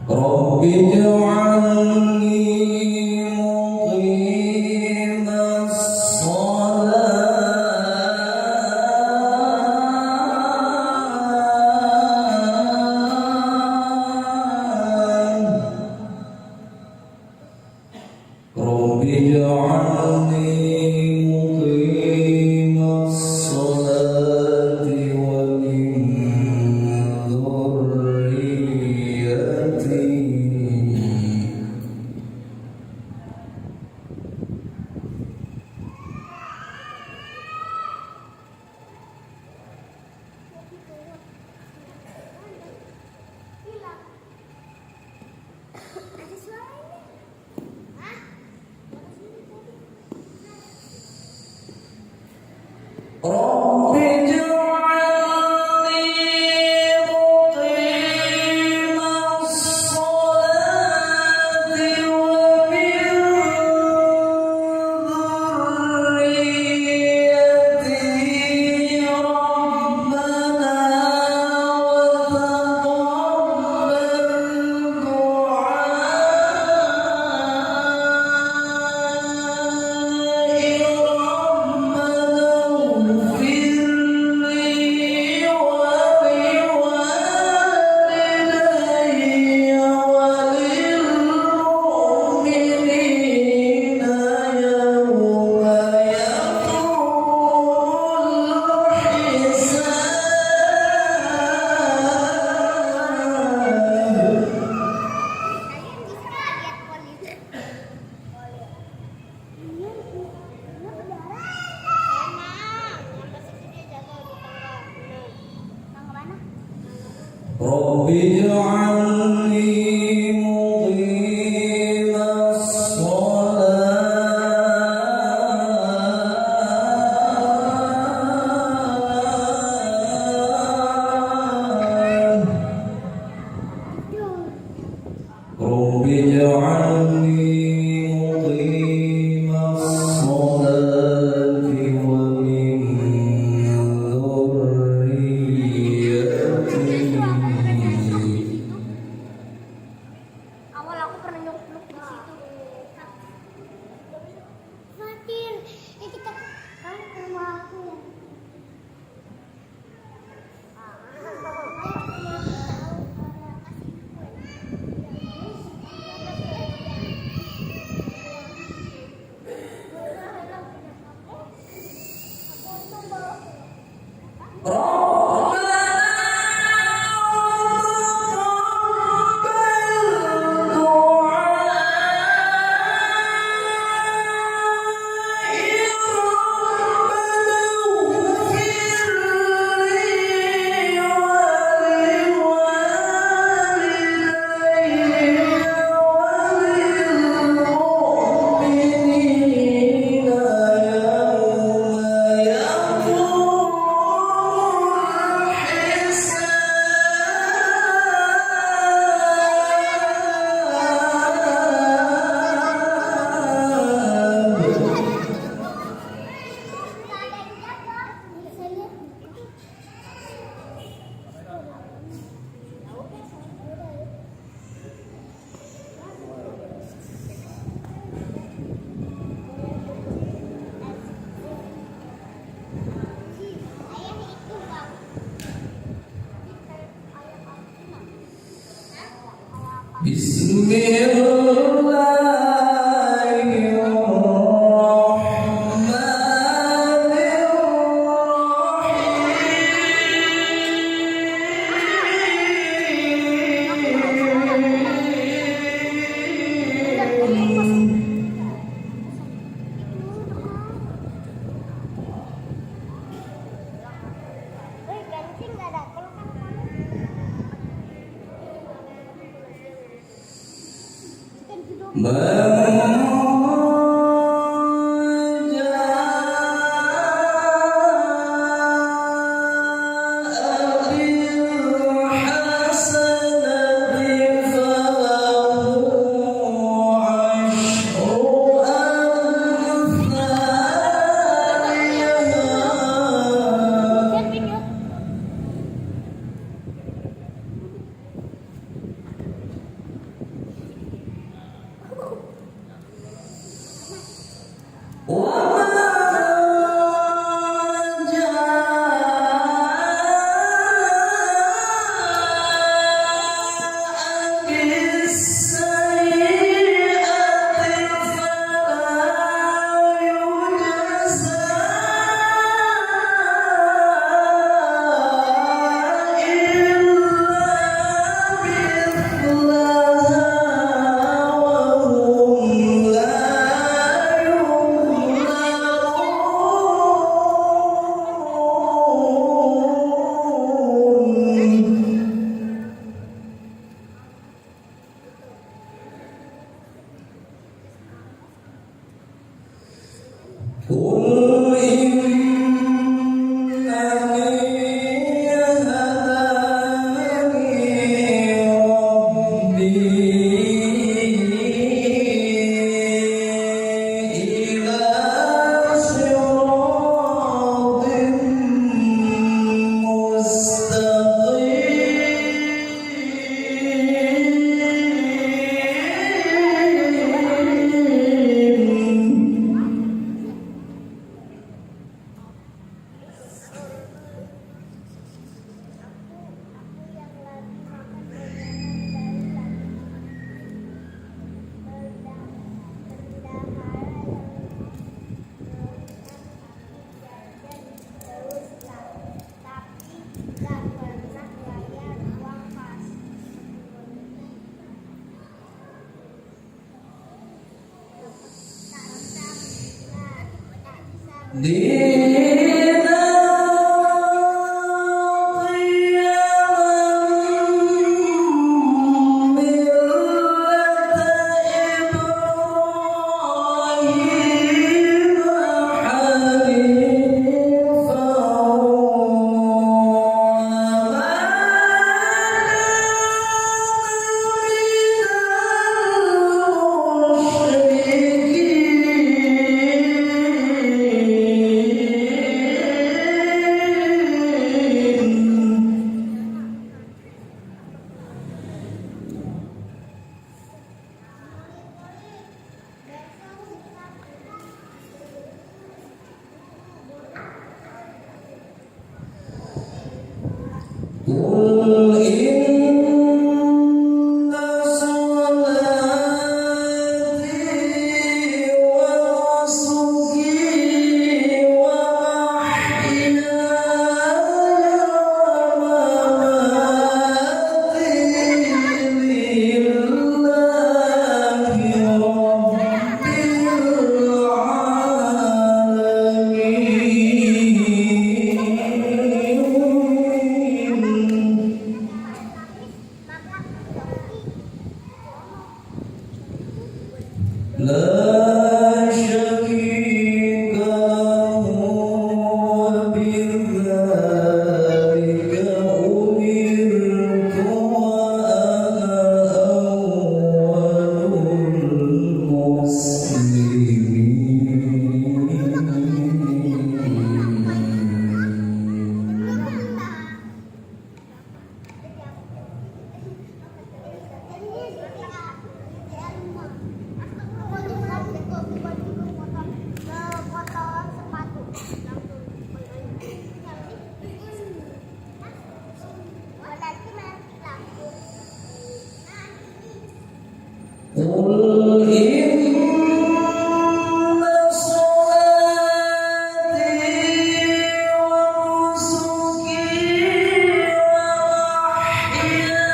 رب اجعلني مقيم الصلاة رب اجعلني مقيم الصلاة ومن ذريتي رب اجعلني مقيم الصلاة ومن ذريتي. Awal aku pernah nyupluk di situ. Fatin, kita kan ke rumah aku. لا شريك له وبذلك أمرت وأنا أول قل إن صلاتي ونسكي ومحياي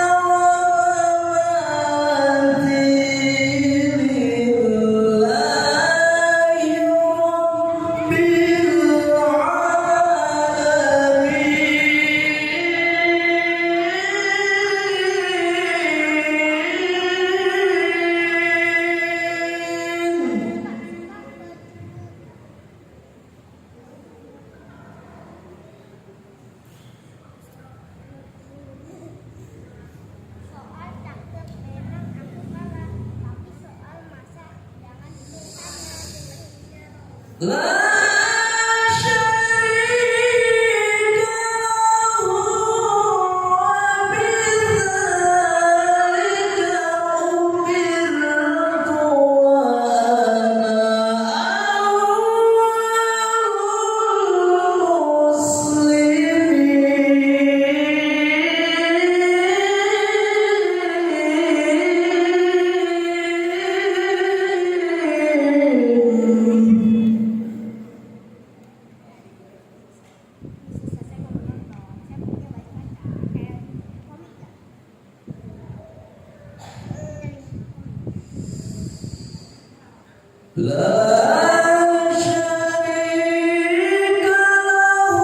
ومماتي لله رب العالمين. Soal takdir memang aku kalah, tapi soal masak jangan ditanya. لا شريك له وبذلك أمرت وأنا أول المسلمين. لا شريك له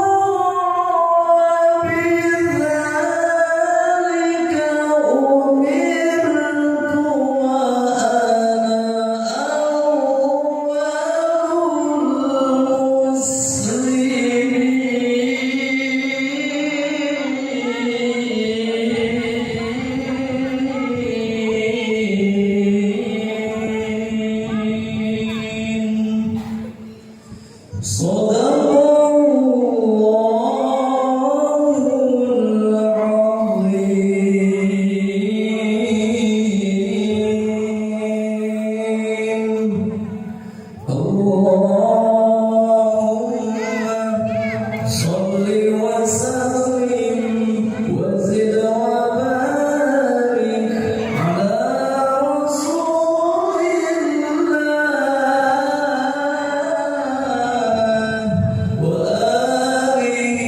وبذلك أمرت وأنا أول المسلمين. صدق الله العظيم. اللهم صل وسلم وزد وبارك على رسول الله وآله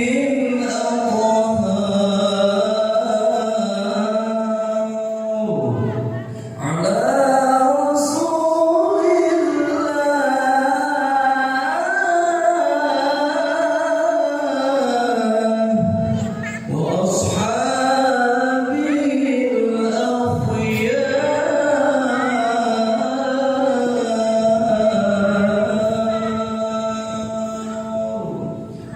الأطهار. على رسول الله وأصحابه الأخيار.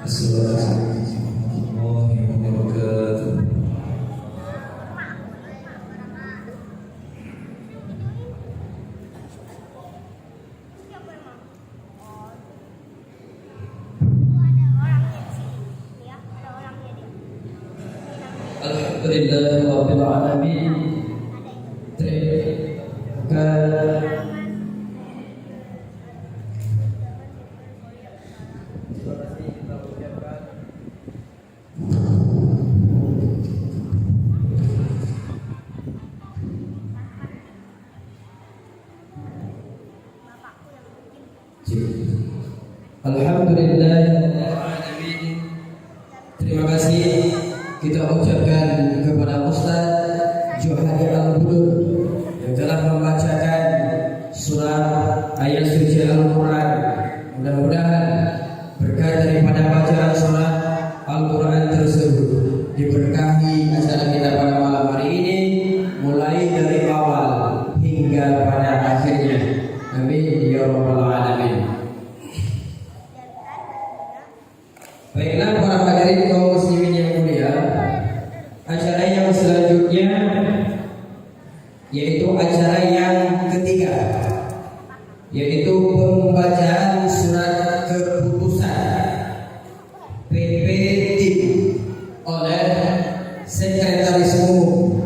السلام عليكم ورحمة الله وبركاته. Siapa emang? Oh, itu ada orangnya di sini, ya, ada orangnya dia. Alhamdulillah Rabbil Alamin. Terima kasih kita ucapkan. Alhamdulillah Alamin. Terima kasih kita ucapkan kepada Ustaz Johari Al-Budur yang telah membacakan surah ayat suci Al-Quran. Mudah-mudahan berkat daripada bacaan surah Al-Quran tersebut diberkahi acara kita pada malam hari ini, mulai dari awal hingga yaitu acara yang ketiga, yaitu pembacaan surat keputusan PP TIM oleh Sekretaris Umum.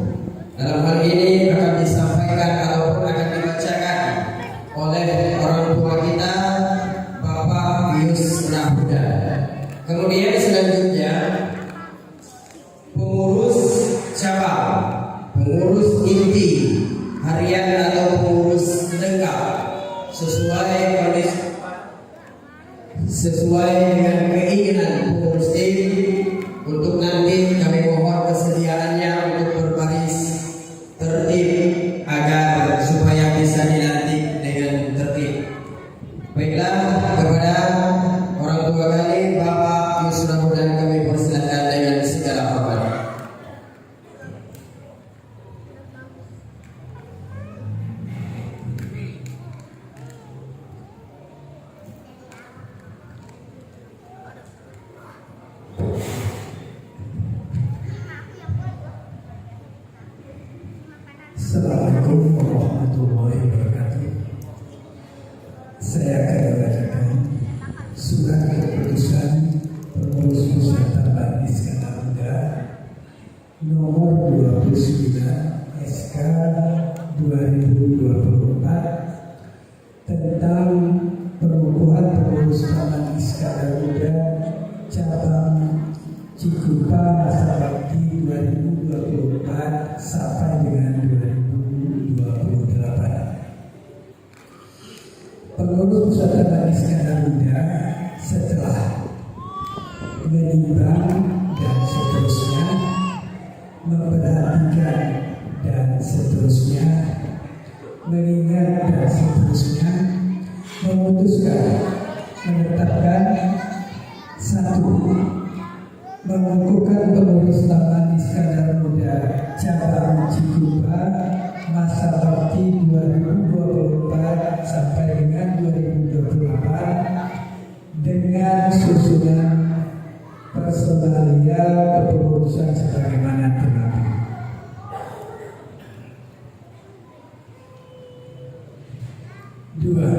Dalam hal ini akan disampaikan ataupun akan dibacakan oleh orang tua kita, Bapak Yusra Huda. Kemudian selanjutnya pengurus cabang, pengurus inti harian atau pengurus lengkap sesuai dengan keinginan pengurus tim. Untuk nanti kami mohon kesediaannya untuk berbaris tertib agar supaya bisa dilantik dengan tertib. Baiklah, kepada orang tua kami, Bapak Yusra Huda, kami persilakan dengan segala hormat. Assalamualaikum warahmatullahi wabarakatuh. Saya akan membacakan surat keputusan pengurus pusat Taman Iskandar Muda nomor 29 SK 2024 tentang pengukuhan pengurus Taman Iskandar Muda cabang Cikupa masa bakti 2024 sampai dengan 2028. Pengurus pusat Taman Iskandar Muda setelah menimbang dan seterusnya, memperhatikan dan seterusnya, mengingat dan seterusnya, memutuskan menetapkan satu, mengukuhkan pengurus Taman Iskandar Muda cabang Cikupa masa bakti 2024 sampai dengan 2028 dengan susunan personalia kepengurusan sebagaimana berikut. Dua,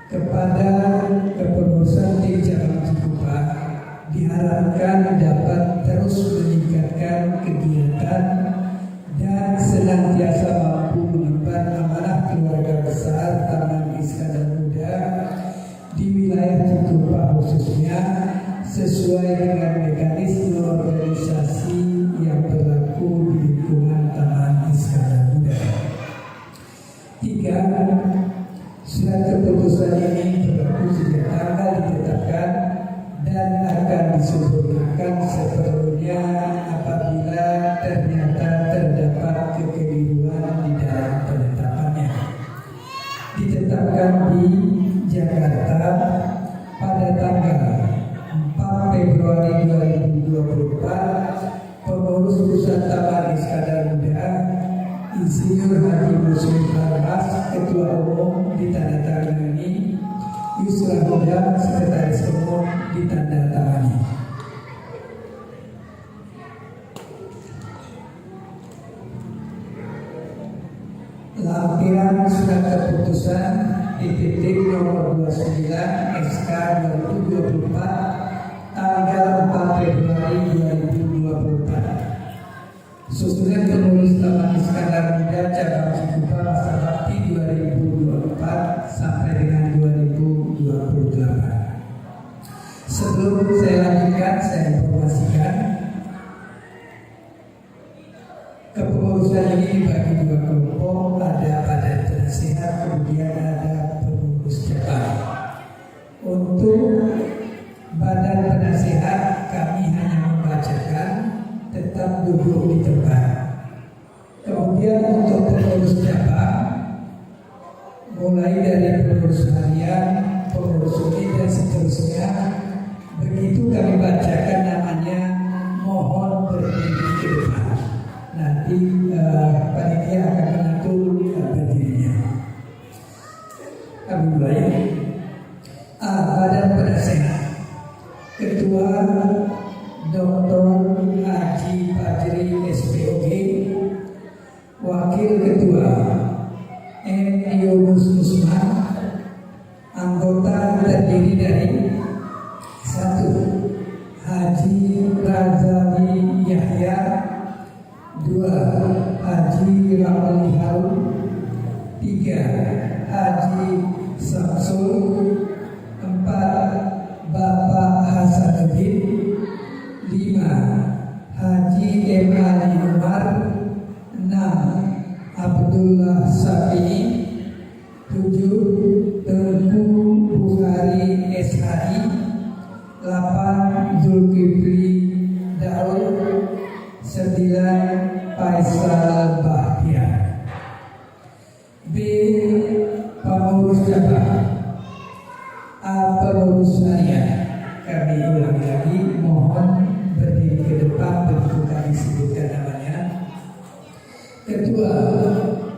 kepada kepengurusan tim cabang Cikupa diharapkan dapat terus meningkatkan kegiatan dan senantiasa mampu mengemban amanah keluarga besar Taman Iskandar Muda di wilayah Cikupa khususnya sesuai dengan mekanisme organisasi yang berlaku di lingkungan Taman Iskandar Muda. Tiga, surat keputusan ini berlaku sejak tanggal ditetapkan dan akan disempurnakan sepenuhnya apabila ternyata terdapat kekeliruan di dalam penetapannya. Ditetapkan di Jakarta pada tanggal 4 Februari 2024, pengurus pusat Taman Iskandar Muda Insinyur Haji Muslim Harmas, Ketua Umum, ditandatangani, Yusra Huda, Sekretaris Umum, ditandatangani. Lampiran surat keputusan titik nomor 29 SK 2024 tanggal 4 Februari 2024. Susunan pengurus Taman Iskandar Muda cabang Cikupa masa bakti 2024 sampai dengan 2028. Sebelum saya lanjutkan, saya informasikan kepengurusan ini dibagi dua kelompok, ada badan penasihat, kemudian ada pengurus cabang. Untuk badan penasihat kami hanya membacakan, tetap duduk di tempat. Kemudian untuk pengurus cabang, mulai dari pengurus harian, pengurus unit dan seterusnya, begitu kami bacakan namanya, mohon berdiri ke depan. Nanti panitia akan mengatur berdirinya. Kami mulai. Badan penasihat, Ketua Dr. Haji Fajri SPOG, Wakil Haji Ramli Harun. 3. Haji Samsul. 4. Bapak Hasanuddin. 5. Haji M. Ali Umar. 6. Abdullah Syafi'i. 7. Tengku Bukhari SHI. 8. Zulkifli Daud. 9. Faisal Bahtiar. B. Pengurus cabang. A. Pengurus harian. Kami ulangi lagi, mohon berdiri ke depan begitu kami sebutkan namanya. Ketua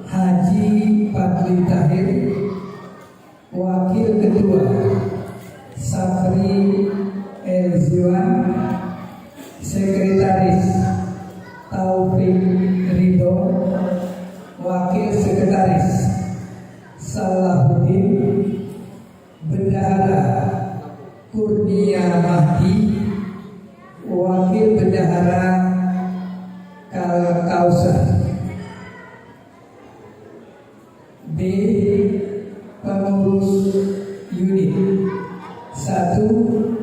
Haji Fadli Tahir. Wakil Ketua Safri Elziwan. Sekretaris Taufik Ridho. Wakil Sekretaris Salahuddin. Bendahara Kurnia Mahdi. Wakil Bendahara Kausar. B. Pengurus unit. 1.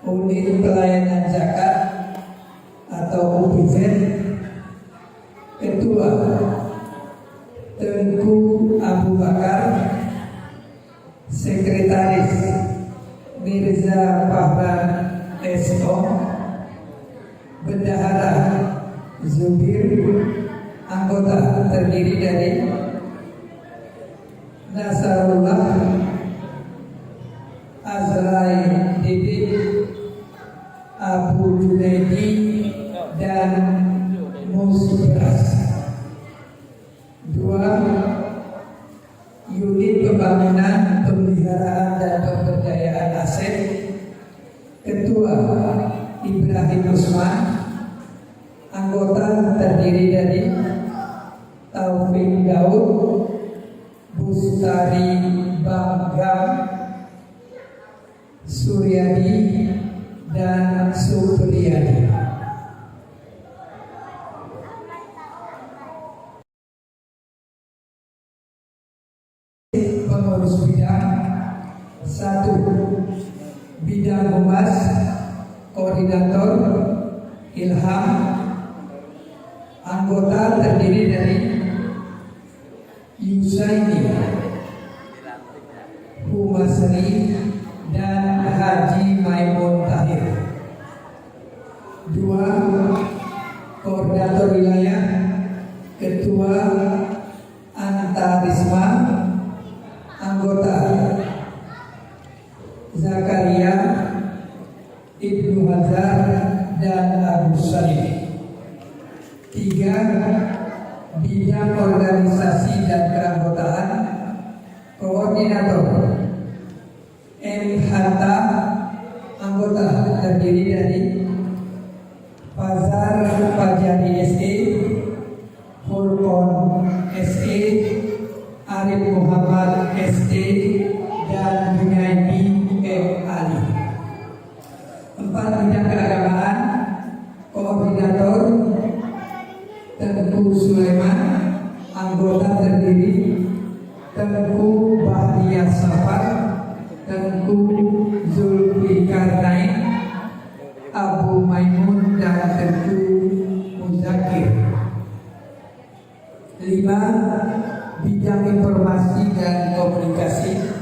Unit Pelayanan Zakat atau UPZ. Ketua Tengku Abu Bakar. Sekretaris Mirza Fahran SO. Bendahara Zubir. Anggota terdiri dari Nasarullah, Azrai Didik, Abu Junaidi, dan Musbras. 2. Unit Pembangunan, Pemeliharaan dan Pemberdayaan Aset. Ketua Ibrahim Usman. Anggota terdiri dari Taufik Daud, Bustari Banggam, Suryadi, dan Supriyadi. Pengurus bidang. 1. Bidang Humas. Koordinator Ilham. Anggota terdiri dari Yusaini, Humasri, dan Haji Maimun Tahir. 2. Koordinator wilayah. Ketua Antarisma. Anggota Zakaria, Ibnu Hazar, dan Abu Salim. 3. Bidang organisasi dan keanggotaan. Koordinator M. Hatta. Anggota terdiri dari Fazar Fajari SE, Furqon SE, Arif Muhammad SE, dan Junaidi M. Ali. 4. Bidang keagamaan. Koordinator Tengku Sulaiman. Anggota terdiri Tengku Bahriyah Safar, Tengku Zulfikarnain, Abu Maimun, dan Tengku Muzakir. 5. Bidang informasi dan komunikasi.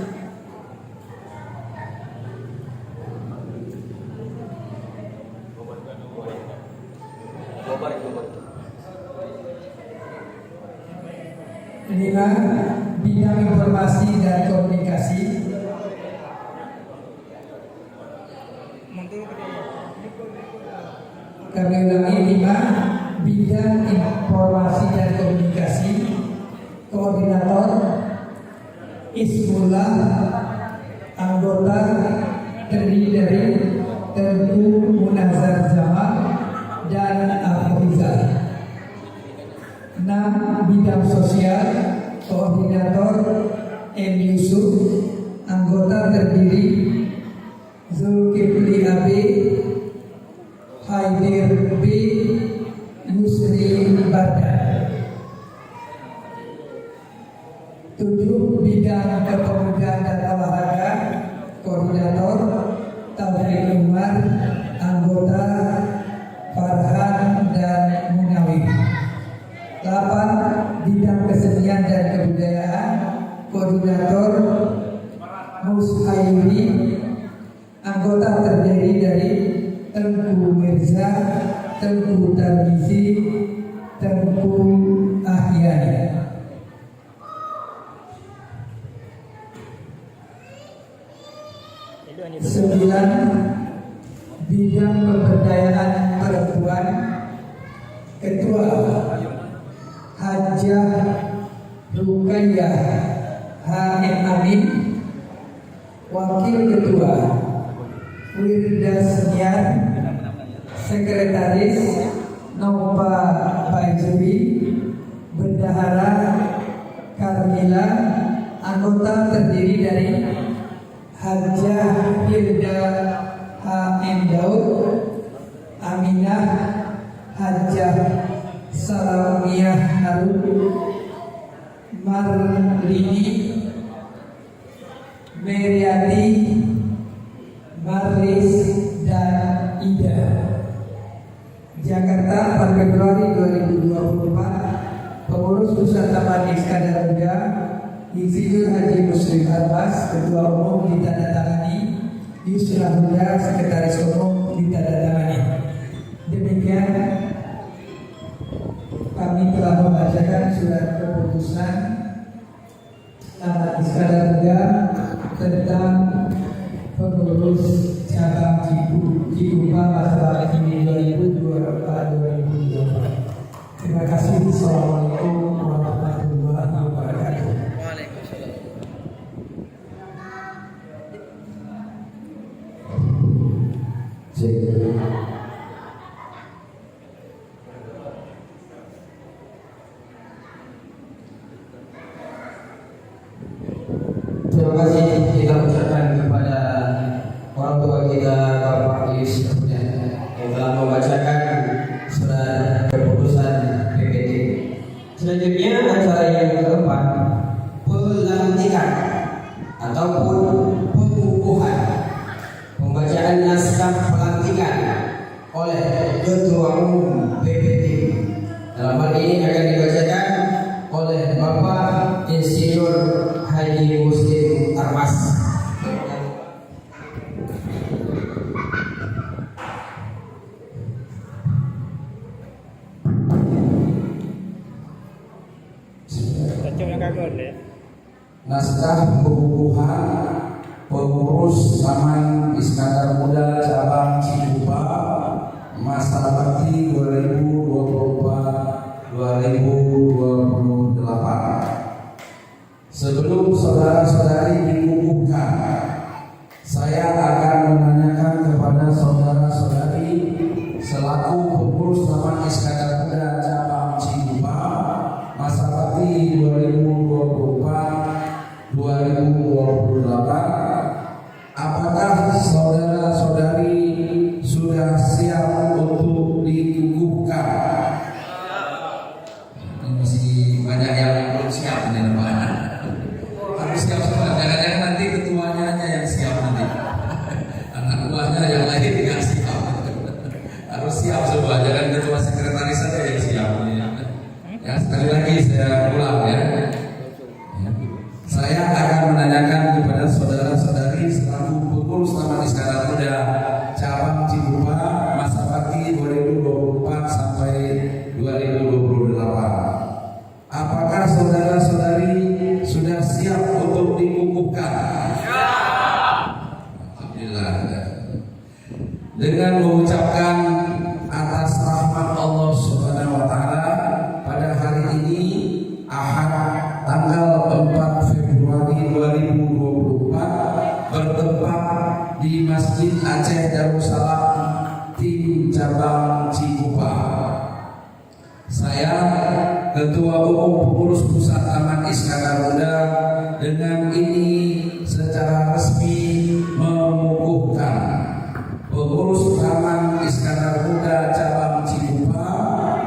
Bidang informasi dan komunikasi. Kami ulangi. 5. Bidang informasi dan komunikasi. Koordinator Ismullah. Anggota terdiri dari Tengku Munazar Jamal dan Afrizal. 6. Bidang sosial. Koordinator M. Yusuf. Anggota terdiri Zulkifli AB, Haidir B, Yusri Badan. 7 bidang kepemudaan dan olahraga, koordinator Taufik Umar, anggota Farhan dan Munawir. 8 bidang kesenian dan kebudayaan, koordinator Mushairi, anggota terdiri dari Tengku Mirza, Tengku Tarmizi, Tengku Ahyani. 9 bidang pemberdayaan perempuan, ketua Hajah Ruqayyah H.M. Amin, wakil ketua Wirda Seniar, sekretaris Nova Baizuri, bendahara Karmila, anggota terdiri dari Hajah Hilda H.M. Daud, Aminah Hajah Salamiyah Harun, Marlini, Meriati, Marlis, dan Ida. Jakarta 4 Februari 2024. Pengurus Pusat Taman Iskandar Muda Insinyur Haji Muslim Abbas, Ketua Umum ditandatangani, Yusra Huda, Sekretaris Umum ditandatangani. Demikian kami telah membacakan surat keputusan Taman Iskandar Muda tentang pengurus cabang Cikupa masa ini 2024-2024. Terima kasih. Assalamualaikum warahmatullahi wabarakatuh. Terima kasih kita ucapkan kepada orang tua kita Bapak Yusuf yang telah membacakan surat keputusan PPT. Selanjutnya acara yang keempat, pelantikan ataupun pengukuhan, pembacaan naskah pelantikan oleh Ketua Umum PPT. Dalam hal ini akan dibacakan oleh Bapak Insinyur Haji Muslim Armas. Naskah pengukuhan pengurus Taman Iskandar Muda cabang Cikupa masa bakti 2024-2028. Sebelum saudara-saudari dikukuhkan, saya akan menanyakan kepada saudara-saudari selaku pengurus Taman Iskandar Muda cabang Cikupa masa bakti 2024-2028, apakah saudara-saudari sudah siap untuk dikukuhkan? Ini masih banyak yang belum siap ini, Pak. Harus siap semua. Jangan-jangan nanti ketuanya aja yang siap nanti. Anak buahnya yang lain tidak siap. Harus siap semua. Jangan ketua sekretaris saja yang siap. Ya, sekali lagi saya ulang ya. Saya akan menanyakan kepada saudara-saudari selaku pengurus Taman Iskandar Muda cabang Cikupa masa bakti 2024 sampai 2028. Apakah saudara-saudari sudah siap untuk dikukuhkan? Alhamdulillah. Dengan mengucapkan atas rahmat Allah Subhanahu wa taala pada hari ini Ahad tanggal 4 Februari 2024 bertempat di Masjid Aceh Darussalam tim cabang Cikupa. Saya Ketua Umum Pengurus Pusat Taman Iskandar Muda dengan ini secara resmi mengukuhkan pengurus Taman Iskandar Muda cabang Cikupa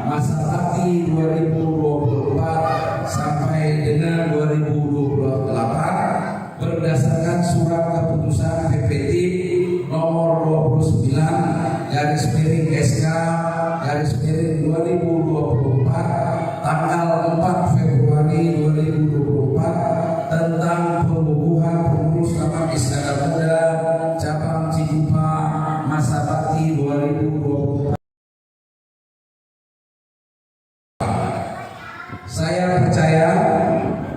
masa bakti 2024 sampai dengan 2028. Saya percaya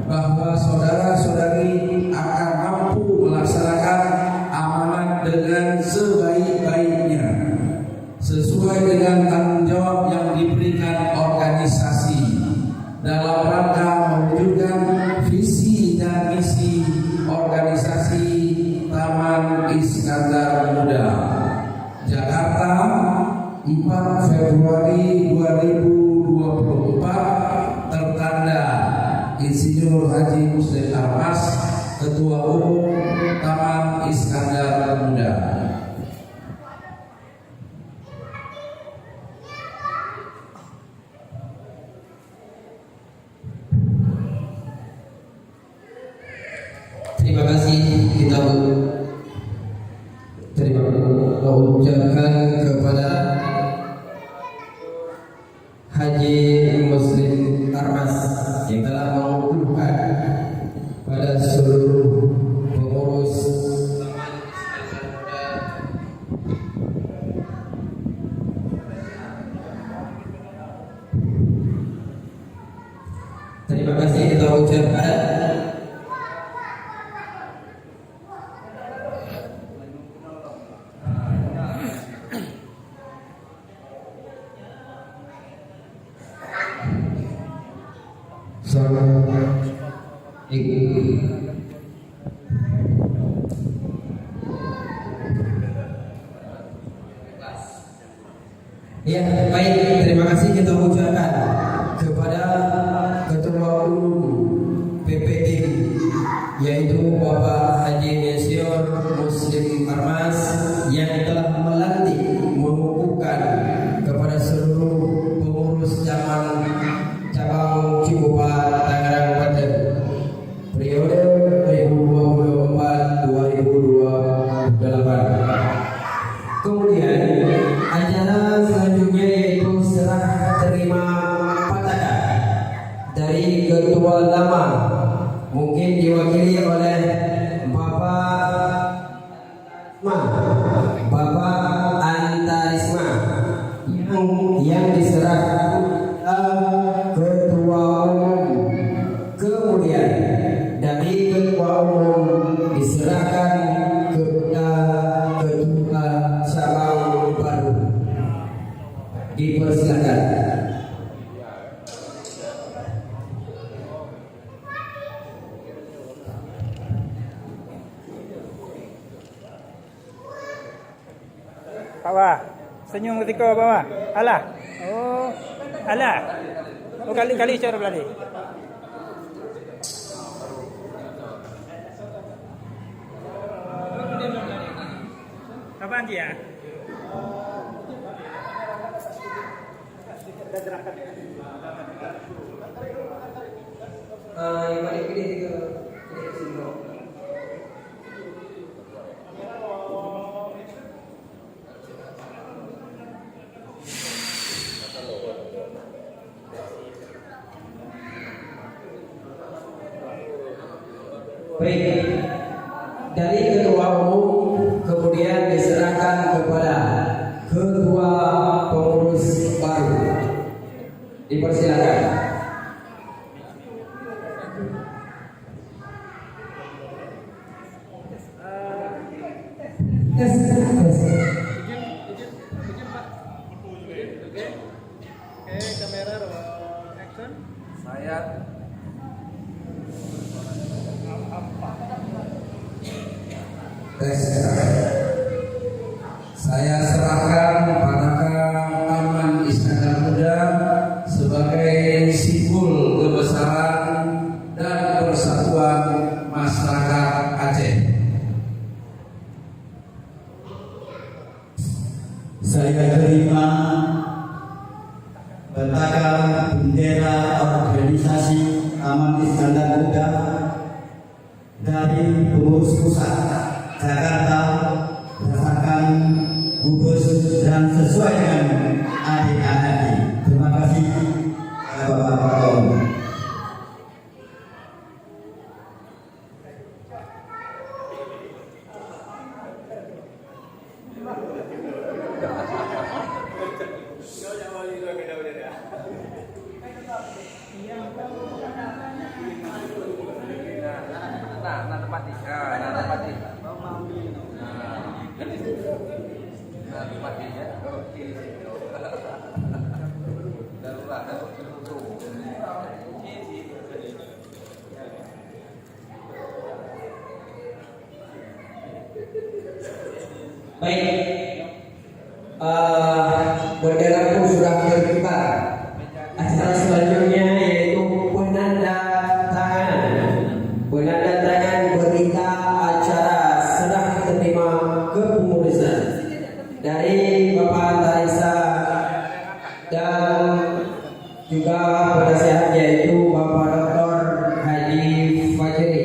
bahwa saudara-saudari akan mampu melaksanakan amanat dengan sebaik-baiknya sesuai dengan tanggung jawab yang diberikan organisasi dalam rangka mewujudkan visi dan misi organisasi Taman Iskandar Muda Jakarta 4 Februari 2024 tertanda Insinyur Haji Muslim Armas, Ketua Umum Taman Iskandar Muda. Terima kasih kita ucapkan kepada Haji Muslim Armas yang telah mengukuhkan pada seluruh pengurus Taman Iskandar Muda. Terima kasih kita ucapkan Ya, baik. Terima kasih kita ucapkan kepada Ketua Umum PPI yaitu Bapak Haji Insinyur Muslim Armas yang telah melantik mengukuhkan kepada seluruh pengurus cabang Ciputat Tangerang Banten periode 2024-2028. Kemudian acara selanjutnya yaitu serah terima patakan dari ketua lama, mungkin diwakili oleh Bapak Antarisma yang diserahkan ketua umum. Kemudian dari ketua umum diserahkan kepada ketua cabang baru. Dipersilakan. Pak Wah, senyum ketika Pak Wah. Alah. Oh, alah. Oh, kali-kali cara beladi. Kapan dia? Yang balik ini ke sini. Baik, dari ketua umum kemudian diserahkan kepada ketua pengurus baru. Dipersilakan. Kamera action. Saya serahkan pada Taman Iskandar Muda sebagai simbol kebesaran dan persatuan masyarakat Aceh. Saya terima petakan bendera organisasi Taman Iskandar Muda dari pengurus pusat Jakarta berdasarkan gugus dan sesuai dengan adik-adik. Terima kasih Bapak Ketua. Baik, bendera pun sudah berkibar. Acara selanjutnya yaitu penanda tangan berita acara serah terima kepengurusan dari Bapak Tarisa dan juga penasihat yaitu Bapak Dr. Haji Fajri.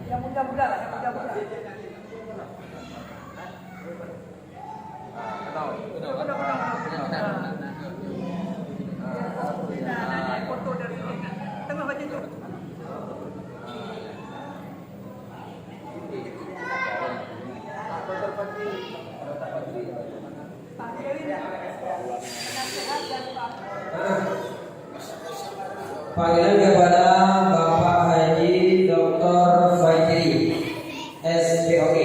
Yang muda-muda lah, yang muda-muda. Foto dari sini. Tengah baca itu. Panggilan kepada Bapak Haji Dr. Fajri SPOK.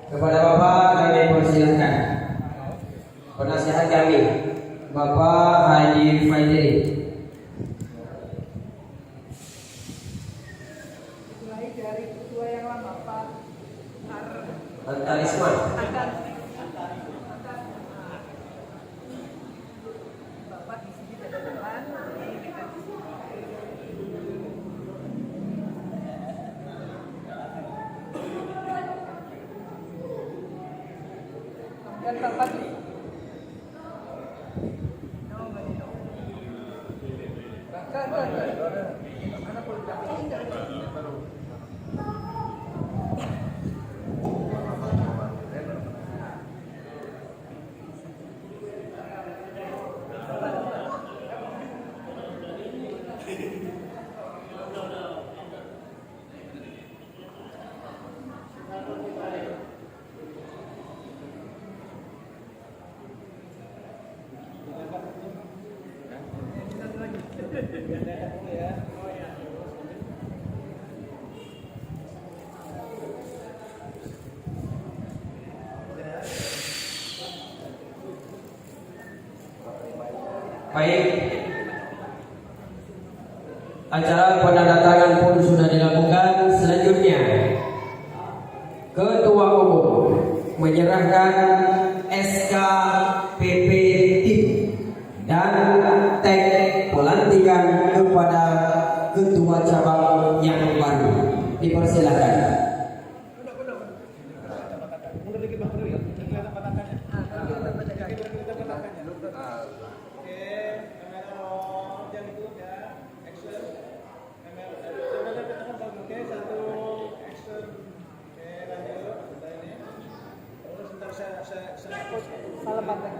Kepada Bapak kami persilakan. Penasihat kami Bapak Haji Fajri. Mulai dari ketua yang lama Pak Antarisman. Bapak di sini ada depan. Dan Pak Fadli. Baik, acara penandatangan pun sudah dilakukan. Selanjutnya, Ketua Umum menyerahkan SK PP TIP dan tag pelantikan kepada Ketua Cabang yang baru. Dipersilakan. Salam banteng.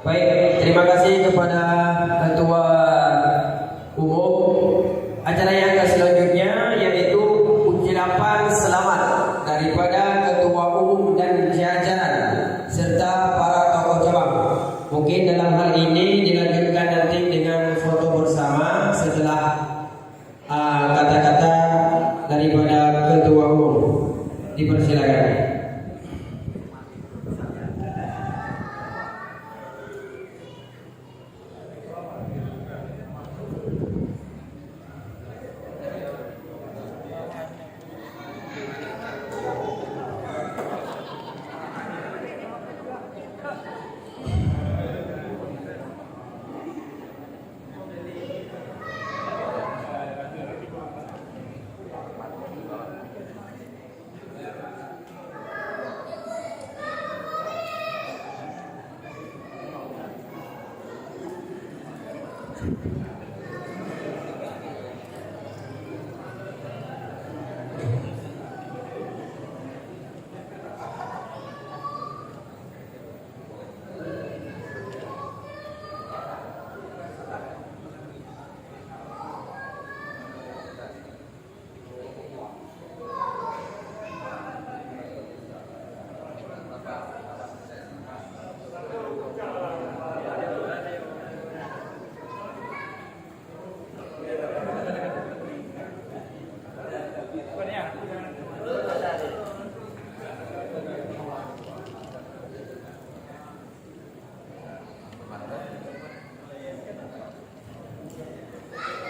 Baik, terima kasih kepada Ketua Umum. Acara yang selanjutnya yaitu ucapan selamat daripada Ketua Umum dan jajaran serta para tokoh cabang. Mungkin dalam hal ini dilanjutkan nanti dengan foto bersama setelah kata-kata daripada Ketua Umum. Dipersilakan.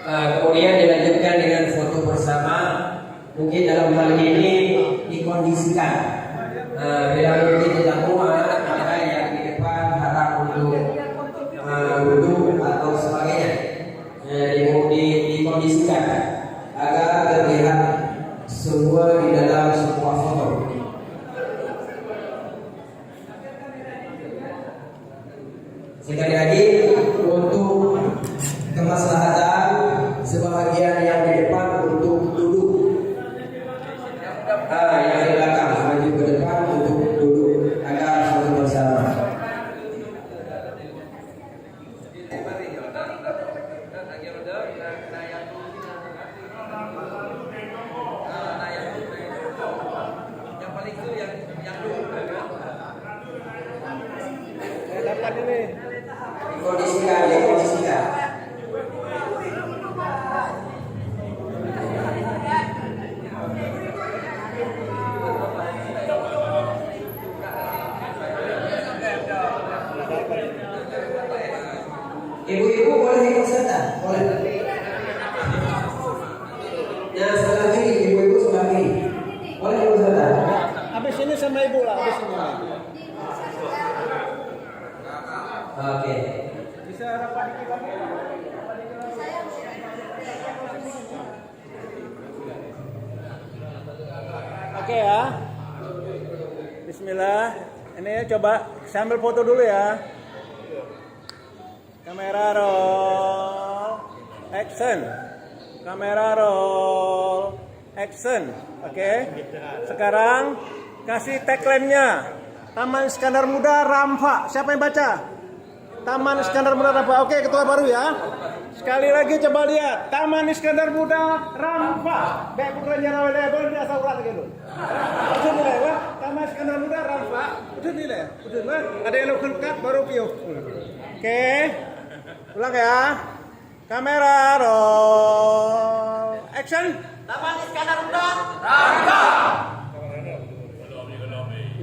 Kemudian dilanjutkan dengan foto bersama. Mungkin dalam hal ini dikondisikan. Bila mungkin tidak muat, maka yang di depan harap untuk duduk atau sebagainya. Dikondisikan agar terlihat semua di dalam sebuah foto. Sekali lagi untuk kemaslahatan sebahagian yang di depan untuk duduk, yang di belakang maju ke depan untuk duduk agar foto bersama. Dikondisikan. Ibu-ibu boleh ikut serta? Boleh. Nah, sebelah kiri, ibu-ibu sebelah kiri. Boleh ikut serta? Habis ini sama ibu lah, habis ini. Oke. Bisa rapat dikit lagi. Oke ya. Bismillah. Ini ya, coba sambil foto dulu ya. Kamera roll. Action. Kamera roll. Action. Oke. Sekarang kasih tagline-nya. Taman Iskandar Muda Ramfa. Siapa yang baca? Taman Iskandar Muda Ramfa. Oke, ketua baru ya. Sekali lagi coba lihat. Taman Iskandar Muda Ramfa. Baik bukan jalan oleh boleh dia saurat gitu. Betul nilai wah. Taman Iskandar Muda Ramfa. Betul nilai. Betul wah. Ada yang local cut baru piu. Oke. Ulang ya. Kamera roll. Action. Taman Iskandar Muda Rampa.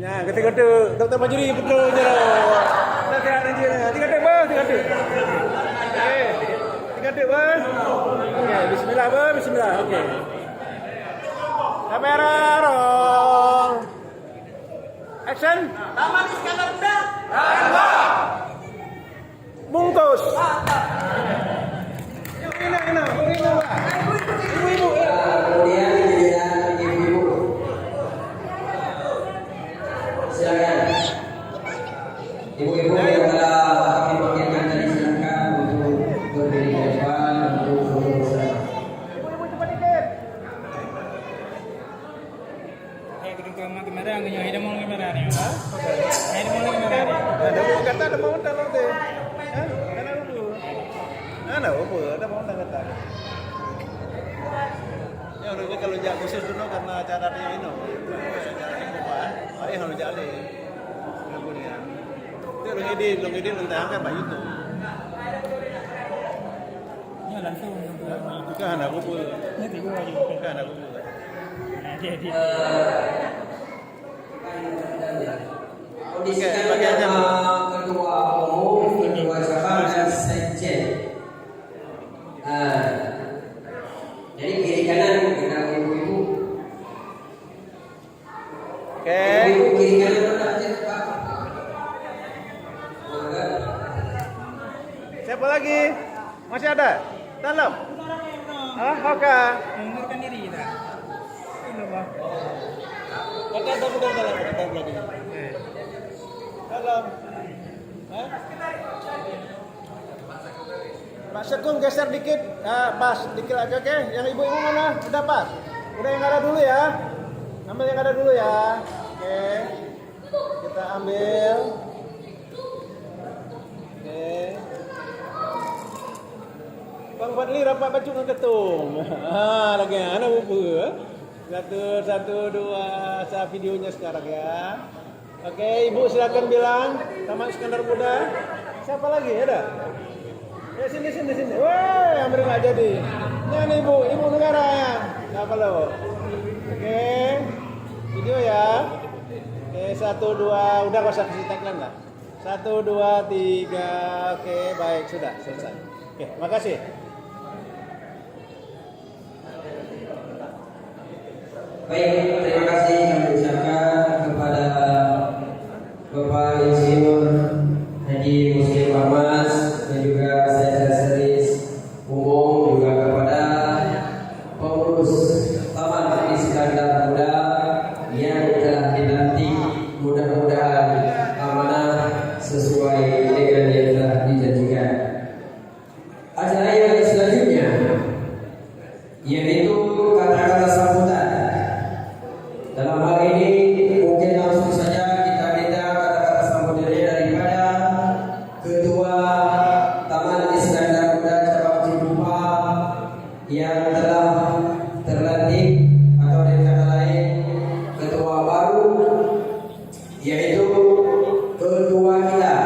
Nah, ketika itu Dokter Majuri betul je. Kita tidak nanti. Tiga dek bang, tiga dek. Oke, tiga dek bang. Oke, Bismillah bang, Bismillah. Oke. Kamera roll. Action. Taman Iskandar Muda. Bungkus. Ibu-ibu. Ibu-ibu. Kemudian giliran ibu-ibu. Silakan. Ibu-ibu yang telah dibagikan tadi silakan untuk berdiri di depan untuk foto bersama. Ibu-ibu cepat dikit. Ada mau kata ada mau dalam deh. Ada dulu. Ada apa? Ada mau kata. Ya udah kalau jak khusus dulu karena acaranya ini. Acaranya apa? Ayah harus jadi. Kemudian. Itu long edit tentang apa itu? Ya langsung. Bukan anak aku. Nanti gua aja. Bukan anak aku. Kondisikan ketua umum, ketua cabang dan sekjen. Jadi kiri kanan kita ibu-ibu. Oke. Ibu kiri kanan mana aja Pak? Siapa lagi? Masih ada? Dalam? Oke. Mengundurkan diri kita. Ini Bang. Dalam lagi. Dalam. Pak Sekung geser dikit, pas dikit lagi, oke? Yang ibu-ibu mana? Udah pas? Udah yang ada dulu ya? Ambil yang ada dulu ya, oke? Kita ambil, oke? Bang Fadli rapat baju dengan ketum. Lagi mana bubu? Satu, dua, saya videonya sekarang ya. Oke, ibu silakan bilang Taman Iskandar Muda. Siapa lagi ada? Ya sini. Wah, hampir nggak jadi. Ini ibu negara ya. Nggak perlu. Oke, video ya. Oke, 1, 2, udah nggak usah kasih tagline lah. 1, 2, 3. Oke, baik sudah selesai. Oke, makasih. Baik, terima kasih kami ucapkan kepada Bapak Insinyur Haji Muslim Ahmad dan juga Sekretaris Umum, juga kepada pengurus Taman Iskandar Muda yang telah dilantik. Mudah-mudahan amanah sesuai dengan yang telah dijanjikan. Acara yang selanjutnya yaitu kata-kata sambutan. Dalam hal ini mungkin langsung saja kita minta kata-kata sambutannya daripada Ketua Taman Iskandar Muda Cabang Cikupa yang telah terlantik, atau dengan kata lain ketua baru, yaitu ketua kita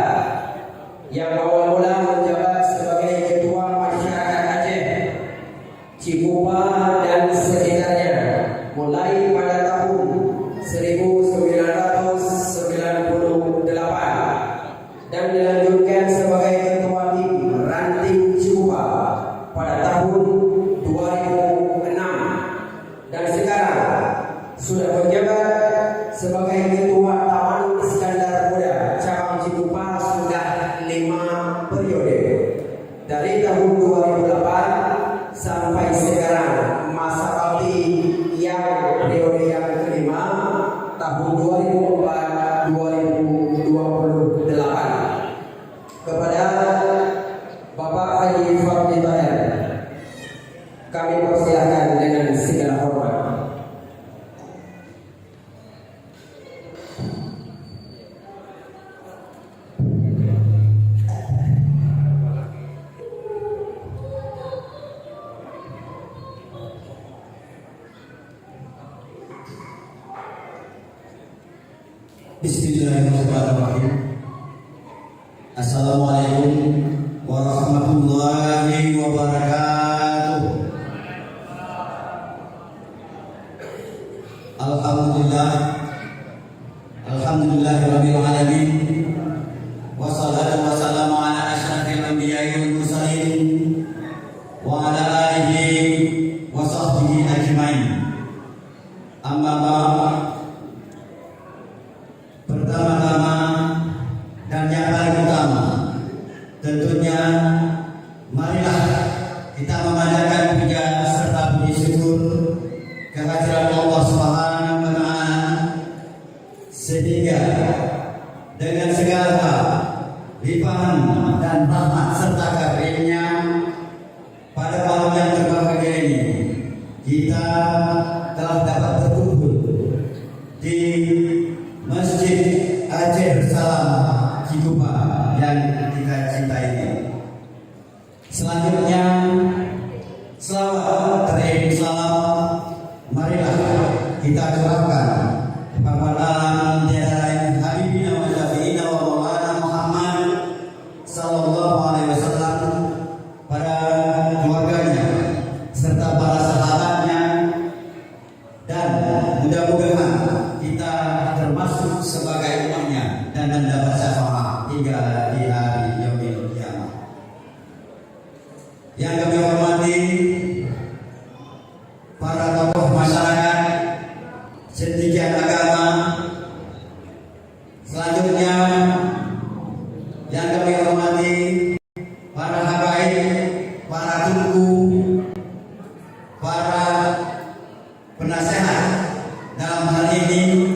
yang awal mula menjabat sebagai Ketua Masyarakat Aceh Cikupa dan sekitarnya mulai pada tahun 1998 dan dilanjutkan sebagai Ketua Tim Ranting Cikupa pada tahun 2006 dan sekarang sudah menjabat sebagai Ketua Taman Iskandar Muda Cabang Cikupa sudah 5 periode dari tahun 2008 sampai sekarang, masa bakti yang periode yang kelima tahun 2004-2028. Kepada Bapak Haji Fadli Tahir kami persilahkan dengan segala hormat. Bismillahirrahmanirrahim. Assalamualaikum warahmatullahi wabarakatuh. Alhamdulillahirabbil alamin. Wassalatu wassalamu ala asyrafil anbiya'i wal mursalin wa ala alihi wa sahbihi ajmain. Amma ba'd. Pertama-tama dan yang paling utama, tentunya marilah kita memanjatkan puja serta puji syukur kehadiran Allah Subhanahu wa Ta'ala, sehingga dengan segala hal limpahan dan rahmat serta karunia pada malam yang berbahagia ini kita telah dapat berkumpul di Masjid Aceh Bersalam Cikupa yang kita cintai ini. Selanjutnya, selawat teriring salam marilah kita curahkan kepada tiada lain Habibina wa Syafi'ina wa Maulana Muhammad sallallahu alaihi wasallam, pada keluarganya serta para sahabatnya, dan mudah-mudahan kita termasuk sebagai umatnya dan mendapat syafaat hingga di hari yaumil qiyamah. Yang kami hormati para tokoh masyarakat cendekiawan agama. Selanjutnya yang kami hormati para habaib, para tunku, para penasehat, dalam hal ini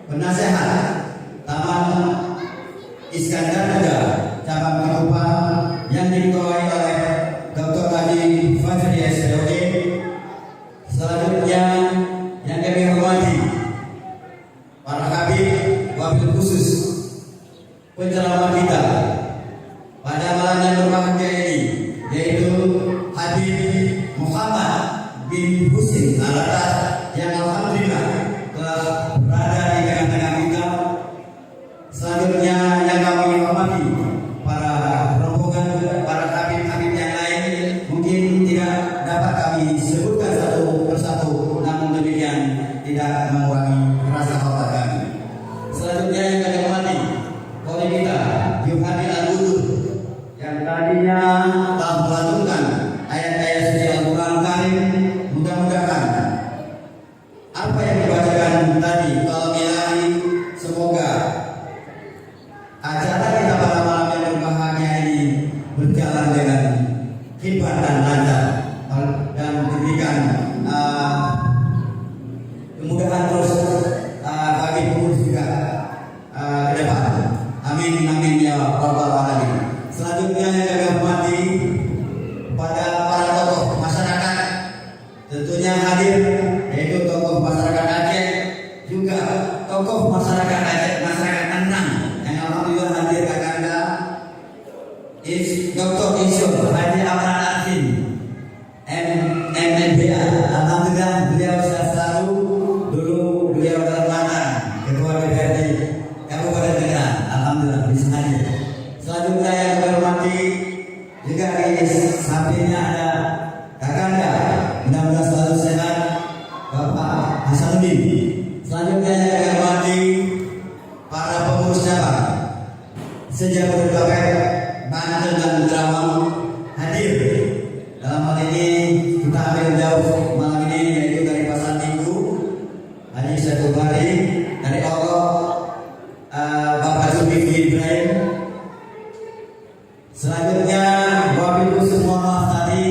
penasehat Taman Iskandar Muda Cabang Cikupa yang diketuai oleh hebat dan lancar dan diberikan kemudahan terus bagi pengurus juga ke depan. Amin amin ya rabbal alamin. Selanjutnya yang kami hormati pada para tokoh masyarakat tentunya hadir, yaitu tokoh masyarakat Aceh, juga tokoh masyarakat Aceh, masyarakat Tenang yang alhamdulillah hadir kakanda Dr. Insyur Haji Amran Arsin MNBA. Alhamdulillah beliau sudah selalu, dulu beliau adalah mantan ketua DPRD Kabupaten Tenggara. Alhamdulillah bisa hadir. Selanjutnya yang kami hormati juga di sampingnya ada kakanda, mudah-mudahan selalu sehat, Bapak Hasanuddin. Selanjutnya yang kami hormati para pengurus cabang sejak Kabupaten Banten dan Kerawang hadir. Dalam hal ini kita ambil jauh malam ini, yaitu dari Pasar Minggu Haji Syaiful Bari, dari Allah Bapak Zulkifli Ibrahim. Selanjutnya wabil khusus mohon maaf tadi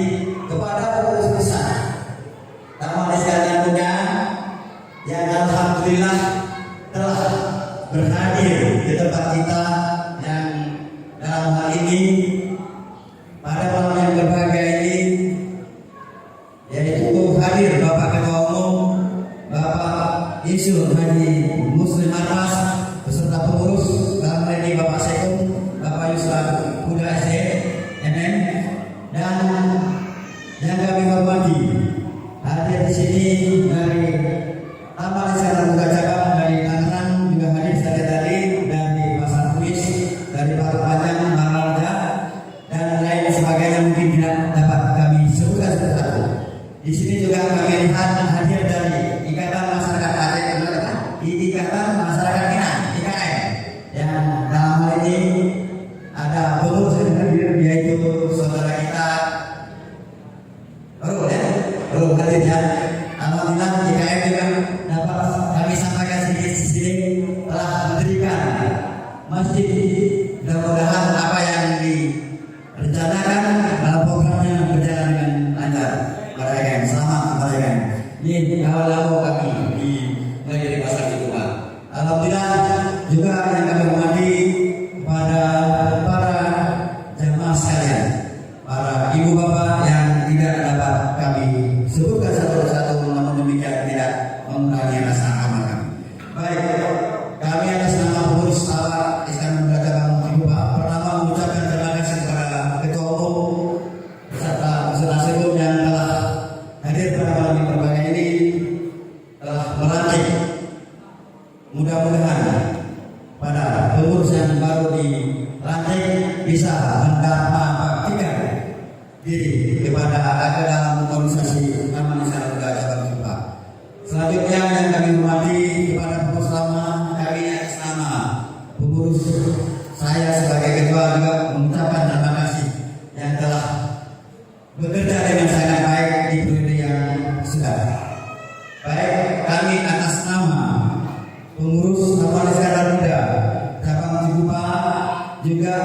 kepada pengurus besar Taman Sekalian Muda yang alhamdulillah telah berhadir di tempat kita, yang dalam hal ini pada malam yang berbahagia ini yaitu hadir Bapak Ketua Umum Bapak Insyur Haji Muslim Armas beserta pengurus dalam hal ini Bapak Sekum, Bapak Yusuf Kuda SD MM, dan yang kami hormati hadir di sini dari Taman Sekalian Muda Cabang dari Tangerang, juga hadir saya tadi dari Pasar Kuis, dari Batu Panjang, Maharaja, dan lain sebagainya mungkin tidak dapat kami sebutkan satu-satu. Di sini juga kami lihat hadir dari Ikatan Masyarakat Aceh, Ikatan Masyarakat Minang (IKM), yang dalam hal ini ada pengurus yang hadir, yaitu saudara kita belum hadir ya. Alhamdulillah IKM juga dapat kami sampaikan sedikit telah mendirikan masjid. Mudah-mudahan apa yang direncanakan dalam programnya berjalan dengan lancar. Kepada IKM, selamat kepada IKM. Ini awal-awal kami di menjadi pasar itu Pak. Alhamdulillah juga yang kami hormati kepada para jamaah sekalian, para ibu bapak yang tidak dapat kami sebutkan satu persatu, namun demikian tidak mengurangi rasa aman kami. Baik, kami atas nama pengurus Taman Sekalian Muda Cabang Ibu Pak, pertama mengucapkan terima kasih kepada Ketua Umum beserta Sekum yang telah hadir pada malam yang berbahagia ini, telah melantik. Mudah-mudahan pada pengurus yang baru dilantik bisa mendapatkan diri kepada ke dalam organisasi Taman Sekalian Muda Cabang Ibu. Selanjutnya yang kami hormati kepada pengurus lama, kami atas nama pengurus saya sebagai ketua juga mengucapkan terima kasih yang telah bekerja dengan sangat baik di periode yang sudah. Baik, kami atas nama pengurus Taman Sekalian Muda Cabang Cikupa juga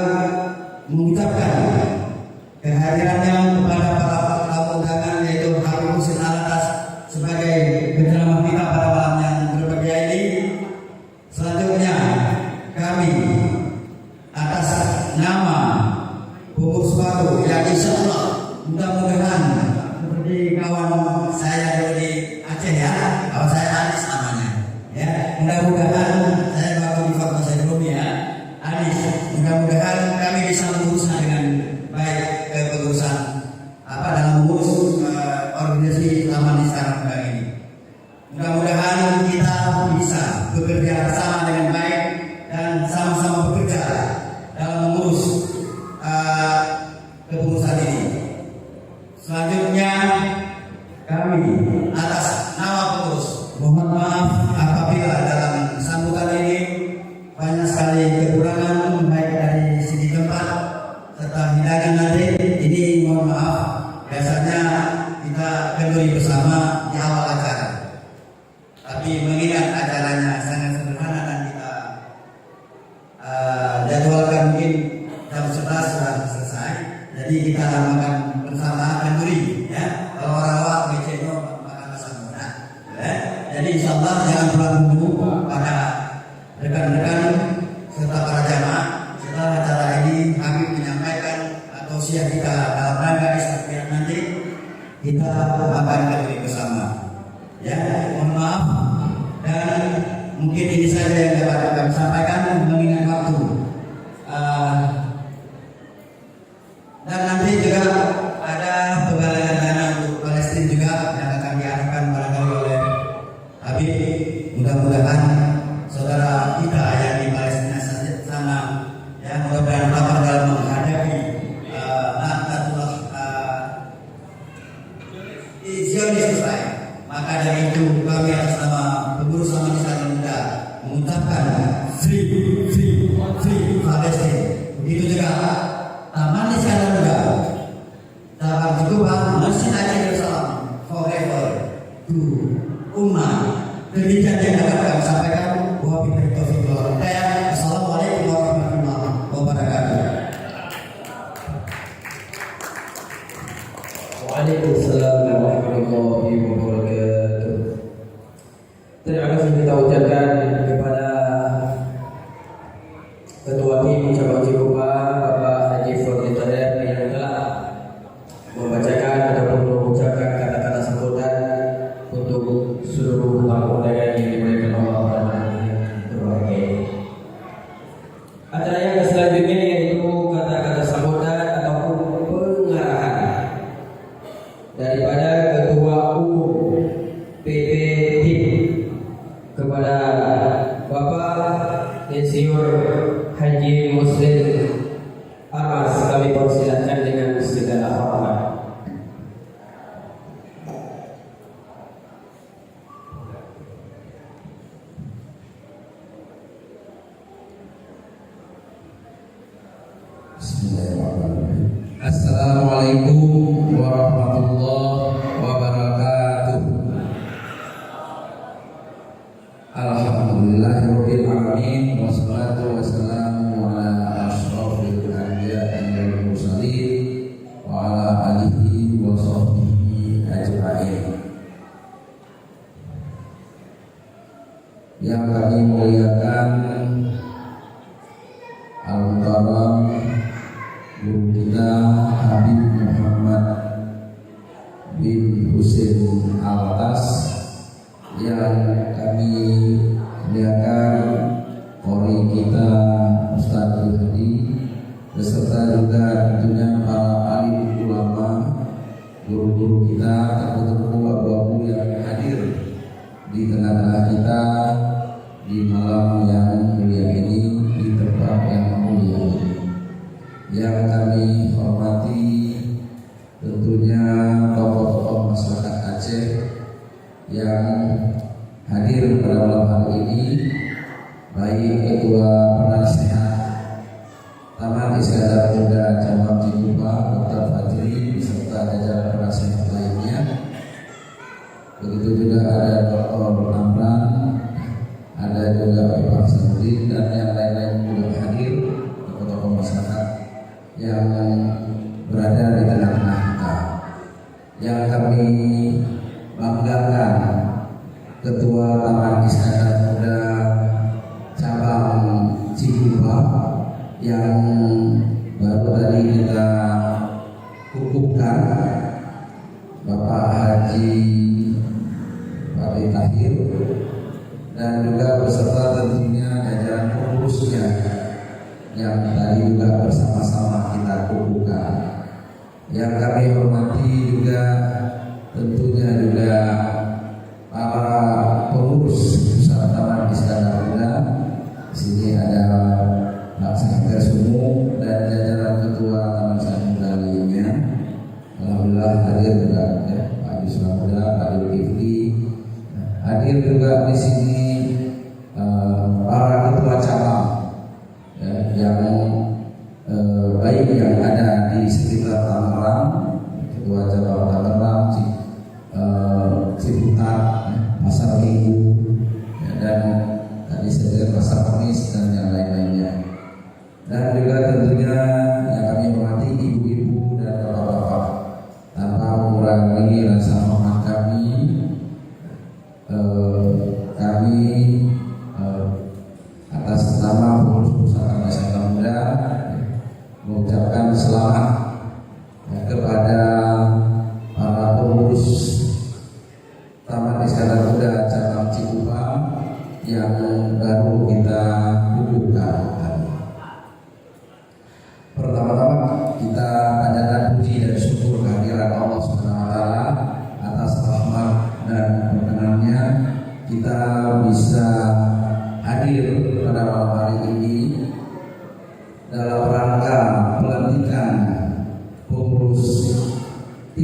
mengucapkan kehadirannya kepada para tamu undangan, yaitu Habib Husin Alatas sebagai penceramah kita pada malam yang berbahagia ini. Selanjutnya kami atas nama pengurus baru yang insya Allah mudah-mudahan seperti kawan saya dulu di Aceh ya, kawan saya Anis namanya ya, mudah-mudahan saya baru di fakultas ekonomi ya, Anis, mudah-mudahan kami bisa mengurusnya dengan baik kepengurusan dalam mengurus organisasi Taman Sekalian Muda ini. Mudah-mudahan kita bisa bekerja sama dengan baik dan sama-sama bekerja dalam mengurus kepengurusan ini. Selanjutnya kami atas nama pengurus mohon maaf apabila dalam sambutan ini banyak sekali kekurangan baik dari segi tempat serta hidangan nanti. Ini mohon maaf, biasanya kita kenduri bersama di awal acara, tapi mengingat acaranya sangat sederhana dan kita jadwalkan mungkin jam 11 sudah selesai, jadi kita makan bersama kenduri, ya. Kalau rawa beceno makan bersama. Nah, ya. Jadi insya Allah jangan pulang dulu pada rekan-rekan serta para jamaah. Setelah acara ini Habib menyampaikan atau siap kita dalam rangka istiqlal nanti kita makan kenduri bersama. Ya, mohon maaf dan mungkin ini saja yang dapat kami sampaikan mengingat waktu. Dan nanti juga ada penggalangan dana untuk Palestina juga yang akan diarahkan barangkali oleh Habib. Mudah-mudahan saudara kita yang di Palestina sana, ya mudah-mudahan dapat dalam menghadapi Nahdlatul Zionis lain. Maka dari itu kami atas nama pengurus Taman Islam Muda mengucapkan free Palestina. Begitu juga Taman Islam Muda dalam Kubah Masjid Aceh Darussalam forever to ummah. Demikian yang dapat kami sampaikan. Wabillahi taufiq wal hidayah. Assalamualaikum warahmatullahi wabarakatuh. Waalaikumsalam warahmatullahi wabarakatuh. Terima kasih kita ucapkan kepada Ketua Tim Cabang Cikupa Bapak Haji Fadli Tadar yang telah membacakan ataupun mengucapkan kata-kata sambutan untuk seluruh tamu undangan yang dimuliakan Allah dan berbahagia. Acara yang selanjutnya yaitu kata-kata sambutan ataupun pengarahan daripada Ketua Umum PP Tim kepada Bapak Insinyur Haji Muslim Amas, kami persilahkan dengan segala hormat. Bismillahirrahmanirrahim. Assalamualaikum warahmatullahi wabarakatuh. Alhamdulillahirabbil alamin wassalatu wassalamu ala asyrofil anbiya'i wal mursalin wa ala alihi wa sahbihi ajma'in. Yang kami muliakan Al-Mukarram guru kita Habib Muhammad bin Husain Al-Tas, yang kami muliakan Qori kita Ustaz Hadi, beserta juga tentunya para alim ulama, guru-guru kita, tamu-tamu abu-abu yang hadir di tengah-tengah kita di malam yang mulia ini, di tempat yang mulia ini. Yang kami hormati tentunya tokoh-tokoh masyarakat Aceh yang hadir pada malam hari ini, baik Ketua Penasehat Taman Iskandar Muda Cabang Cikupa Dr. Fajri beserta jajaran penasehat lainnya. Begitu juga ada Dr. Amran, ada juga Pak Samudin dan yang lain-lain juga hadir, tokoh-tokoh masyarakat yang berada di tengah-tengah kita. Yang kami banggakan Ketua Taman Iskandar Muda Cabang Cikupa yang baru tadi kita kukuhkan, Bapak Haji Fadli Tahir, dan juga beserta tentunya jajaran pengurusnya yang tadi juga bersama-sama kita kukuhkan. Yang kami hormati juga tentunya juga para pengurus pusat Taman Iskandar Muda. Di sini ada Pak Sekretariat Sumum dan jajaran ketua Taman Iskandar Muda lainnya. Alhamdulillah hadir juga ya, Pak Yusra Muda, Pak Yulkifli. Hadir juga di sini para ketua cabang ya, yang baik yang ada di sekitar Tangerang, ketua cabang Tangerang, Ciputat, Pasar Minggu, ya, dan tadi saya Pasar Kemis dan yang lain-lainnya. Dan juga tentunya yang kami hormati ibu-ibu dan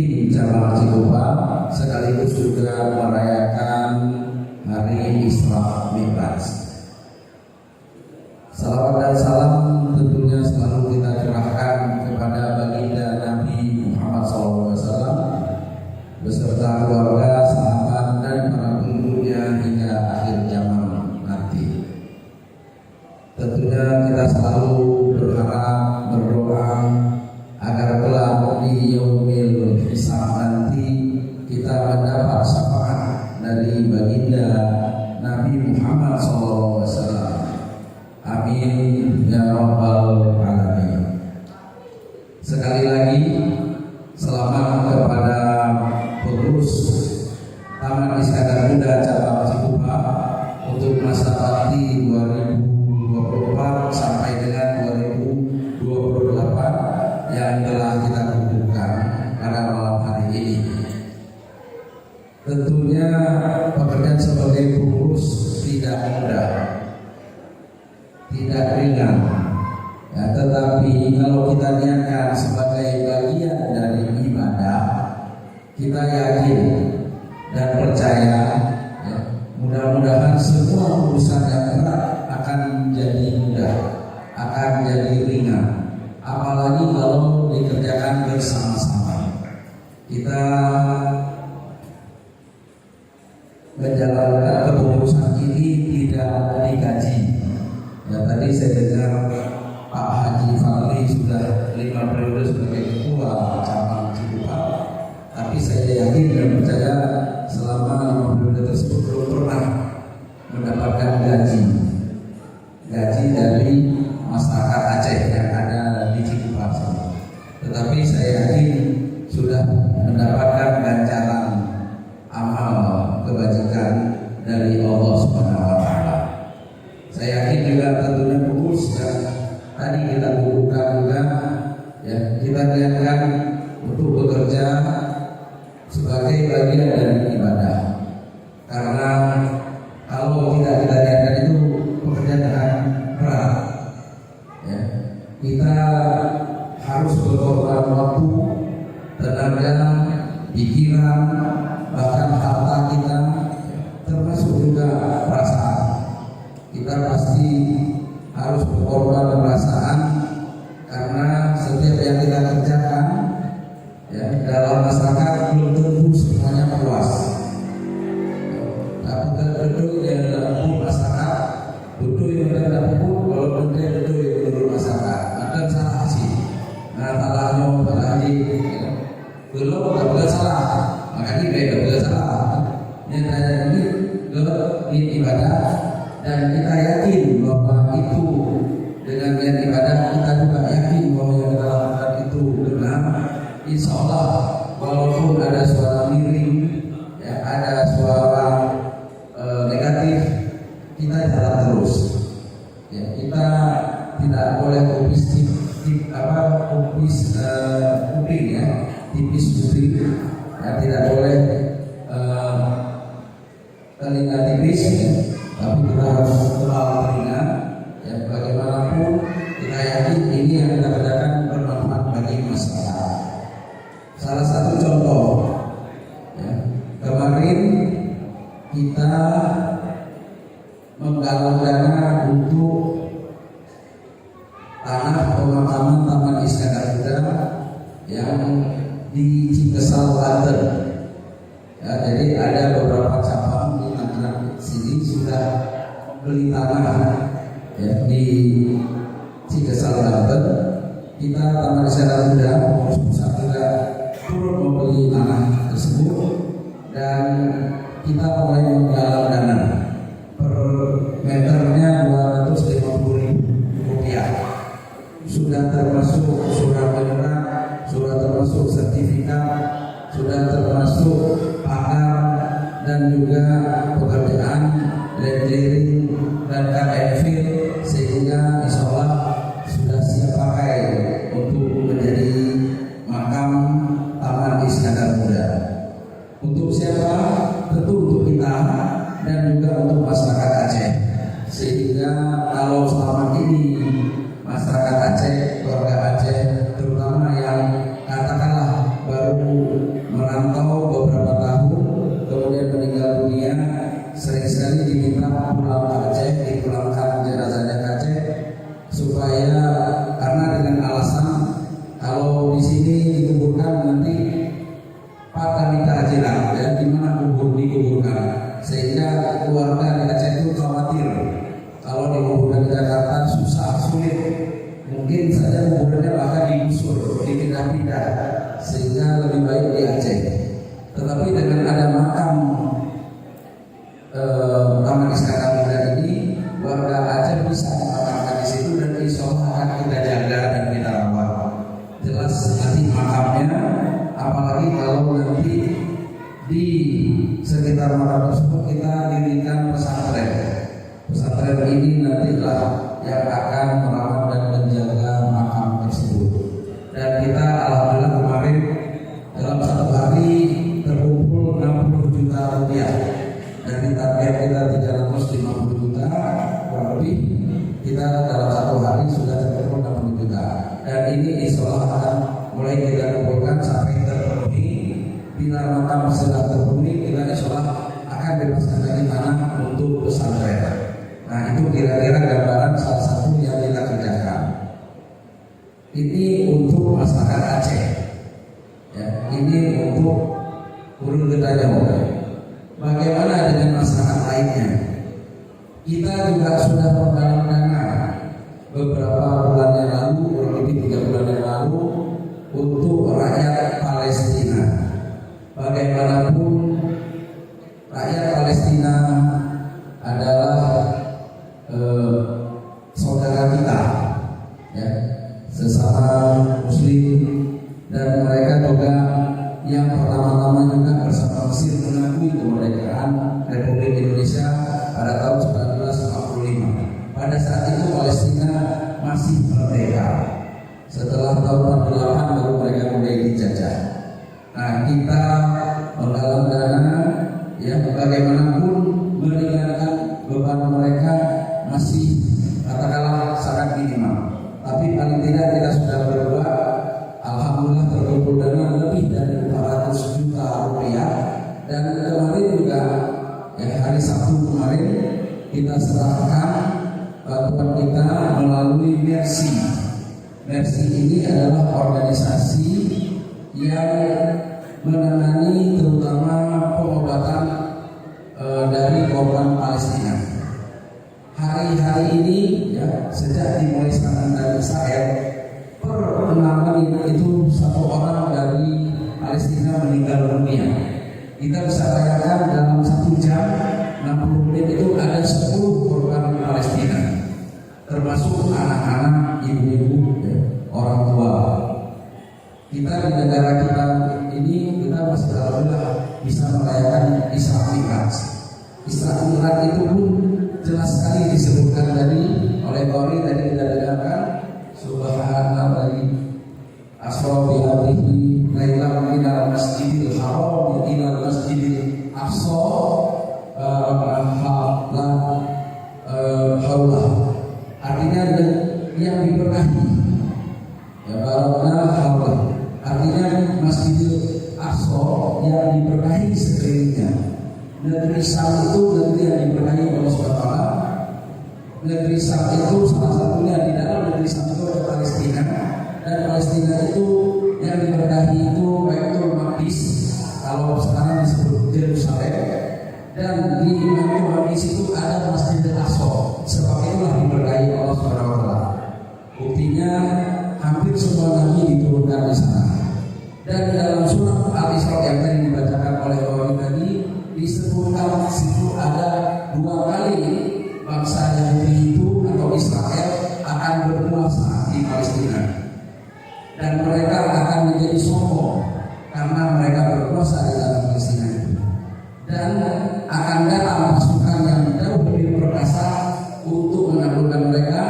di cabang Cikupa sekaligus juga merayakan hari Isra Mi'raj. Salawat dan salam tentunya selalu kita curahkan kepada baginda Nabi Muhammad SAW beserta keluarga, sahabat dan para pengikutnya hingga akhir zaman nanti. Tentunya kita selalu berharap, berdoa agar kelak di yaumil hisab nanti kita mendapat syafaat dari baginda Nabi Muhammad SAW. Amin ya rabbal alamin. Sekali lagi selamat kepada pengurus Taman Iskandar Muda cabang Cikupa untuk masa bakti 2024 sampai dengan 2028 yang telah kita kukuhkan pada malam hari ini. Tentunya pekerjaan sebagai pengurus tidak mudah, tidak ringan, ya, tetapi kalau kita niatkan sebagai bagian dari ibadah, kita yakin dan percaya, ya, mudah-mudahan semua urusan yang berat akan jadi mudah, akan jadi ringan, apalagi kalau dikerjakan bersama-sama. Kita menjalankan kepengurusan ini tidak digaji. Ya, tadi saya dengar Pak Haji Fahri sudah 5 periode sebagai ketua cabang Cikupa, tapi saya yakin dan percaya selama 5 periode tersebut belum pernah mendapatkan gaji dari masyarakat Aceh yang ada di Cikupa. Tetapi saya yakin sudah mendapatkan ganjaran amal kebajikan dari Allah Subhanahu wa taala. Saya yakin juga tentunya pengurus yang tadi kita kukuhkan juga, ya, kita niatkan untuk bekerja sebagai bagian dari ibadah. Karena kalau tidak kita niatkan itu pekerjaan akan berat. Ya, kita harus berkorban waktu, tenaga, pikiran, bahkan harta kita, termasuk juga perasaan. Kita pasti harus berkorban perasaan karena setiap yang kita kerjakan, ya, dalam masyarakat belum tentu semuanya puas. Tapi betul yang dalam masyarakat, betul yang dalam kalau betul yang menurut masyarakat. Ada salah sih. Nah, salahnya tadi belum ada salah, makanya beda beda salah. Yang tanya ini ibadah. Dan kita yakin bahwa itu dengan niat ibadah, kita juga yakin bahwa yang kita lakukan itu benar. Insya Allah walaupun ada suara miring, ya, ada suara negatif, kita jalan terus. Ya, kita tidak boleh kuping, ya, tipis kuping, ya, tidak boleh telinga tipis, ya. Tapi kita harus tebal telinga, ya, bagaimanapun kita yakin ini yang kita kerjakan bermanfaat bagi masyarakat. Salah satu contoh, ya, kemarin kita menggalang dana untuk tanah pemakaman Taman Iskandar Muda yang di Cikesal, Banten. Ya, jadi ada beberapa cabang di Tangerang sini sudah beli tanah, ya, di Cikesal, Banten. Kita Taman Iskandar Muda pengurus pusat juga turut membeli tanah tersebut dan kita mulai menggalang dana per meternya 250.000 rupiah. Sudah termasuk surat menyerah, sudah termasuk sertifikat, sudah termasuk pagar dan juga pekerjaan ledering dan KNV, sehingga insya Allah sudah siap pakai untuk menjadi makam Taman Iskandar Muda. Untuk siapa? Tentu untuk kita dan juga untuk masyarakat Aceh. Sehingga kalau selama ini masyarakat Aceh, keluarga Aceh, terutama yang katakanlah baru tempat kami takziah ya, di mana kubur dikuburkan, sehingga keluarga di Aceh itu khawatir kalau dikuburkan di Jakarta susah sulit, mungkin saja kuburannya bahkan digusur, dipindah-pindah, sehingga lebih baik di Aceh. Tetapi dengan ada makam Taman Iskandar Muda ini, warga Aceh bisa dimakamkan di situ dan insya Allah akan kita jaga dan kita rawat. Jelas nanti makamnya, apalagi kalau nanti di sekitar makam tersebut kita dirikan pesantren. Pesantren ini nantilah yang akan merawat dan menjaga makam tersebut. Dan kita alhamdulillah kemarin dalam satu hari terkumpul 60 juta rupiah. Dari target kita 350 juta kurang lebih, kita dalam satu hari sudah terkumpul 60 juta. Dan ini insya Allah akan mulai kita kumpulkan sampai terpenuhi. Bila makam sudah terpenuhi, kita insya Allah akan bebaskan lagi tanah untuk pesantren. Nah itu kira-kira gambaran salah satu yang kita kerjakan. Ini untuk masyarakat Aceh. Ya, ini untuk Urun Gedanyo. Bagaimana dengan masyarakat lainnya? Kita juga sudah menggalang dana beberapa bulan yang lalu, kurang lebih 3 bulan yang lalu, untuk rakyat Palestina. Bagaimanapun rakyat Palestina adalah saudara kita, ya, sesama Muslim, dan mereka juga yang pertama-tama juga bersama Mesir mengakui kemerdekaan Republik Indonesia pada tahun 1945. Pada saat itu Palestina masih merdeka. Setelah tahun 48 baru mereka mulai dijajah. Nah kita menggalang dana, ya, bagaimanapun meringankan beban mereka masih katakanlah sangat minimal. Tapi paling tidak kita sudah berdoa. Alhamdulillah terkumpul dana lebih dari 400 juta rupiah. Dan kemarin juga, ya, hari Sabtu kemarin kita serahkan bantuan kita melalui Mercy. Mercy ini adalah organisasi yang menangani terutama pengobatan dari korban Palestina. Hari-hari ini, ya, sejak dimulai serangan dari Israel, per 6 menit itu 1 orang dari Palestina meninggal dunia. Kita bisa bayangkan dalam 1 jam 60 menit itu ada 10 korban Palestina, termasuk anak-anak, ibu-ibu, ya, orang tua. Kita di negara kita ini, kita masih alhamdulillah bisa merayakan Isra Mi'raj. Isra Mi'raj itu pun jelas sekali disebutkan tadi oleh Qori, tadi kita dengarkan, Subhanallah asra bi abdihi lailan minal masjidil haram ila masjidil aqsa haulah. Artinya yang diberkahi, ya, barakna haulah. Artinya Masjidil Aqsa yang diberkahi sekelilingnya. Negeri Syam itu negeri yang diberkahi oleh SWT. Negeri Syam itu salah satunya, di dalam negeri Syam itu ada Palestina, dan Palestina itu yang diberkahi itu Baitul Maqdis, kalau sekarang disebut Yerusalem, dan di Baitul Maqdis itu ada Masjidil Aqsa. Sebab itulah diberkahi Allah SWT. Buktinya hampir semua nabi diturunkan di sana. Dan dalam surat Al-Isra yang tadi dibacakan oleh Qori tadi disebutkan situ ada 2 kali bangsa Yahudi itu atau Israel akan berkuasa di Palestina, dan mereka akan menjadi sombong karena mereka berkuasa di dalam Palestina itu, dan akan datang pasukan yang jauh lebih perkasa untuk menaklukkan mereka.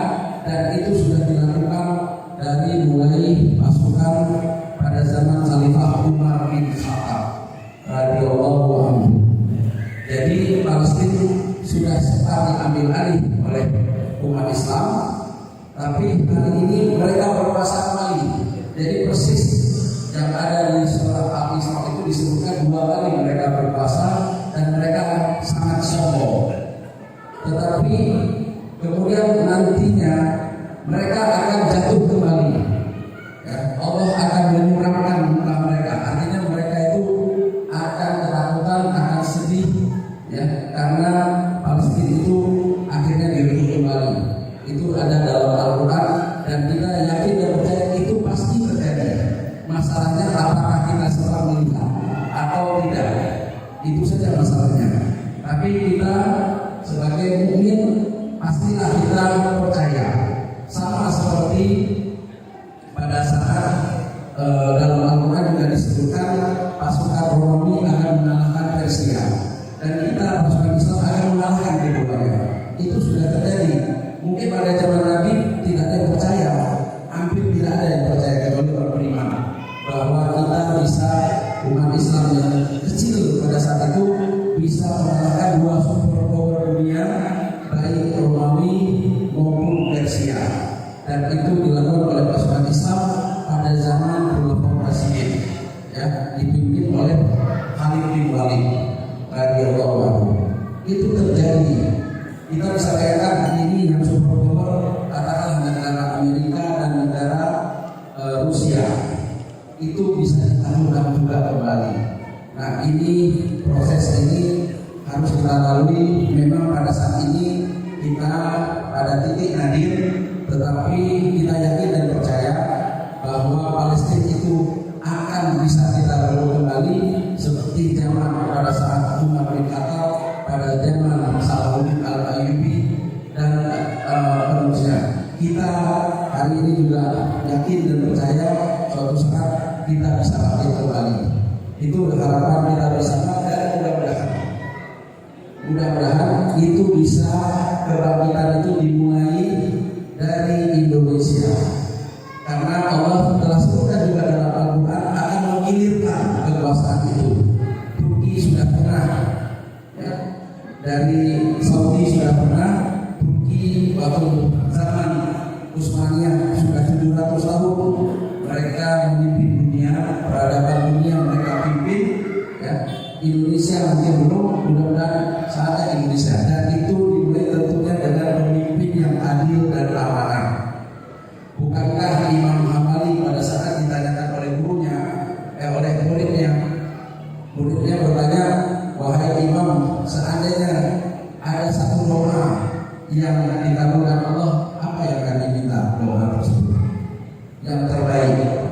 Dan itu sudah dilakukan dari mulai pasukan pada zaman Khalifah Umar bin Khattab radhiyallahu anhu. Jadi Palestina sudah sempat diambil alih oleh umat Islam, tapi hari ini mereka berkuasa kembali. Jadi persis yang ada di surat Al-Isra itu disebutkan 2 kali mereka berkuasa dan mereka sangat sombong. Tetapi kemudian nantinya mereka akan jatuh kembali. Ya, Allah akan menyuramkan muka mereka. Artinya mereka itu Islam yang kecil pada saat itu bisa mengalahkan dua superpower dunia, baik Romawi maupun Persia, dan itu dilakukan oleh pasukan Islam pada zaman Khulafaur Rasyidin, ya, dipimpin oleh Khalid bin Walid radhiyallahu anhu. Itu terjadi. Kita bisa katakan hari ini yang superpower katakanlah negara Amerika dan negara Rusia itu bisa ditangguhkan juga kembali. Nah, ini proses ini harus kita lalui. Memang pada saat ini kita pada titik nadir, tetapi kita yakin dan percaya bahwa Palestina itu akan bisa kita lalui kembali seperti zaman pada saat Umar bin Khattab, pada zaman Salahuddin Al-Ayyubi dan penerusnya. Kita hari ini juga yakin dan percaya suatu saat kita bisa bangkit kembali. Itu harapan kita bersama, dan mudah-mudahan itu bisa, kebangkitan itu dimulai dari Indonesia, karena Allah telah sebutkan juga dalam Al-Quran akan menggilirkan kekuasaan itu. Turki sudah pernah, ya, dari Saudi sudah pernah. Turki waktu zaman Utsmaniyah sudah 700 tahun mereka memimpin dunia, peradaban dunia mereka pimpin, ya. Indonesia mungkin belum, mudah-mudahan saatnya Indonesia, dan itu dimulai tentunya dengan pemimpin yang adil dan amanah. Bukankah Imam Hambali pada saat ditanyakan oleh gurunya, oleh muridnya bertanya, wahai Imam, seandainya ada satu doa yang dikabulkan Allah, apa yang kami minta doa tersebut yang terbaik?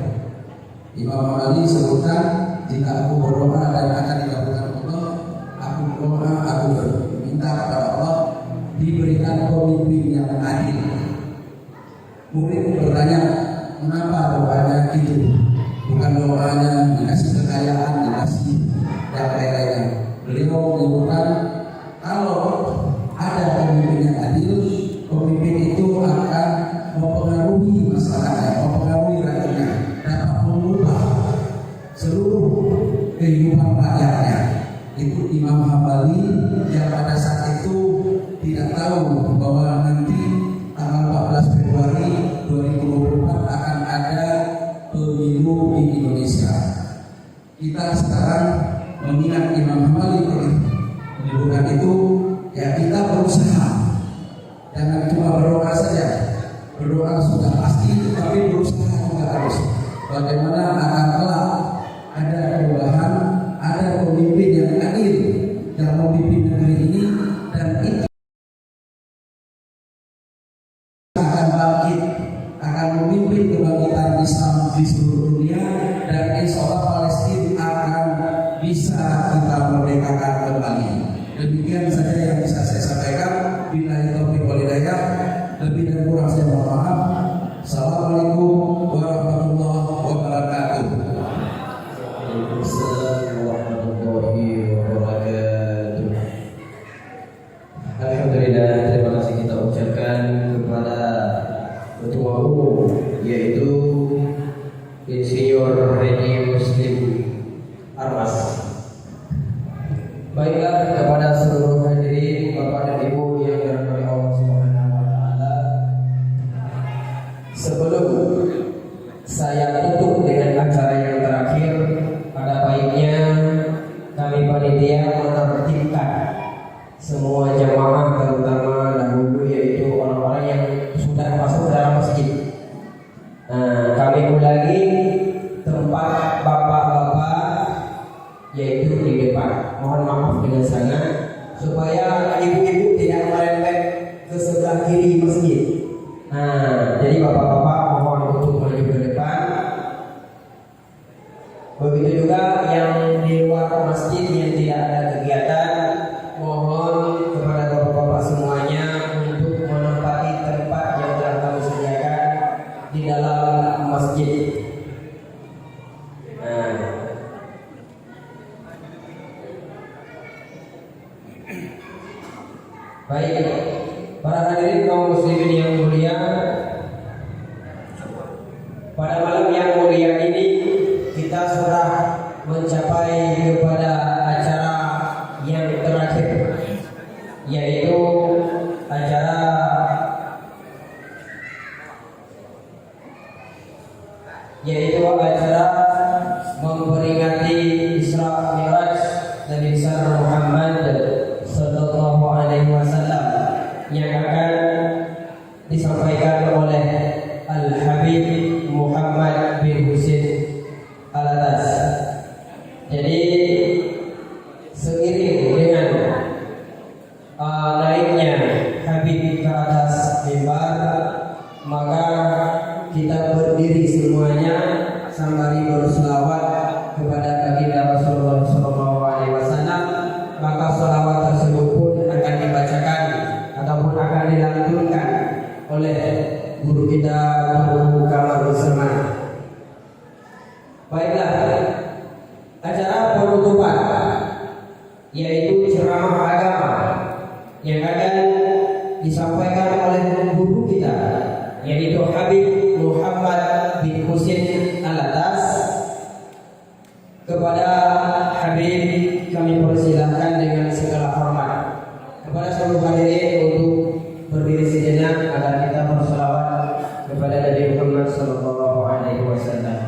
Imam Hambali sebutkan, jika aku berdoa dan akan dikabulkan Allah, aku berdoa, aku berminta kepada Allah diberikan pemimpin yang adil. Murid bertanya, mengapa doanya itu? Bukan doanya dikasih kekayaan, dikasih dan lain-lainnya. Beliau menyebutkan, kalau ada pemimpin yang adil, pemimpin itu akan mempengaruhi masyarakatnya, mempengaruhi rakyatnya, dapat mengubah seluruh kehidupan rakyatnya. Itu Imam Hambali yang pada saat itu tidak tahu bahwa nanti tanggal 14 Februari 2024 akan ada pemilu di Indonesia. Kita sekarang mengingat Imam Hambali menyebutkan itu, ya kita berusaha. Jangan cuma berdoa saja. Berdoa sudah pasti, tapi berusaha juga harus. Bagaimana akan kelak ada perubahan, ada pemimpin yang adil yang memimpin negeri ini, dan itu akan bangkit, akan memimpin kebangkitan Islam di seluruh dunia, dan insya Allah Palestina akan bisa kita merdekakan kembali. Demikian saja yang bisa saya sampaikan. Billahi taufiq wal hidayah. Lebih dan kurang saya mohon maaf. Assalamualaikum warahmatullahi wabarakatuh. Waalaikumsalam warahmatullahi wabarakatuh. Alhamdulillah, terima kasih kita ucapkan kepada Ketua Umum, yaitu Insinyur Haji Muslim Armas. Baiklah, kepada seluruh hadirin, Bapak dan Ibu yang dirahmati Allah Subhanahu wa taala. Sebelum saya tutup dengan acara yang terakhir, pada baiknya kami panitia menertibkan semua jamaah, terutama dahulu yaitu orang-orang yang sudah masuk dalam masjid. Nah, kami ulangi tempat bapak-bapak yaitu di depan. Mohon maaf dengan sangat, supaya ibu-ibu tidak merembet ke sebelah kiri masjid. Nah, jadi bapak-bapak mohon untuk maju ke depan. Begitu juga yang di luar masjid yang tidak ada kegiatan, mohon kepada bapak-bapak semuanya untuk menempati tempat yang telah kami sediakan di dalam masjid. Nah, baik, para hadirin kaum muslimin yang mulia, pada malam yang mulia ini kita sudah mencapai kepada acara yang terakhir, yaitu acara memperingati Isra Mi'raj Nabi besar Muhammad sallallahu alaihi wasallam yang akan disampaikan oleh Al-Habib Muhammad bin Husin Alatas. Jadi seiring dengan naiknya Habib ke atas mimbar, maka kita berdiri semuanya sembari berselawat kepada baginda Rasulullah SAW. Maka selawat tersebut pun akan dibacakan ataupun akan dilantunkan oleh guru kita, Guru Kamal Usman. Baiklah, acara penutupan yaitu ceramah agama yang akan disampaikan oleh guru kita, yaitu Habib Muhammad bin Husin Alatas. Kepada Habib kami persilahkan dengan segala hormat. Kepada seluruh hadirin untuk berdiri sejenak agar kita berselawat kepada Nabi Muhammad sallallahu alaihi wasallam.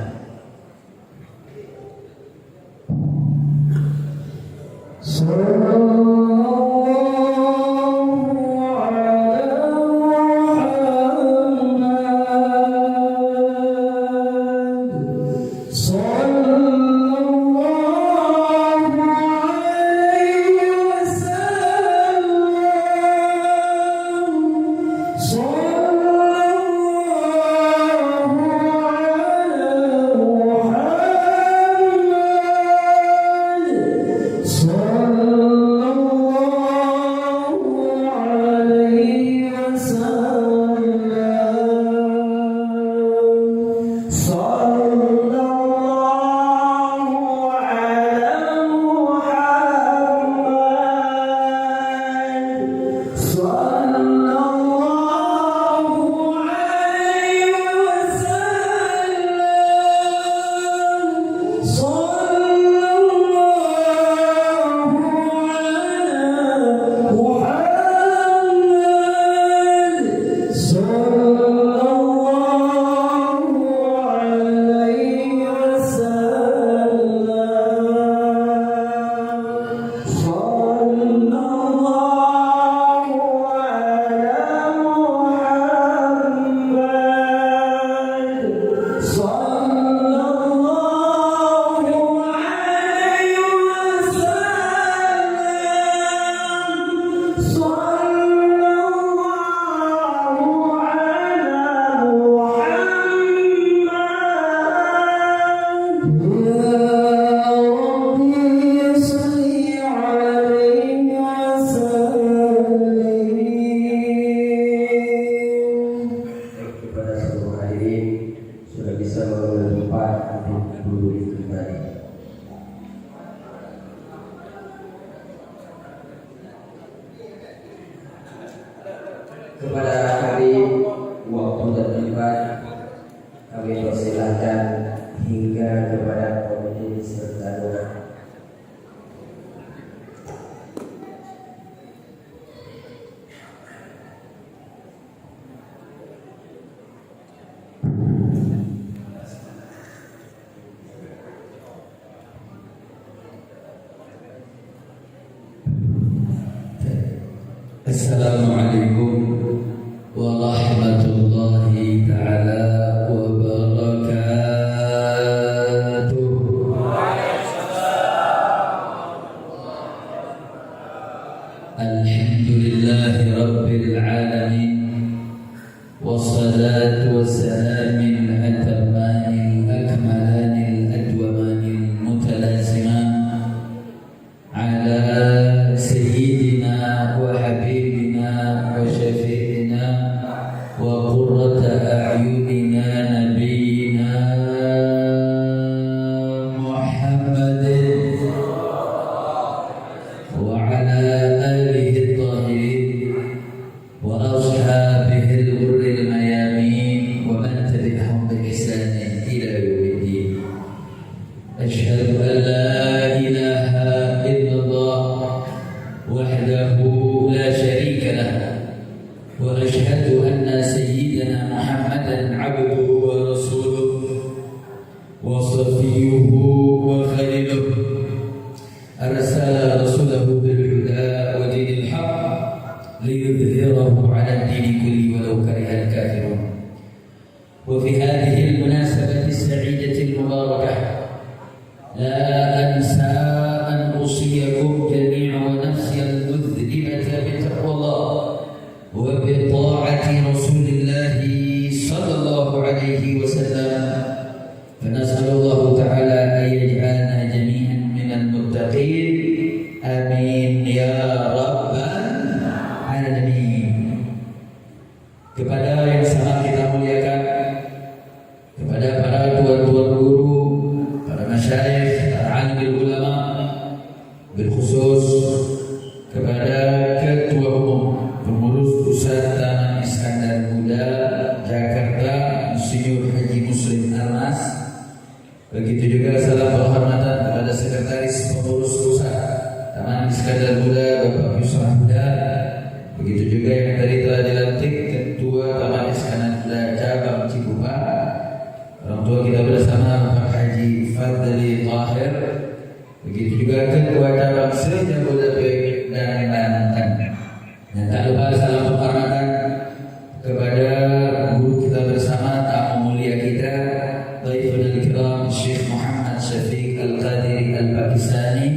Kepada Habib, waktu dan tempat kami persilahkan hingga kepada komite serta doa. Assalamualaikum warahmatullahi ta'ala wabarakatuh. Alhamdulillahi rabbil alamin, wassalatu wassalamin atammanil akmalanil adwamanil mutalaziman ala sayyidina wa habibina wa syafi'ina wa qurrata a'yunina nabiyyina Muhammadin wa ala alihi at-tahirin wa ashabihi al-ghurril mayamin wa man tabi'ahum المتقين آمين ya rabbal alamin. Kepada yang sangat kita muliakan, kepada para tuan-tuan guru, para masyayikh, para alim ulama, berkhusus kepada Ketua Umum Pengurus Pusat Taman Iskandar Muda Jakarta Insinyur Haji Muslim Almas. Begitu juga salam penghormatan kepada Sekretaris Pengurus Pusat Taman Iskandar Muda Bapak Yusrah Huda. Begitu juga yang tadi telah dilantik Ketua Taman Iskandar Muda Cabang Cikupa, orang tua kita bersama Bapak Haji Fadli Tahir. Begitu juga Ketua Cabang Sri Jabodetabek dan Banten. Dan tak lupa salam penghormatan kepada guru kita bersama, tamu mulia kita, Dhaiful Kiram Syekh Muhammad Syafiq Al-Qadiri Al-Pakistani.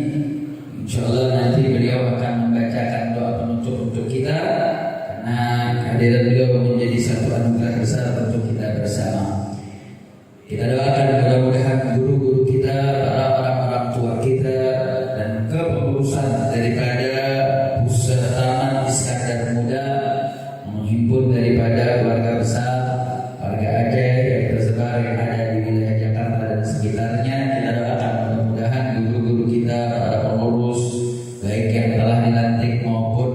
InsyaAllah nanti beliau akan membacakan doa penutup untuk kita, karena kehadiran beliau menjadi satu anugerah besar untuk kita bersama. Kita doakan mudah-mudahan guru-guru kita, para orang-orang tua kita, dan kepengurusan daripada Pusat Taman Iskandar Muda menghimpun daripada keluarga besar, keluarga Aceh yang tersebar yang ada di wilayah Jakarta dan sekitarnya. Kita doakan mudah-mudahan guru-guru kita, para pengurus, baik yang telah dilantik maupun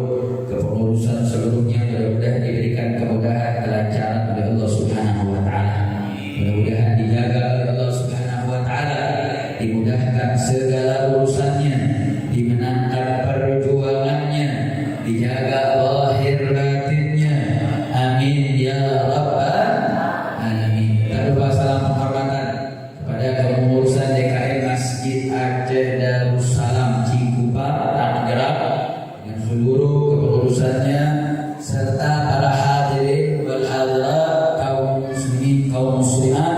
kepengurusan seluruhnya, mudah-mudahan diberikan kemudahan, kelancaran oleh Allah Subhanahu wa Ta'ala. Mudah-mudahan dijaga oleh Allah Subhanahu wa Ta'ala, dimudahkan segala urusannya, dimenangkan perjuangannya, dijaga lahir batinnya. Amin ya rabbal alamin. Tak lupa salam penghormatan kepada kepengurusan DKM Masjid Aceh Darussalam Cikupa Tangerang dengan seluruh kepengurusannya, serta para hadirin wal hadirat, kaum muslimin, kaum muslimat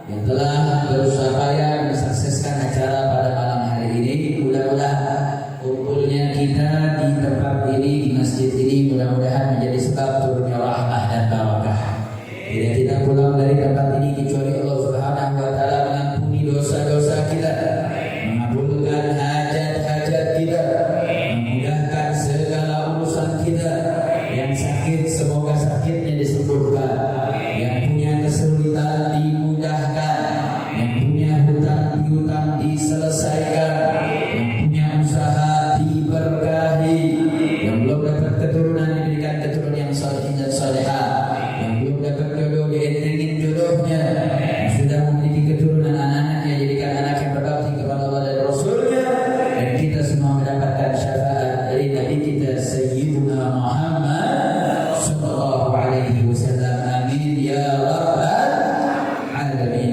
yang telah berusaha payah mensukseskan acara pada malam hari ini. Mudah-mudahan kumpulnya kita di tempat ini, di masjid ini, mudah-mudahan menjadi sebab turunnya rahmah dan barakah. Tidak kita pulang dari tempat ini kecuali Allah Subhanahu wa Ta'ala mengampuni dosa-dosa kita, mengabulkan hajat-hajat kita, memudahkan segala urusan kita. Yang sakit semoga sakitnya disembuhkan, yang punya kesulitan dimudahkan, yang punya hutang piutang diselesaikan, yang punya usaha diberkahi, yang belum dapat keturunan diberikan keturunan yang saleh dan salehah, yang belum dapat jodoh dientengin jodohnya, yang sudah memiliki keturunan anak-anaknya jadikan anak yang berbakti kepada Allah dan Rasulnya, dan kita semua mendapatkan syafaat dari Nabi kita Sayyiduna Muhammad sallallahu alaihi wasallam. Amin ya rabbal alamin.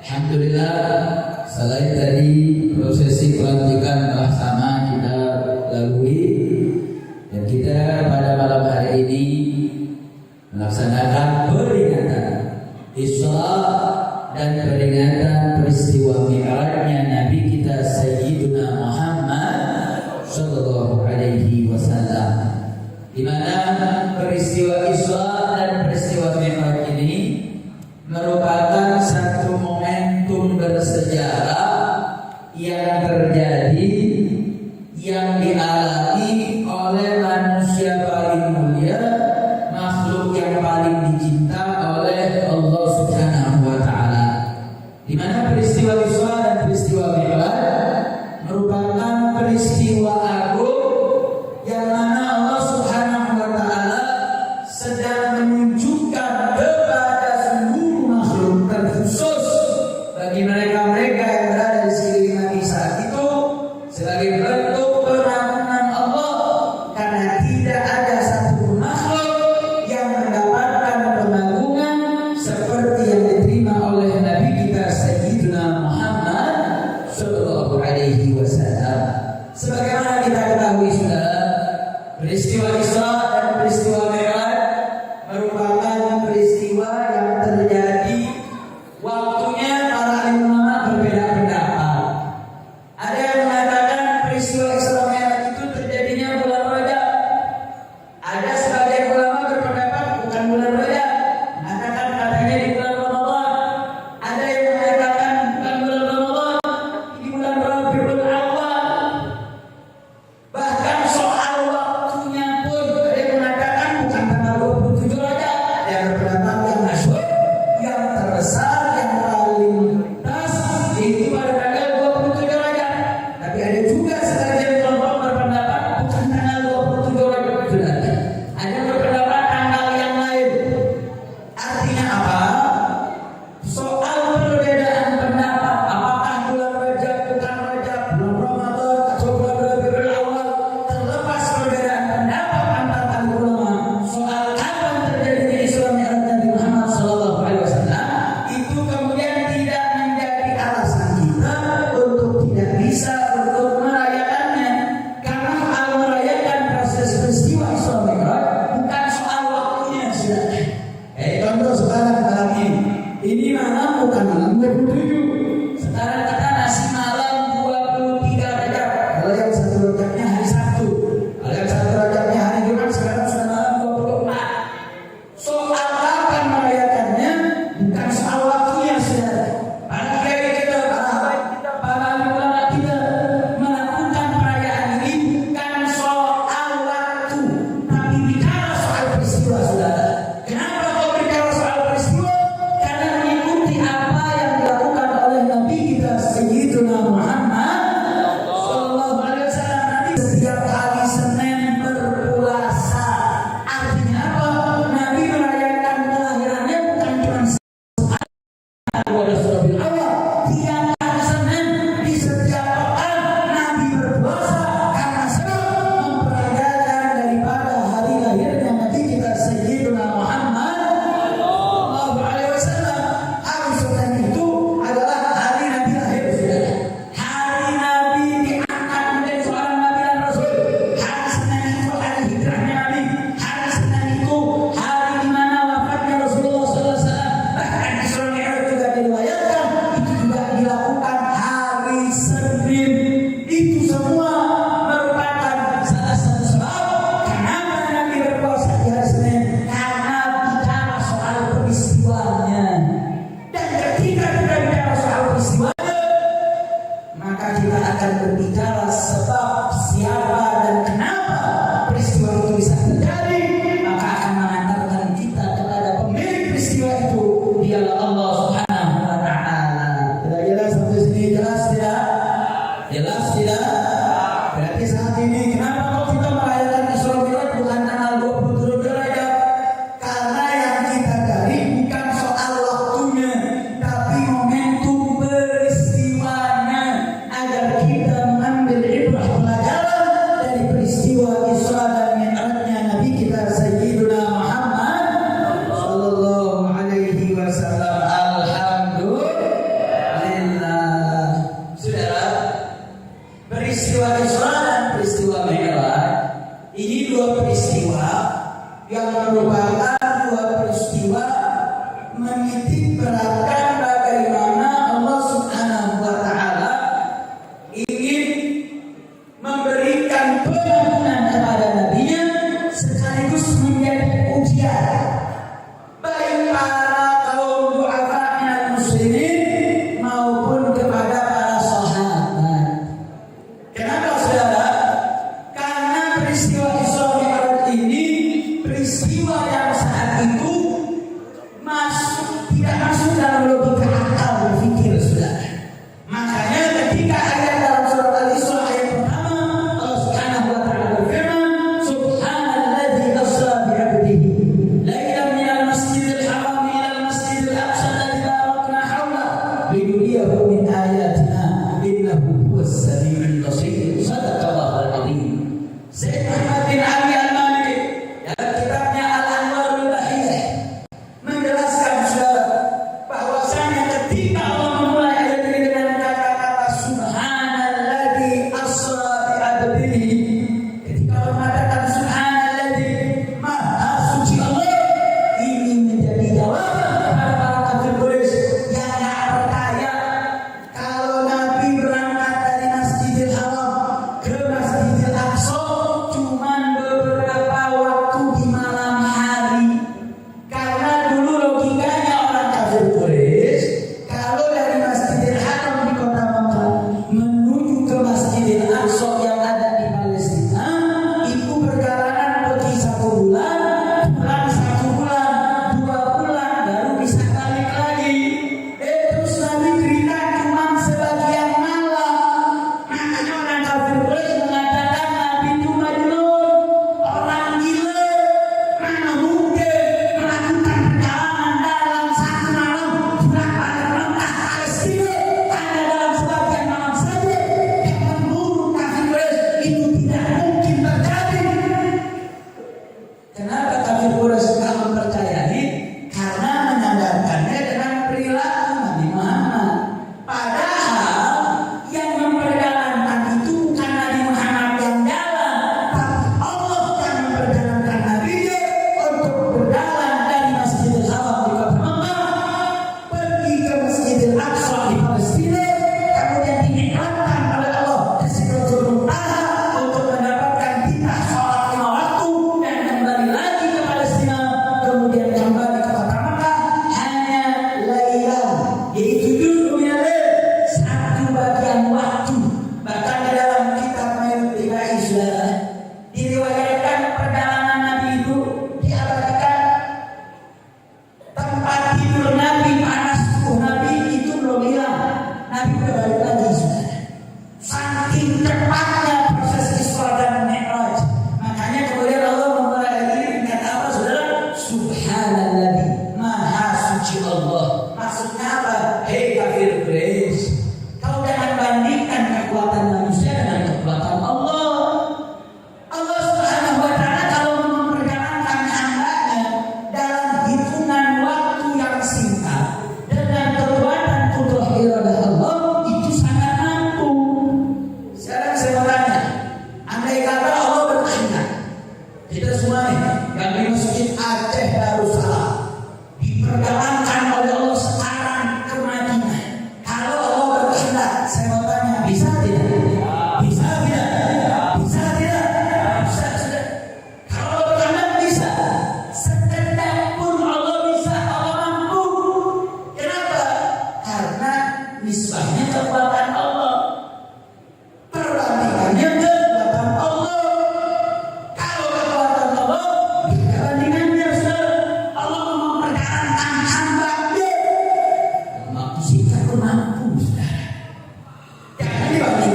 Alhamdulillah, selain tadi prosesi pelantikan telah sama kita lalui, dan kita pada malam hari ini melaksanakan peringatan Isra dan peringatan peristiwa Mi'rajnya Nabi kita Sayyiduna Muhammad sallallahu alaihi wasallam, di mana peristiwa Isra dan peristiwa Mi'raj ini merupakan satu momentum bersejarah yang terjadi, yang dialami oleh manusia paling mulia, makhluk yang paling dicinta oleh Allah Subhanahu wa Ta'ala, di mana peristiwa Isra dan peristiwa Mi'raj merupakan peristiwa agung yang mana Allah Subhanahu wa Ta'ala sedang menunjukkan kepada seluruh makhluk, terkhusus bagi mereka-mereka yang berada di sekeliling Nabi saat itu, sebagai bentuk pengampunan Allah, karena tidak ada satu makhluk yang mendapatkan pengagungan seperti yang diterima oleh Nabi kita Sayyidina Muhammad sallallahu alaihi wasallam. Sebagaimana kita ketahui saudara, peristiwa Isra dan peristiwa Mi'raj merupakan peristiwa yang terjadi, waktunya para ulama berbeda pendapat. Ada yang mengatakan peristiwa Isra Mi'raj itu terjadinya bulan Rajab. Ada sebagian ulama berpendapat bukan bulan Rajab, mengatakan katanya di bulan Ramadan. Ada yang mengatakan bukan bulan Ramadan, di bulan Ramadan. maka kita akan berbicara sebab siapa dan kenapa peristiwa itu bisa terjadi, maka akan mengantarkan kita kepada pemilik peristiwa itu, dialah Allah Subhanahu wa taala. Sudah jelas sampai sini? Jelas tidak? Jelas tidak? Berarti saat ini kenapa kok kita merayakan Isra Mi'raj bukan tanggal 27 Rajab? Karena yang kita cari bukan soal waktunya, tapi momentum peristiwanya, agar kita mengambil ibrah pelajaran dari peristiwa Isra dan Mi'rajnya Nabi kita Sayyiduna Muhammad sallallahu alaihi wasallam. Alhamdulillah. Saudara, peristiwa Isra dan peristiwa Mi'raj ini dua peristiwa yang merupakan dua peristiwa menitik beratkan bagaimana Allah Subhanahu wa taala ingin memberikan pengampunan kepada nabinya sekaligus menjadi ujian baik para kaum du'afa minal muslimin maupun kepada para sahabat. Kenapa saudara? Karena peristiwa Isra Mi'raj ini peristiwa yang saat itu tidak masuk dalam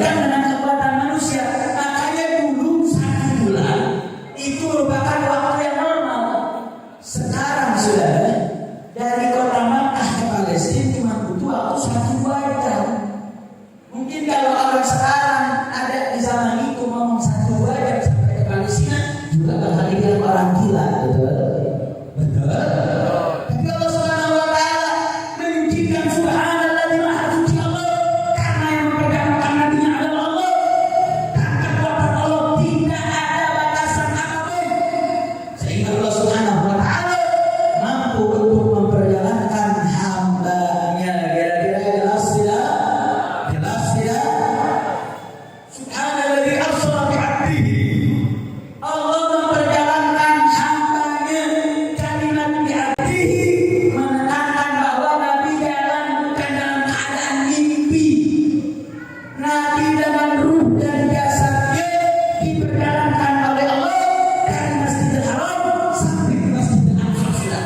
dibandingkan dengan kekuatan manusia. Makanya dulu 1 bulan itu merupakan waktu yang normal. Sekarang saudara, dari kota Makkah ke Palestina cuma butuh waktu 1-2 jam. Mungkin kalau orang sekarang ada di zaman itu ngomong 1-2 jam sampai ke Palestina juga bakal dibilang orang gila, betul? Betul. Tapi Allah Subhanahu wa taala menunjukkan subhanallah maha suci Allah karena yang memperkenalkan nabinya adalah Allah. Dan kekuatan Allah tidak ada batasan apapun. Sehingga Allah Subhanahu wa taala mampu untuk memperjalankan hamba-Nya. Kira-kira jelas tidak? Jelas tidak? Subhanalladzi asra bi 'abdihi. Allah memperjalankan hamba-Nya. Kalimat bi 'abdihi menekankan bahwa Nabi jalan bukan dalam keadaan mimpi. Nabi dengan ruh dan jasadnya diperjalankan oleh Allah dari Masjidil Haram sampai ke Masjidil Aqsa.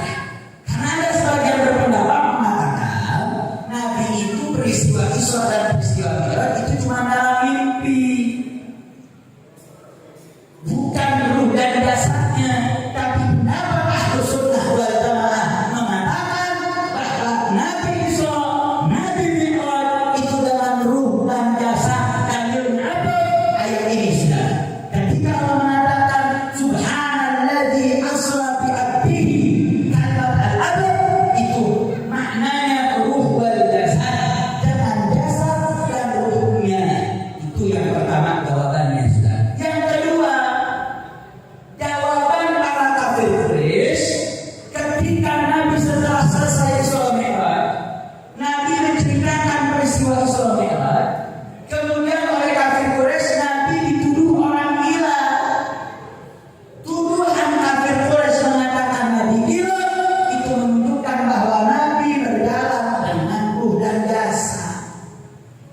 Karena ada sebagian berpendapat mengatakan Nabi itu peristiwa Isra dan peristiwa Mi'raj itu cuma dalam mimpi, bukan ruh dan jasadnya. Tapi pendapat Ahlus Sunnah wal Jamaah mengatakan bahwa Nabi Isra, Nabi Mi'raj itu dengan ruh dan jasad. Dalilnya apa? Ayat ini sudah. Ketika Allah mengatakan subhanalladzi asra bi 'abdihi, kalimat al-abd itu maknanya ruh wal jasad, dengan jasad dan ruhnya. Itu yang pertama jawabannya sudah. Yang kedua, jawaban para kafir Quraisy ketika Nabi setelah selesai Isra Mi'raj, Nabi menceritakan peristiwa Isra Mi'raj. Kemudian oleh kafir Quraisy Nabi dituduh orang gila. Tuduhan kafir Quraisy mengatakan Nabi gila itu menunjukkan bahwa Nabi berjalan dengan ruh dan jasad.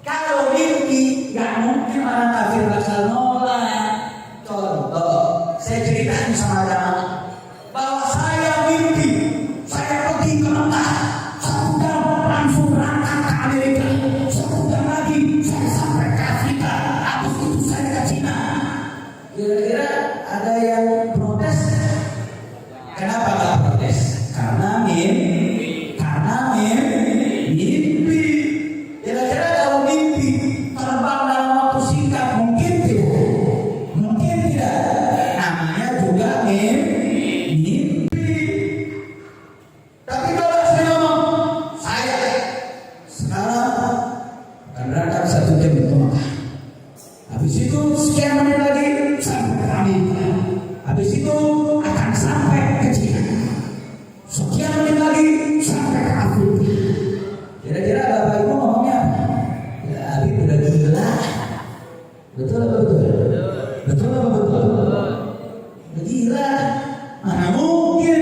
Kalau mimpi, nggak mungkin orang kafir bakal nolak. Contoh, saya ceritain sama jamaah bahwa saya mimpi, saya pergi ke Mekah, 1 jam langsung berangkat ke Amerika, 1 jam lagi saya sampai ke Afrika, habis itu saya ke Cina. Kira-kira ada yang protes? Kenapa nggak protes? Karena mimpi. Kira-kira kalau mimpi terbang dalam waktu singkat mungkin tidak? Mungkin tidak. Namanya juga mimpi. Tapi kalau saya ngomong, saya sekarang akan berangkat 1 jam ke Mekah. Habis itu sekian menit lagi sampai ke Amerika. Habis itu akan sampai ke Cina. Sekian menit lagi sampai ke Afrika. Kira-kira Bapak Ibu ngomongnya apa? Ya, Habib udah gila. Betul apa betul? Betul apa betul? Udah gila. Mana mungkin?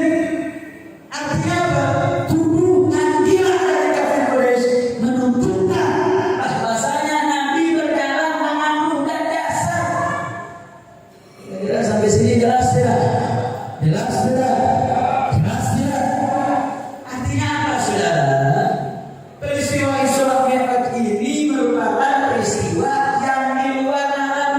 Artinya apa? Tuduhan gila dari kafir Quraisy menunjukkan bahwasanya Nabi berjalan dengan ruh dan jasad. Kira-kira sampai sini jelas tidak? Jelas tidak? Jelas tidak? Artinya apa, saudara? Peristiwa Isra Mi'raj ini merupakan peristiwa yang di luar nalar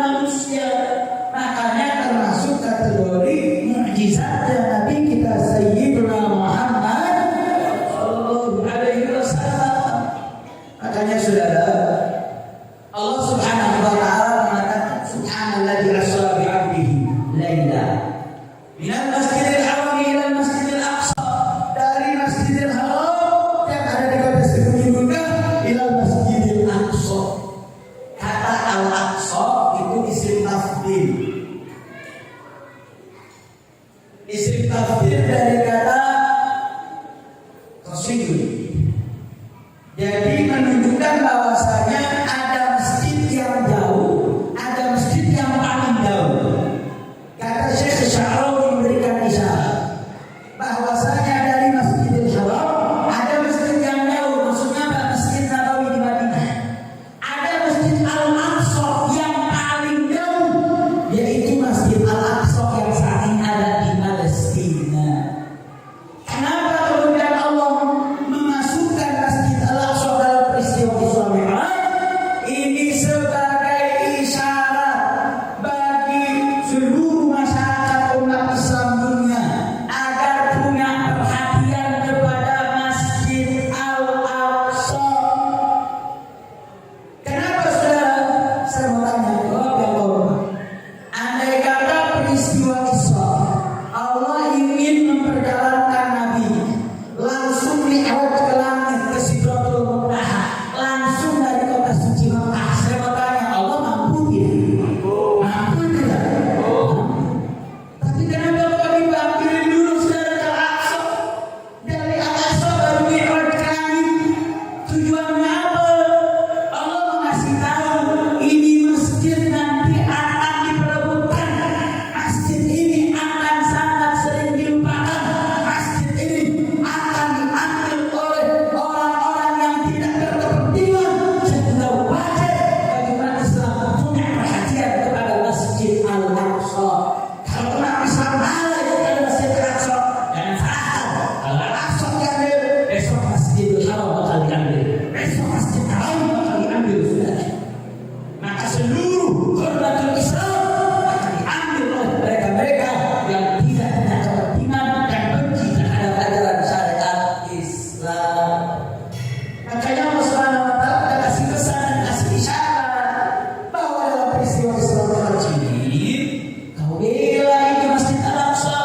hormatul Islam akan diambil oleh mereka-mereka yang tidak punya kepentingan dan benci terhadap ajaran syariat Islam. Makanya Allah Subhanahu wa taala kasih pesan dan kasih isyarat bahwa dalam peristiwa Isra Mi'raj ini kau bela itu Masjid Al-Aqsa,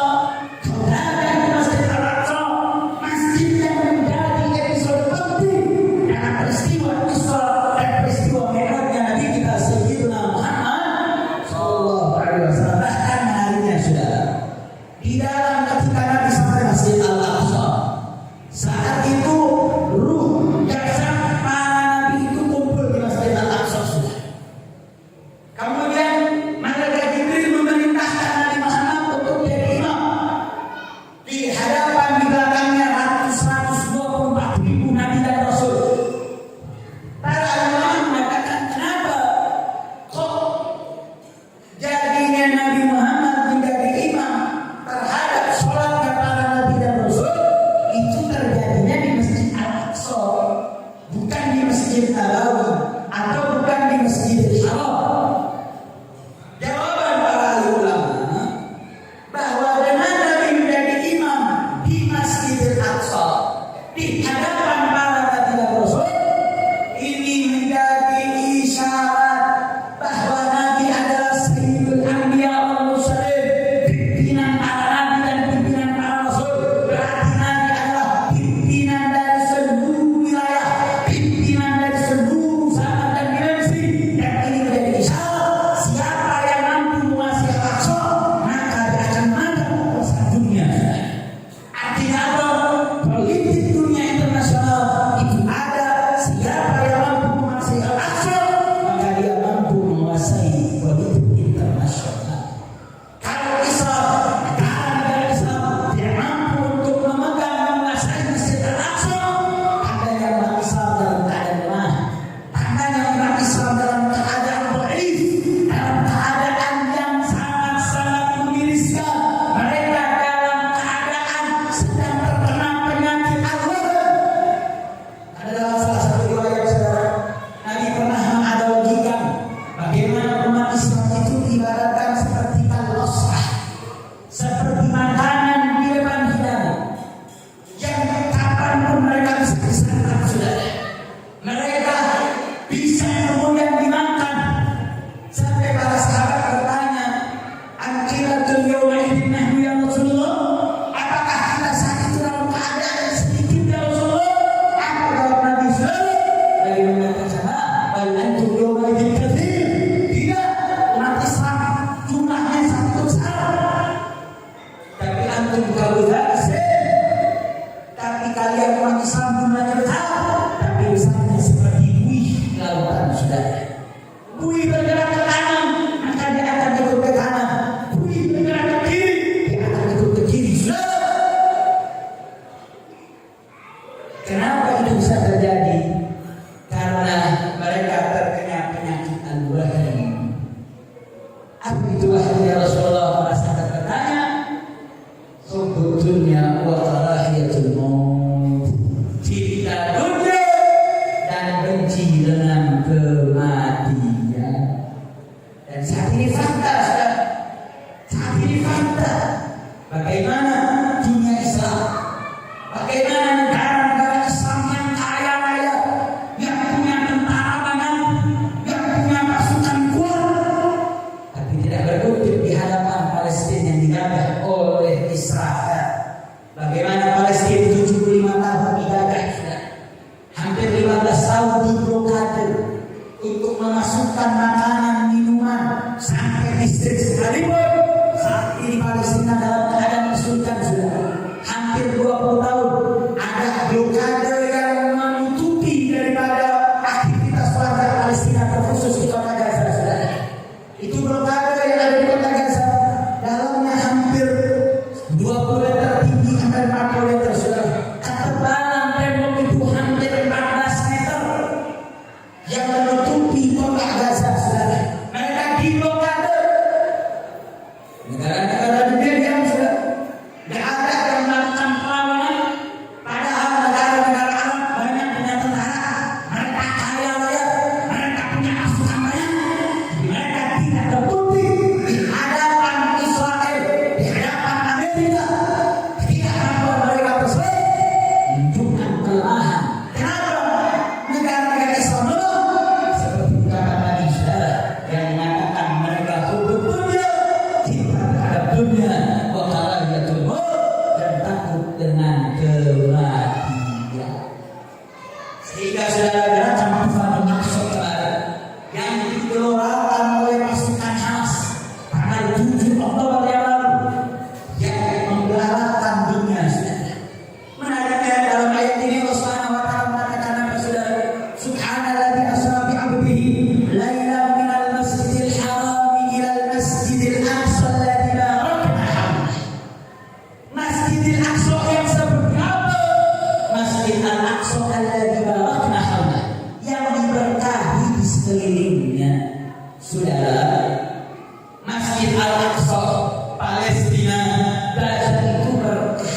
kau jaga itu Masjid Al-Aqsa, masjid yang menjadi episode penting dalam peristiwa Isra dan peristiwa Mi'rajnya Nabi kita Sayyidina Muhammad sallallahu alaihi wasallam. Bahkan harinya sudah di dalam ketika Nabi sampai Masjid Al-Aqsa, saat itu ruh jasad para nabi itu kumpul di Masjid Al-Aqsa sudah. Kemudian malaikat Jibril memerintahkan Nabi Muhammad untuk jadi imam. Di hadapan di belakangnya ratus 124 ribu nabi dan rasul. Para ulama mengatakan kenapa kok jadinya Nabi Muhammad menjadi imam terhadap sholatnya para nabi dan rasul itu terjadinya di Masjid Al-Aqsa, bukan di Masjid Nabawi atau bukan di Masjidil Haram. Jawaban para ulama bahwa dengan Nabi menjadi imam di Masjidil Aqsa di hadapan para nabi dan rasul, ini menjadi isyarat bahwa Nabi adalah Sayyidul Anbiya wal Mursalin, pimpinan para nabi dan pimpinan para rasul. Berarti Nabi adalah pimpinan dari seluruh wilayah, pimpinan dari seluruh zaman dan dimensi. Dan ini menjadi isyarat siapa yang mampu menguasai Al-Aqsa maka dia akan menang kuasa dunia. Artinya apa? Politik dunia internasional itu ada. Siapa yang mampu menguasai Al-Aqsa maka dia mampu menguasai politik internasional. Kalau Islam, negara Islam dia mampu untuk memegang dan menguasai Masjid Al-Aqsa, tandanya umat Islam dalam keadaan lemah, tandanya umat Islam dalam keadaan dhaif, dalam keadaan yang sangat-sangat memiriskan. Mereka dalam keadaan sedang terkena penyakit al-wabah. Ada dalam salah satu riwayat saudara, Nabi pernah menganalogikan bagaimana umat Islam itu ibaratkan seperti al-asrah, seperti makanan di depan hidangan yang kapanpun mereka bisa disantap saudara. Mereka bisa kemudian dimakan sampai para sahabat bertanya, "Aqilatul yawma idin nahnu ya Rasulullah?" Apakah kita saat itu dalam keadaan yang sedikit ya Rasulullah? Apa jawab Nabi SAW? Bagi mengatakan, "Bal antum yawma idin katsir." Tidak, umat Islam jumlahnya sangat besar. Tapi antum kabudzar tapi kalian umat Islam jumlahnya besar, tapi besarnya seperti buih lautan saudara. Buih bergerak ke kanan, maka dia akan ikut ke kanan. Buih bergerak ke kiri, dia akan ikut ke kiri. Saudara, kenapa itu bisa terjadi? Karena mereka terkena penyakit al-wahn. Apa itu wahn ya Rasulullah? Para sahabat bertanya, hubbud dunya wa karahiyatul maut. Cinta dunia dan benci dengan kematian. Dan saat ini fakta sudah. Saat ini fakta. Bagaimana dunia Islam, bagaimana negara-negara Islam yang kaya raya, yang punya tentara banyak, yang punya pasukan kuat, tapi tidak berkutik di hadapan Palestina yang digagah oleh Israel. Bagaimana Palestina 75 tahun digagah sudah, hampir 15 tahun diblokade untuk memasukkan makanan, minuman sampai listrik sekalipun. Saat ini Palestina dalam keadaan kesulitan sudah. digelorkan oleh pasukan Hamas tanggal 7 Oktober yang lalu yang menggelarkan dunia, saudara. Menariknya dalam ayat ini Allah Subhanahu wa taala mengatakan apa, saudara? Subhanalladzi asra bi 'abdihi lailan minal masjidil haram ilal masjidil aqsa alladzi barakna hawlahu. Masjidil Aqsa yang seperti apa? Masjid Al-Aqsa alladzi barakna hawlahu, yang diberkahi di sekelilingnya. Saudara, Masjid Al-Aqsa Palestina Gaza itu berkah.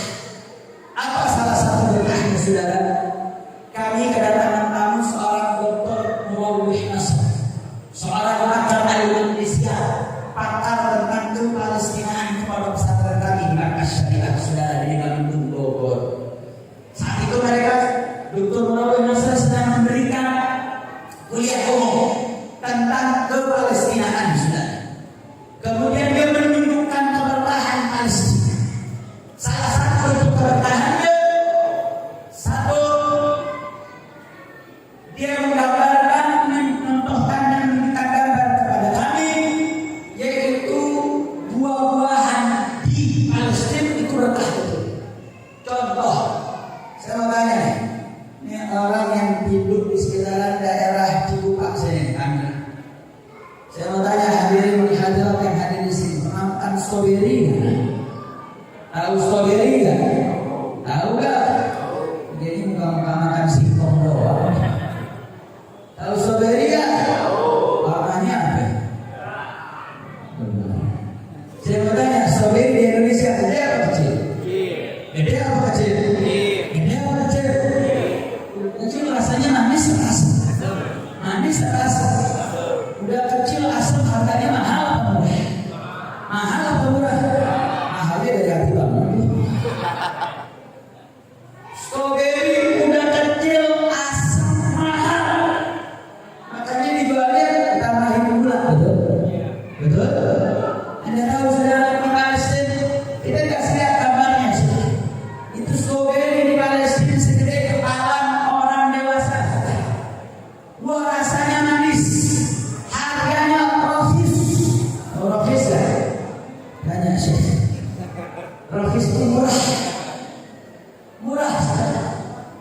Apa salah satu berkahnya, saudara? Kami kedatangan tamu seorang Dr. Muawwih Nasr, seorang pakar ilmu Indonesia, pakar tentang kepalestinaan kepada pesantren kami di Markas Syariah, saudara, di Bandung, Bogor. Saat itu mereka, Dr. Muawwih Nasr sedang memberikan kuliah umum tentang kepalestinaan, saudara. Kemudian dia menunjukkan keberkahan Palestina. Salah satu bentuk keberkahannya, satu, dia menggambarkan, mencontohkan dan memberikan gambar kepada kami, yaitu buah-buahan di Palestina itu berkah betul. Contoh, saya mau tanya nih, ini orang yang hidup di sekitaran daerah Cikupa sini, Anda. Saya mau tanya hadirin dan hadirat yang hadir di sini, pernah makan stroberi nggak? Tahu stroberi nggak? Tahu nggak? Jadi bukan makan singkong doang. Tahu stroberi nggak? Warnanya apa? Saya mau tanya, stroberi di Indonesia gede apa kecil? Gede apa kecil? Gede apa kecil? Kecil rasanya manis rasa. Manis rasa. Udah kecil asam, harganya mahal apa murah? Mahal apa murah? Mahalnya dari hati banget. Strawberry udah kecil asam mahal, makanya dijualnya tambahin gula, betul? Betul? Anda tahu, saudara, di Palestina kita kasih lihat gambarnya, saudara. Itu strawberry di Palestina segede kepala orang dewasa. Wah, rasanya manis. Harganya rohis. Oh, rohis ya? Banyak sih. Rohis itu murah. Murah, saudara.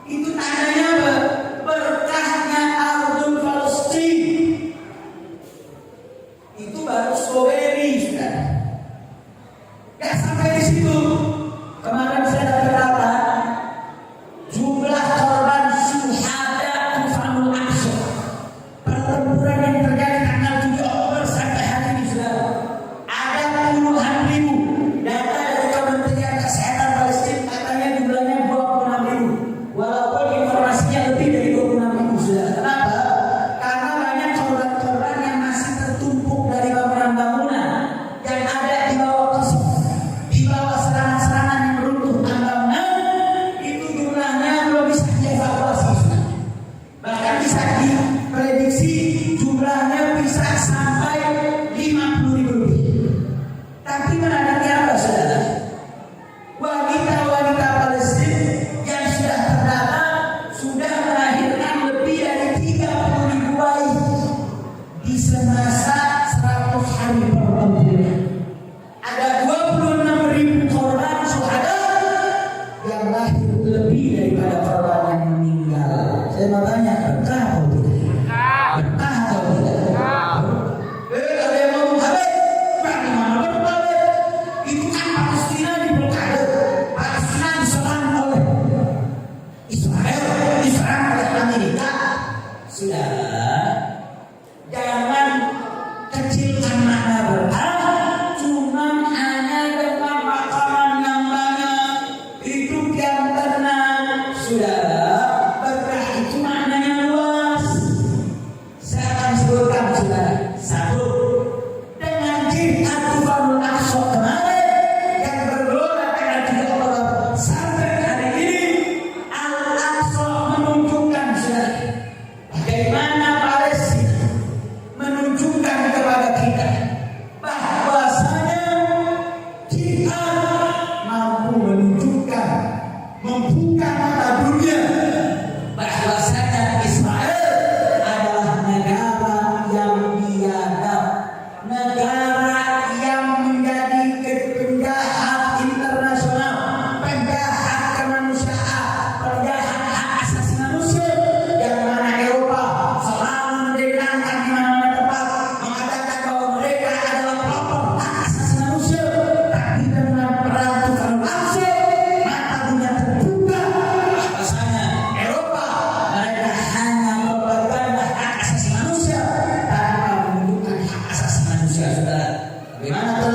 Itu tandanya apa? Berkahnya Ardul Palestina. Itu baru strawberry, saudara. Gak sampai di situ. Kemarin saya dapat data jumlah korban syuhada Tufanul Aqsa, pertempuran yang terjadi tanggal 7 Oktober sampai hari ini, saudara, ada puluhan ribu. Data dari Kementerian Kesehatan Palestina katanya jumlahnya 26.000, walaupun informasinya lebih dari 26.000, saudara. Kenapa? Karena banyak korban-korban yang masih tertumpuk dari bangunan-bangunan yang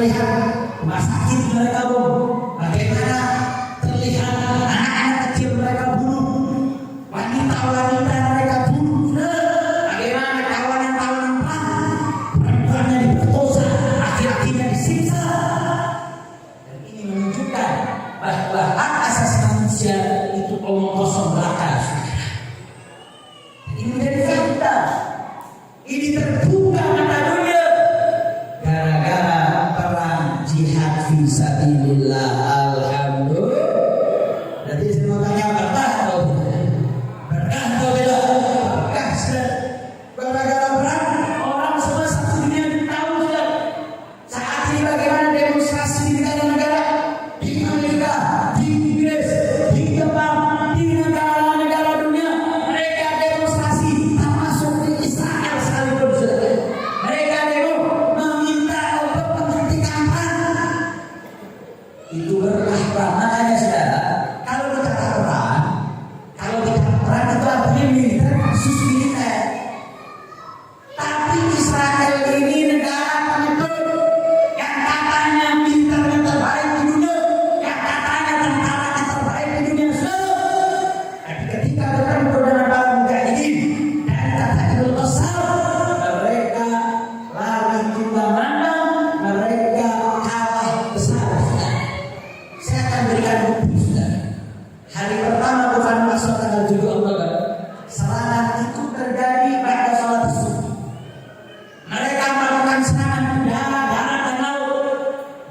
terlihat rumah sakit mereka bunuh, bagaimana terlihat anak-anak kecil mereka bunuh, wanita-wanita mereka bunuh, bagaimana tawanan-tawanan perang, perempuannya diperkosa, laki-lakinya disiksa. Dan ini menunjukkan bahwa hak asasi manusia itu omong kosong belaka. Ini menjadi fakta. Ini terbuka mata dunia gara-gara perang jihad fisabilillah. Alhamdulillah. Jadi saya mau tanya, berkah atau tidak? Berkah atau tidak? Berkah. Gara-gara perang orang semua satu dunia tahu sudah. Saat ini bagaimana demonstrasi di negara-negara, di Amerika, di Inggris, di Jepang, di negara-negara dunia, mereka demonstrasi termasuk di Israel sekalipun sudah. Mereka demo meminta untuk menghentikan perang. Itu berkah perang. Makanya saudara, kalau bicara perang itu artinya militer versus militer. Tapi Israel ini negara pemimpin yang katanya militernya terbaik di dunia, yang katanya tentara terbaik di dunia seluruh. Tapi ketika bertempur dengan para mujahidin dan Tatarul Qasar, mereka lari kemana-mana, mereka kalah besar. Saya akan berikan bukti sudah. Hari pertama bukan masuk tanggal 7 Oktober, serangan itu terjadi pada sholat subuh. Mereka melakukan serangan udara, darat, dan laut.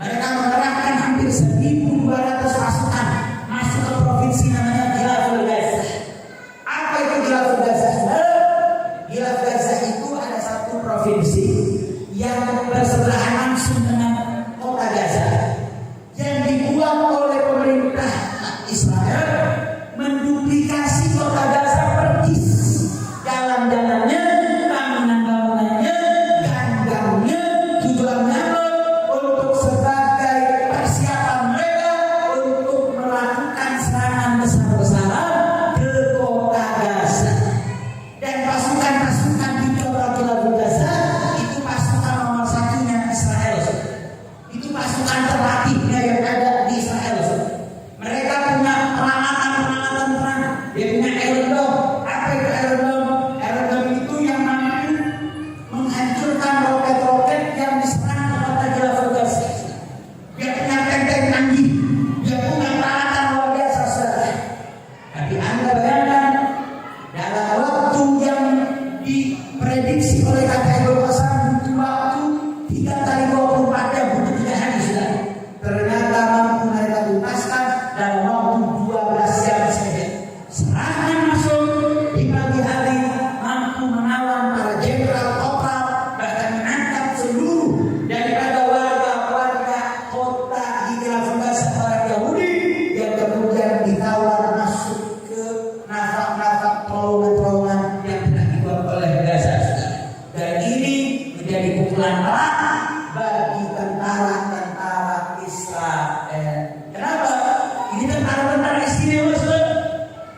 Mereka mengerahkan hampir 1.200 pasukan masuk ke provinsi namanya Khilaful Gaza. Apa itu Khilaful Gaza? Khilaful Gaza itu ada satu provinsi yang bersebelahan langsung dengan kota Gaza, yang dibuat oleh pemerintah Israel menduplikasi kota Gaza persis. Jalan-jalannya, bangunan-bangunannya, gang-gangnya, tujuannya untuk sebagai persiapan mereka untuk melakukan serangan besar-besaran ke kota Gaza. Dan pasukan-pasukan di kota Gaza itu pasukan nomor satunya Israel. Itu pasukan terlatihnya yang ada di Israel. Mereka punya peralatan perang. Dia punya Iron Dome. Apa itu Iron Dome? Iron Dome itu yang mampu menghancurkan roket-roket yang diserang ke kota Khilaful Gaza. Dia punya tank-tank canggih. Dia punya peralatan luar biasa, saudara. Tapi Anda bayangkan, dalam waktu yang diprediksi oleh Tatarul Qasar butuh waktu 3 kali 24 jam, butuh 3 hari sudah. Ternyata mampu mereka tuntaskan dalam waktu 12 jam saja. Serangan masuk di pagi hari, mampu menawan para jenderal kopral, bahkan menangkap seluruh daripada warga-warga kota di Khilaful Gaza orang Yahudi yang kemudian ditawar masuk ke nafak-nafak terowongan-terowongan yang telah dibuat oleh Gaza. Dan ini menjadi pukulan telak bagi tentara-tentara Israel. Kenapa? Ini tentara-tentara istimewa, saudara.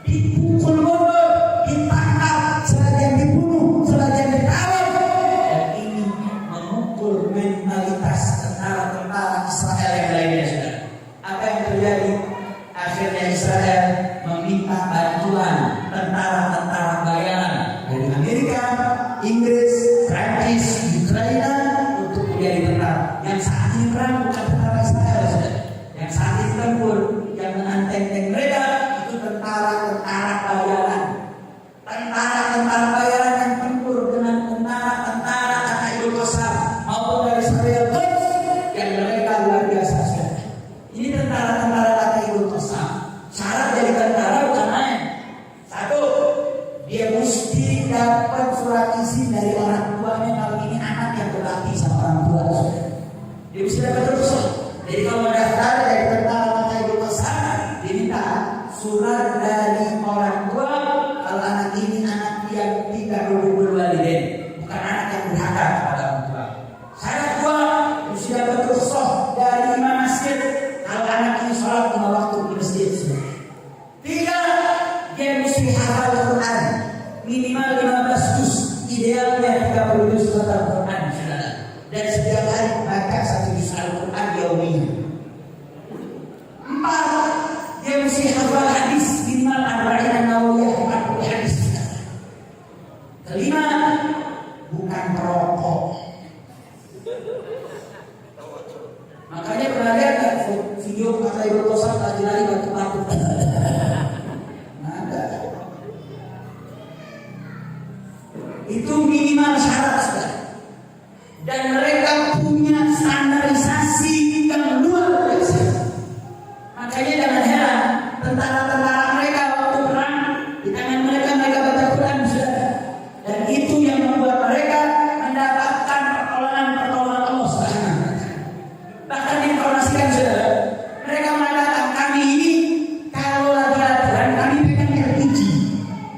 Dipukul mundur, ditangkap, sebagian dibunuh, sebagian ditawan. Dan ini memukul mentalitas tentara-tentara Israel yang lainnya, saudara. Apa yang terjadi? Akhirnya Israel meminta bantuan tentara-tentara bayaran dari Amerika, Inggris, Prancis, Ukraina untuk dan setiap hari baca 1 juz Al-Quran yaumiyah. 4, dia mesti hafal hadis minimal 40 nawawiyah, 40 hadis. Kelima, bukan perokok. Makanya pernah lihat nggak video kata Ibu Kosan lagi lari batu-batu? Ada. Itu minimal syarat sudah. Dan mereka punya standarisasi yang luar biasa. Makanya jangan heran tentara-tentara mereka waktu perang di tangan mereka baca Quran sudah. Dan itu yang membuat mereka mendapatkan pertolongan Allah Subhanahu wa taala. Bahkan diinformasikan saudara, mereka mengatakan kami ini kalau lagi latihan kami pegang RPG.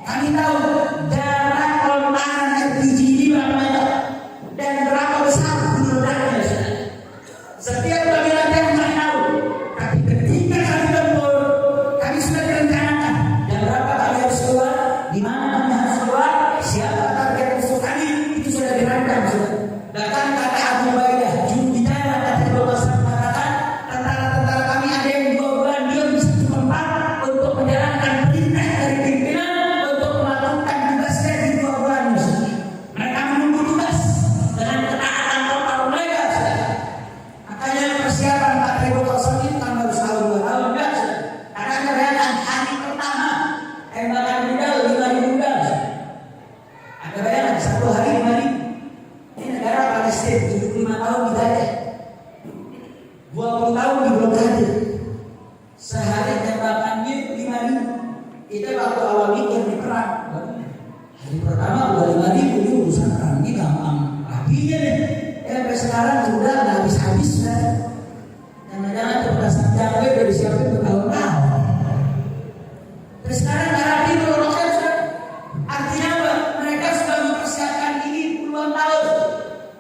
Kami tahu jarak lontaran RPG ini berapa meter dan berapa besar ledakannya saudara. Setiap kami latihan kami tahu, tapi ketika kami tempur, kami sudah direncanakan jam berapa kami harus keluar, di mana kami harus keluar, siapa target musuh kami, itu sudah dirancang saudara. Bahkan kata Abu Ubaidah, juru bicara kata Rasulullah mengatakan tentara-tentara kami ada yang 2 bulan diam di satu tempat untuk menjalankan perintah dari pimpinan untuk melakukan tugasnya di 2 bulan musuh. Mereka menunggu tugas dengan ketaatan total mereka saudara. Makanya persiapan Pak Rebo Kosong itu kan baru setahun 2 tahun enggak saudara. Karena ada bayangan hari pertama tembakan rudal 5.000 rudal. Ada bayangan 1 hari 5.000. Ini negara Palestina 75 tahun dijajah, 20 tahun di blokade. Sehari tembakannya 5.000. Itu waktu awal mikir di perang. Hari pertama udah 5.000 ini urusan perang ini gampang apinya nih. Sampai sekarang sudah nggak habis-habis sudah. Jangan-jangan kepedasan cabai udah disiapin bertahun-tahun. Terus sekarang nggak rapi itu roket sudah. Artinya apa? Mereka sudah mempersiapkan ini puluhan tahun,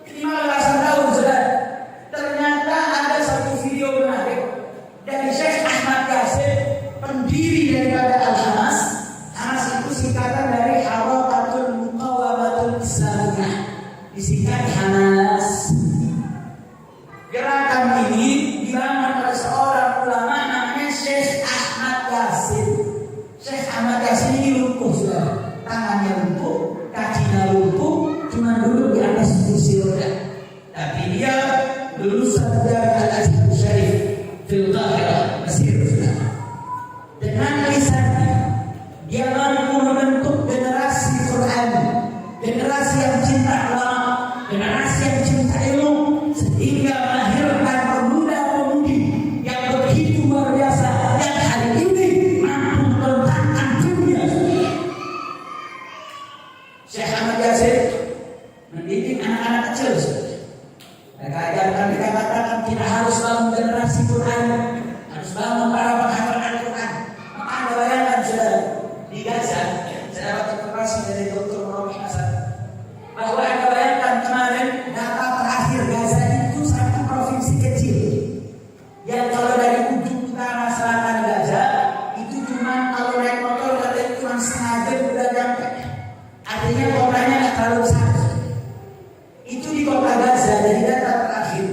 15 tahun sudah. Ternyata ada satu video menarik dari Syekh Ahmad Yassin, pendiri daripada Al-Hamas. Hamas itu singkatan dari Harakatul Muqawamatul Islamiyah, disingkat Hamas. Gerakan ini dibangun oleh seorang ulama namanya Syekh Ahmad Yassin. Syekh Ahmad Yassin ini lumpuh sudah, tangannya lumpuh, kakinya lumpuh, cuma duduk di atas kursi roda. Tapi dia lulusan dari Al-Azhar Syarif fil Qahirah, Mesir sudah. Dengan lisannya dia mampu membentuk generasi Quran, generasi yang cinta ulama, generasi yang cinta ilmu, sehingga melahirkan pemuda-pemudi yang begitu luar biasa yang hari ini mampu membentangkan dunia. Syekh Ahmad Yassin mendidik anak-anak kecil. Mereka ajarkan, mereka katakan kita harus bangun generasi Quran, harus bangun para penghafal Al-Quran. Maka Anda bayangkan saudara, di Gaza, saya dapat informasi dari Dr. Romi Hasan bahwa Anda bayangkan kemarin data terakhir Gaza itu satu provinsi kecil yang kalau dari ujung utara selatan Gaza itu cuma kalau naik motor katanya cuma setengah jam udah nyampe. Artinya kotanya nggak terlalu besar. Itu di kota Gaza dari data terakhir.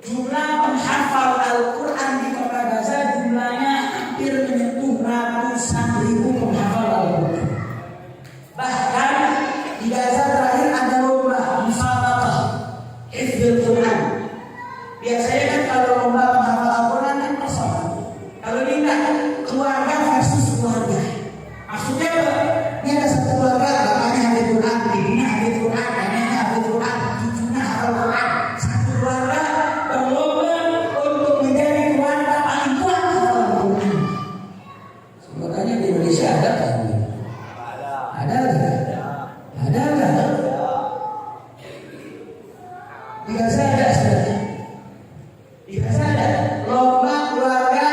Jumlah penghafal Al-Quran di kota Gaza jumlahnya hampir menyentuh ratusan ribu penghafal Al-Quran. Bahkan di Gaza terakhir ada lomba musabaqah hifdzul Quran. Biasanya kan kalau lomba penghafal Al-Quran kan personal. Kalau ini enggak, keluarga versus keluarga. Maksudnya apa? Ini ada satu keluarga, bapaknya hafid Quran, ibunya hafid Quran, neneknya hafid Quran, cucunya hafal Quran. Satu keluarga berlomba untuk menjadi keluarga paling kuat hafal Quran. Makanya di Indonesia ada kan? Ada nggak? Ada nggak? Di Gaza ada sebenarnya. Di Gaza ada lomba keluarga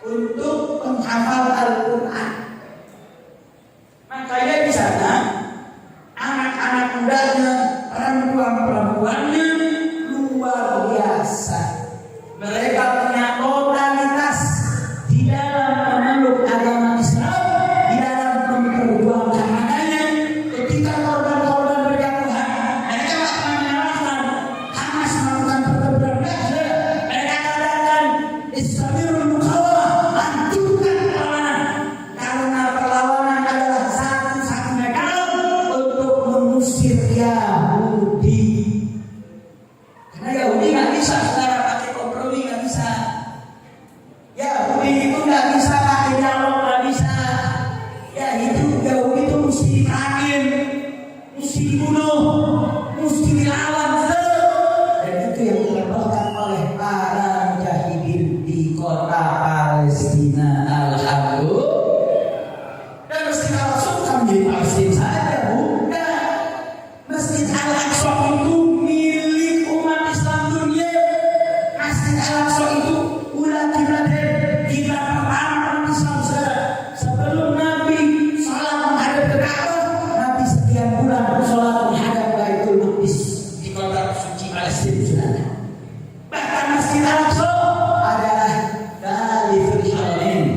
untuk penghafal Al-Quran. Makanya di sana anak-anak mudanya, perempuan-perempuannya luar biasa. Mereka punya totalitas di dalam memeluk agama Islam, di dalam memperjuangkan. Makanya ketika korban-korban berjatuhan, mereka akan menyalahkan bisa saudara pakai kompromi, nggak bisa. Yahudi itu nggak bisa pakai dialog, nggak bisa. Ya itu Yahudi itu mesti diperangin, mesti dibunuh, mesti dilawan. Dan itu yang dilakukan oleh para mujahidin di kota Palestina. Alhamdulillah. Dan Masjid Al-Aqsa bukan milik Palestina saja, bukan. Masjid Al-Aqsa itu milik umat Islam dunia. Masjid Al-Aqsa itu ulah kiblat pertama umat Islam, saudara. Sebelum Nabi salat menghadap ke Ka'bah, Nabi sekian bulan salat menghadap Baitul Maqdis di kota suci Palestina, saudara. Bahkan Masjid Al-Aqsa adalah Thalithul Haramain,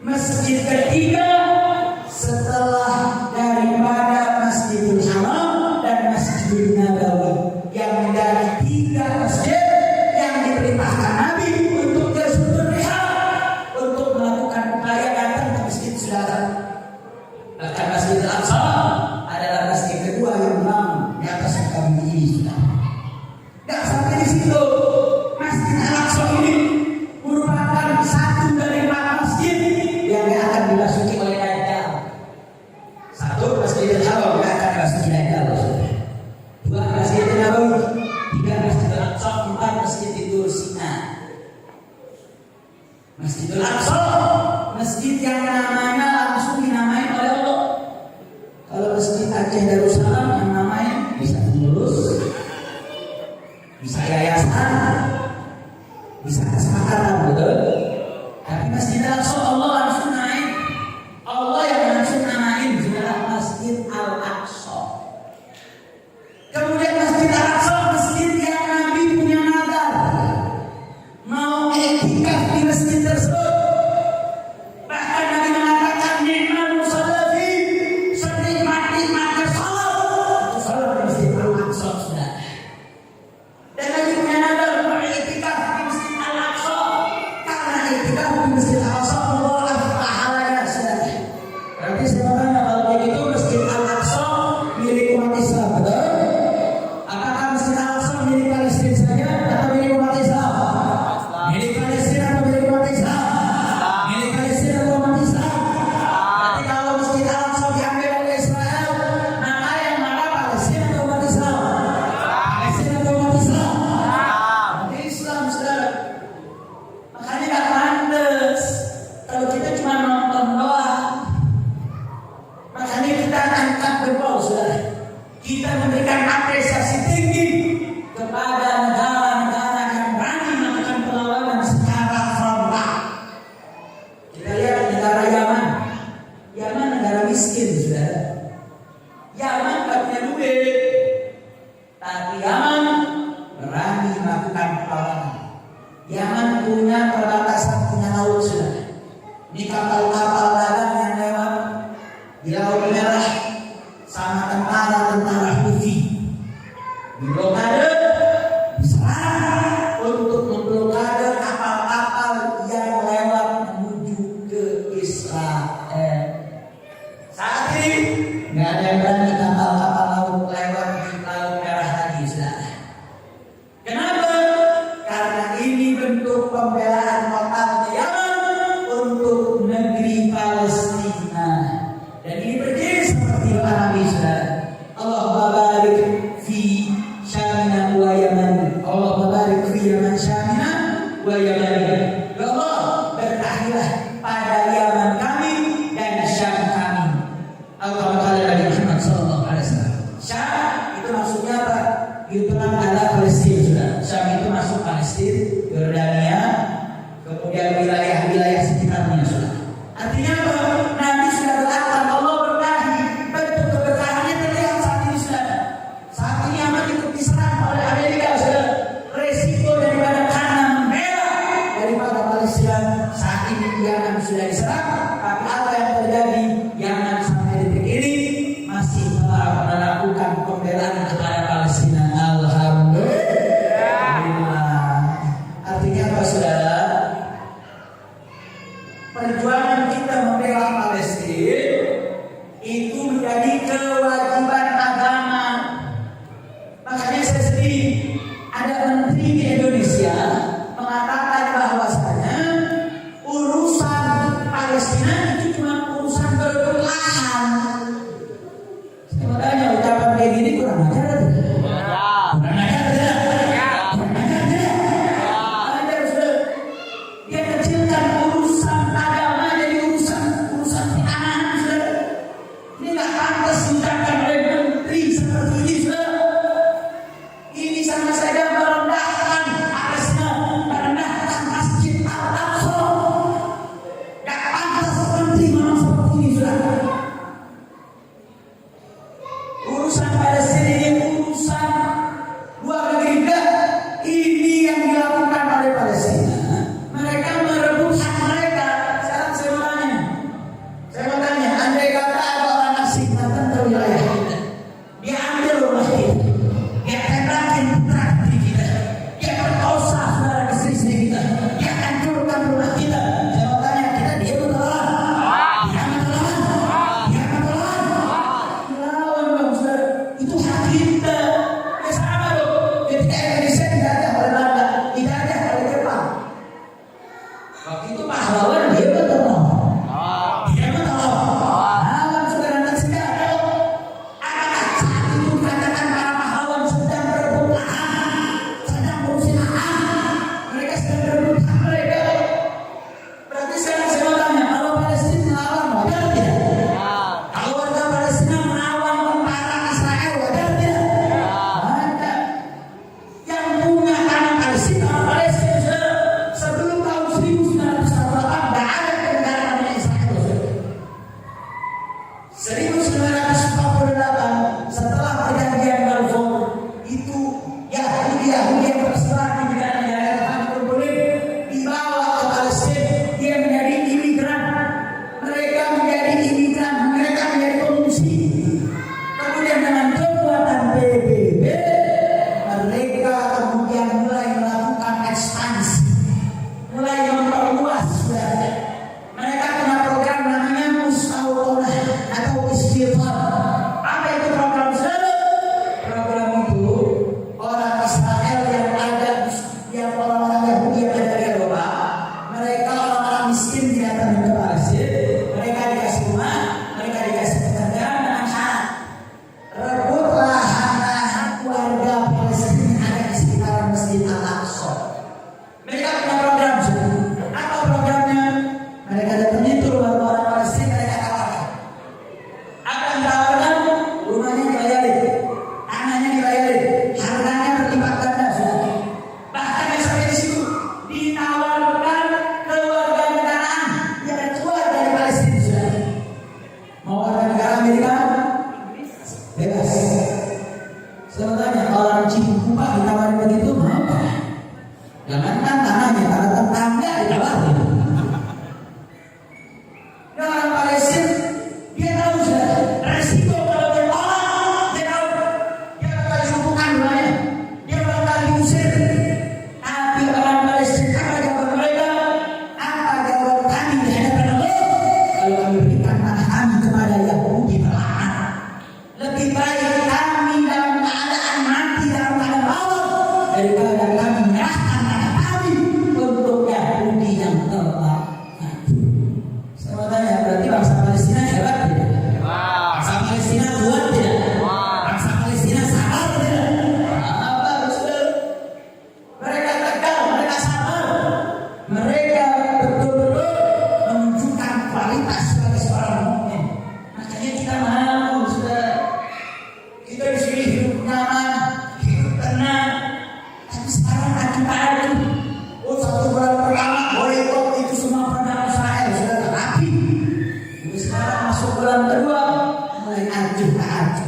masjid ketiga setelah daripada Masjidil Haram dan Masjidil Nabawi, yang menjadi 3 masjid yang diperintahkan Nabi untuk bersujud rihab, untuk melakukan upaya datang ke masjid saudara. Bahkan Masjidil Aqsa adalah masjid kedua yang membangun di atas kami ini, saudara. Tidak sampai di situ, Masjid Al-Aqsa ini merupakan satu dari 4 masjid yang akan dimasuki oleh Dajjal. 1 Masjidil Haram yang akan dimasuki Dajjal, 2 Masjidil Nabawi, 3 Masjidil Aqsa, 4 Masjid Tidur Sina. Masjidil Aqsa, masjid yang namanya langsung dinamai oleh Allah. Kalau Masjid Aceh Darussalam yang namanya bisa pengurus, bisa yayasan, bisa kesepakatan, betul. Tapi Masjid Al-Aqsa Allah langsung naik, Allah yang langsung namain adalah Masjid Al-Aqsa. Kemudian Masjid Al-Aqsa, masjid yang Nabi punya nazar mau iktikaf di masjid tersebut. Bahkan Nabi mengatakan ni'mal musallafi, senikmat-nikmatnya salat itu salat di Masjid Al-Aqsa, saudara. Dan Nabi punya nazar mau iktikaf di Masjid Al-Aqsa, karena iktikaf di Masjid Al-Aqsa Allah pahalanya, saudara. Berarti saya tanya, kalau begitu Masjid Al-Aqsa milik umat Islam, betul? Apakah Masjid Al-Aqsa milik Palestina saja atau milik umat Islam? Milik Palestina atau milik umat Islam? Milik Palestina atau umat Islam? Berarti kalau Masjid Al-Aqsa diambil oleh Israel, maka yang mana Palestina atau umat Islam? Palestina atau umat Islam? Islam, saudara. Makanya gak pantas kalau kita cuma nonton doang. Makanya kita angkat jempol, saudara. Kita memberikan apresiasi tinggi kepada negara-negara yang berani melakukan perlawanan secara frontal. Kita lihat negara Yaman. Yaman negara miskin, saudara. Yaman gak punya duit, tapi Yaman berani melakukan perlawanan. Yaman punya perbatasan, punya laut, saudara. Ini kapal-kapal dagang yang lewat di Laut Merah sama tentara-tentara Houthi diblokade, diserang untuk memblokade kapal-kapal yang lewat menuju ke Israel. Saat ini nggak ada yang berani kapal-kapal laut lewat di Laut Merah lagi, saudara. Kenapa? Karena ini bentuk pembelaan totalnya Yaman untuk negeri Palestina. Dan ini berdiri seperti Nabi, saudara. Allah barik fi Syamina wa Yaman. Allah barik fi Yaman Syamina wa Yaman. Ya Allah, berkahlah pada Yaman kami dan Syam kami. Atau kata Nabi Muhammad sallallahu alaihi wasallam. Syam itu maksudnya apa? Itu adalah Palestina, saudara. Syam itu masuk Palestina, Yordania, kemudian wilayah-wilayah sekitarnya, saudara. Artinya apa? Nabi sudah berkata Allah berkahi. Bentuk keberkahannya terlihat saat ini, saudara. Saat ini Yaman ikut diserang oleh Amerika, saudara. ketika Indonesia dijajah oleh Belanda, dijajah oleh Jepang. Waktu itu pahlawan dia betul. Dia betul. Pahlawan saudara tersedia. Apakah saat itu dikatakan para pahlawan sedang berebut lahan, sedang berusaha, mereka sedang berebut hak mereka? Berarti sekarang saya mau tanya, kalau Palestina melawan wajar tidak? Kalau warga Palestina melawan tentara Israel wajar tidak? Wajar. Yang punya tanah Palestina sebelum tahun 1948 tidak ada negara namanya Israel. 1948 setelah perjanjian Balfour itu Yahudi yang tersebar di negara-negara yang boleh dibawa ke Palestina. Dia menjadi imigran, mereka menjadi pengungsi. Kemudian dengan kekuatan PBB mereka kemudian mulai melakukan ekspansi, mulai memperluas. Mereka punya program namanya Mustautonah atau Istiqlal. Apa itu program saudara? Program itu orang Israel yang orang-orang Yahudi yang ada di Eropa, mereka orang-orang miskin datang ke Palestina, mereka dikasih rumah, mereka dikasih pekerjaan dengan syarat rebut lahan-lahan warga Palestina yang ada di sekitaran Masjid Al-Aqsa. Mereka punya program. Apa programnya? Mereka datang itu rumah orang Palestina, mereka tawarkan. Apa yang ditawarkan? Rumahnya dibayarin, tanahnya dibayarin, harganya berlipat ganda sudah. Bahkan yang sampai di situ ditawarkan kewarganegaraan yang keluar dari Palestina sudah. Mau warga negara Amerika? Bebas. Saya mau tanya, orang Cikupa ditawarin begitu mau apa? Jangankan tanahnya, tanah tetangga ditawarin. Nah, orang Palestina dia tahu sudah resiko kalau dia tolak, dia tahu dia bakal dihubungkan rumahnya, dia bakal diusir. Tapi orang Palestina apa jawaban mereka? Apa jawaban kami di hadapan Allah? Kalau kami berikan tanah kami kepada Yahudi melaknat, lebih baik kami dalam keadaan mati dalam keadaan maut daripada kami menyerahkan tanah kami untuk Yahudi yang terlaknat. Saya mau tanya, berarti bangsa Palestina hebat tidak? Bangsa Palestina kuat tidak? Bangsa Palestina sabar tidak? Apa saudara? Mereka tegar, mereka sabar, mereka betul-betul menunjukkan kualitas sebagai seorang mukmin. Makanya kita mau saudara, kita di sini hidup nyaman, hidup tenang. Tapi sekarang adu-adu. Oh, 1 bulan pertama boykot itu semua produk Israel sudah rapi. Tapi sekarang masuk bulan kedua mulai adu-adu.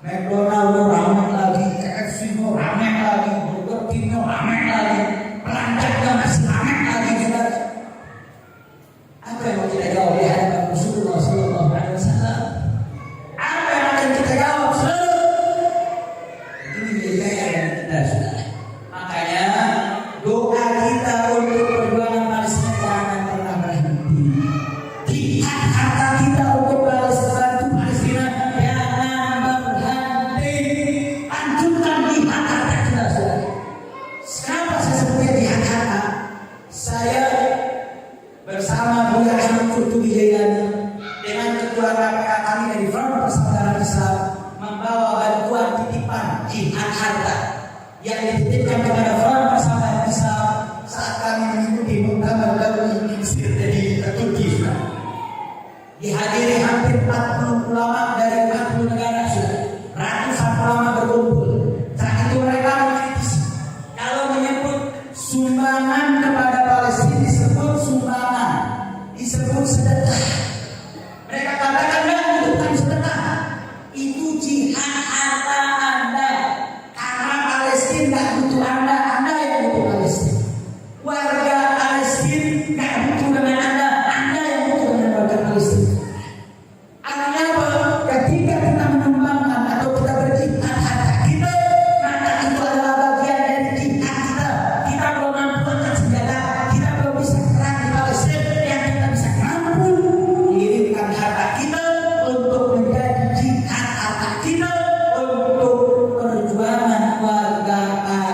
McDonald ramai lagi, KFC ramai lagi, Burger King ramai lagi, pelanjatnya masih ramai lagi juga. Apa yang mau kita jawab di hadapan Rasulullah Sallallahu Alaihi Wasallam? Apa yang akan kita jawab saudara? Ini menjadi PR kita saudara. Makanya doa kita untuk perjuangan Palestina jangan pernah berhenti. Jihad harta kita untuk bantu Palestina jangan berhenti. Lanjutkan jihad harta kita saudara. Kenapa saya sebutnya jihad harta? Saya bersama Buya Ahmad Qurtubi Jailani dengan ketua KPK kami dari Front Persaudaraan Islam membawa bantuan titipan jihad harta yang dititipkan kepada Front Persaudaraan Islam saat kami mengikuti muktamar Darul Mesir di Turki. Dihadiri hampir 40 ulama dari 40 negara sudah. Ratusan ulama berkumpul. Saat itu mereka mengkritis kalau menyebut sumbangan kepada Palestina disebut sumbangan, disebut sedekah. Mereka katakan itu bukan sedekah, itu jihad harta Anda. Karena Palestina tidak butuh Anda, Anda yang butuh Palestina. Warga Palestina tidak butuh dengan Anda yang butuh dengan warga Palestina. Artinya apa? Ketika kita menyumbangkan atau kita berjihad harta kita, maka itu adalah bagian dari jihad kita. Kita belum mampu angkat senjata, kita belum bisa perang di Palestina, yang kita bisa mampu mengirimkan harta kita untuk menjadi jihad harta kita untuk perjuangan warga Palestina.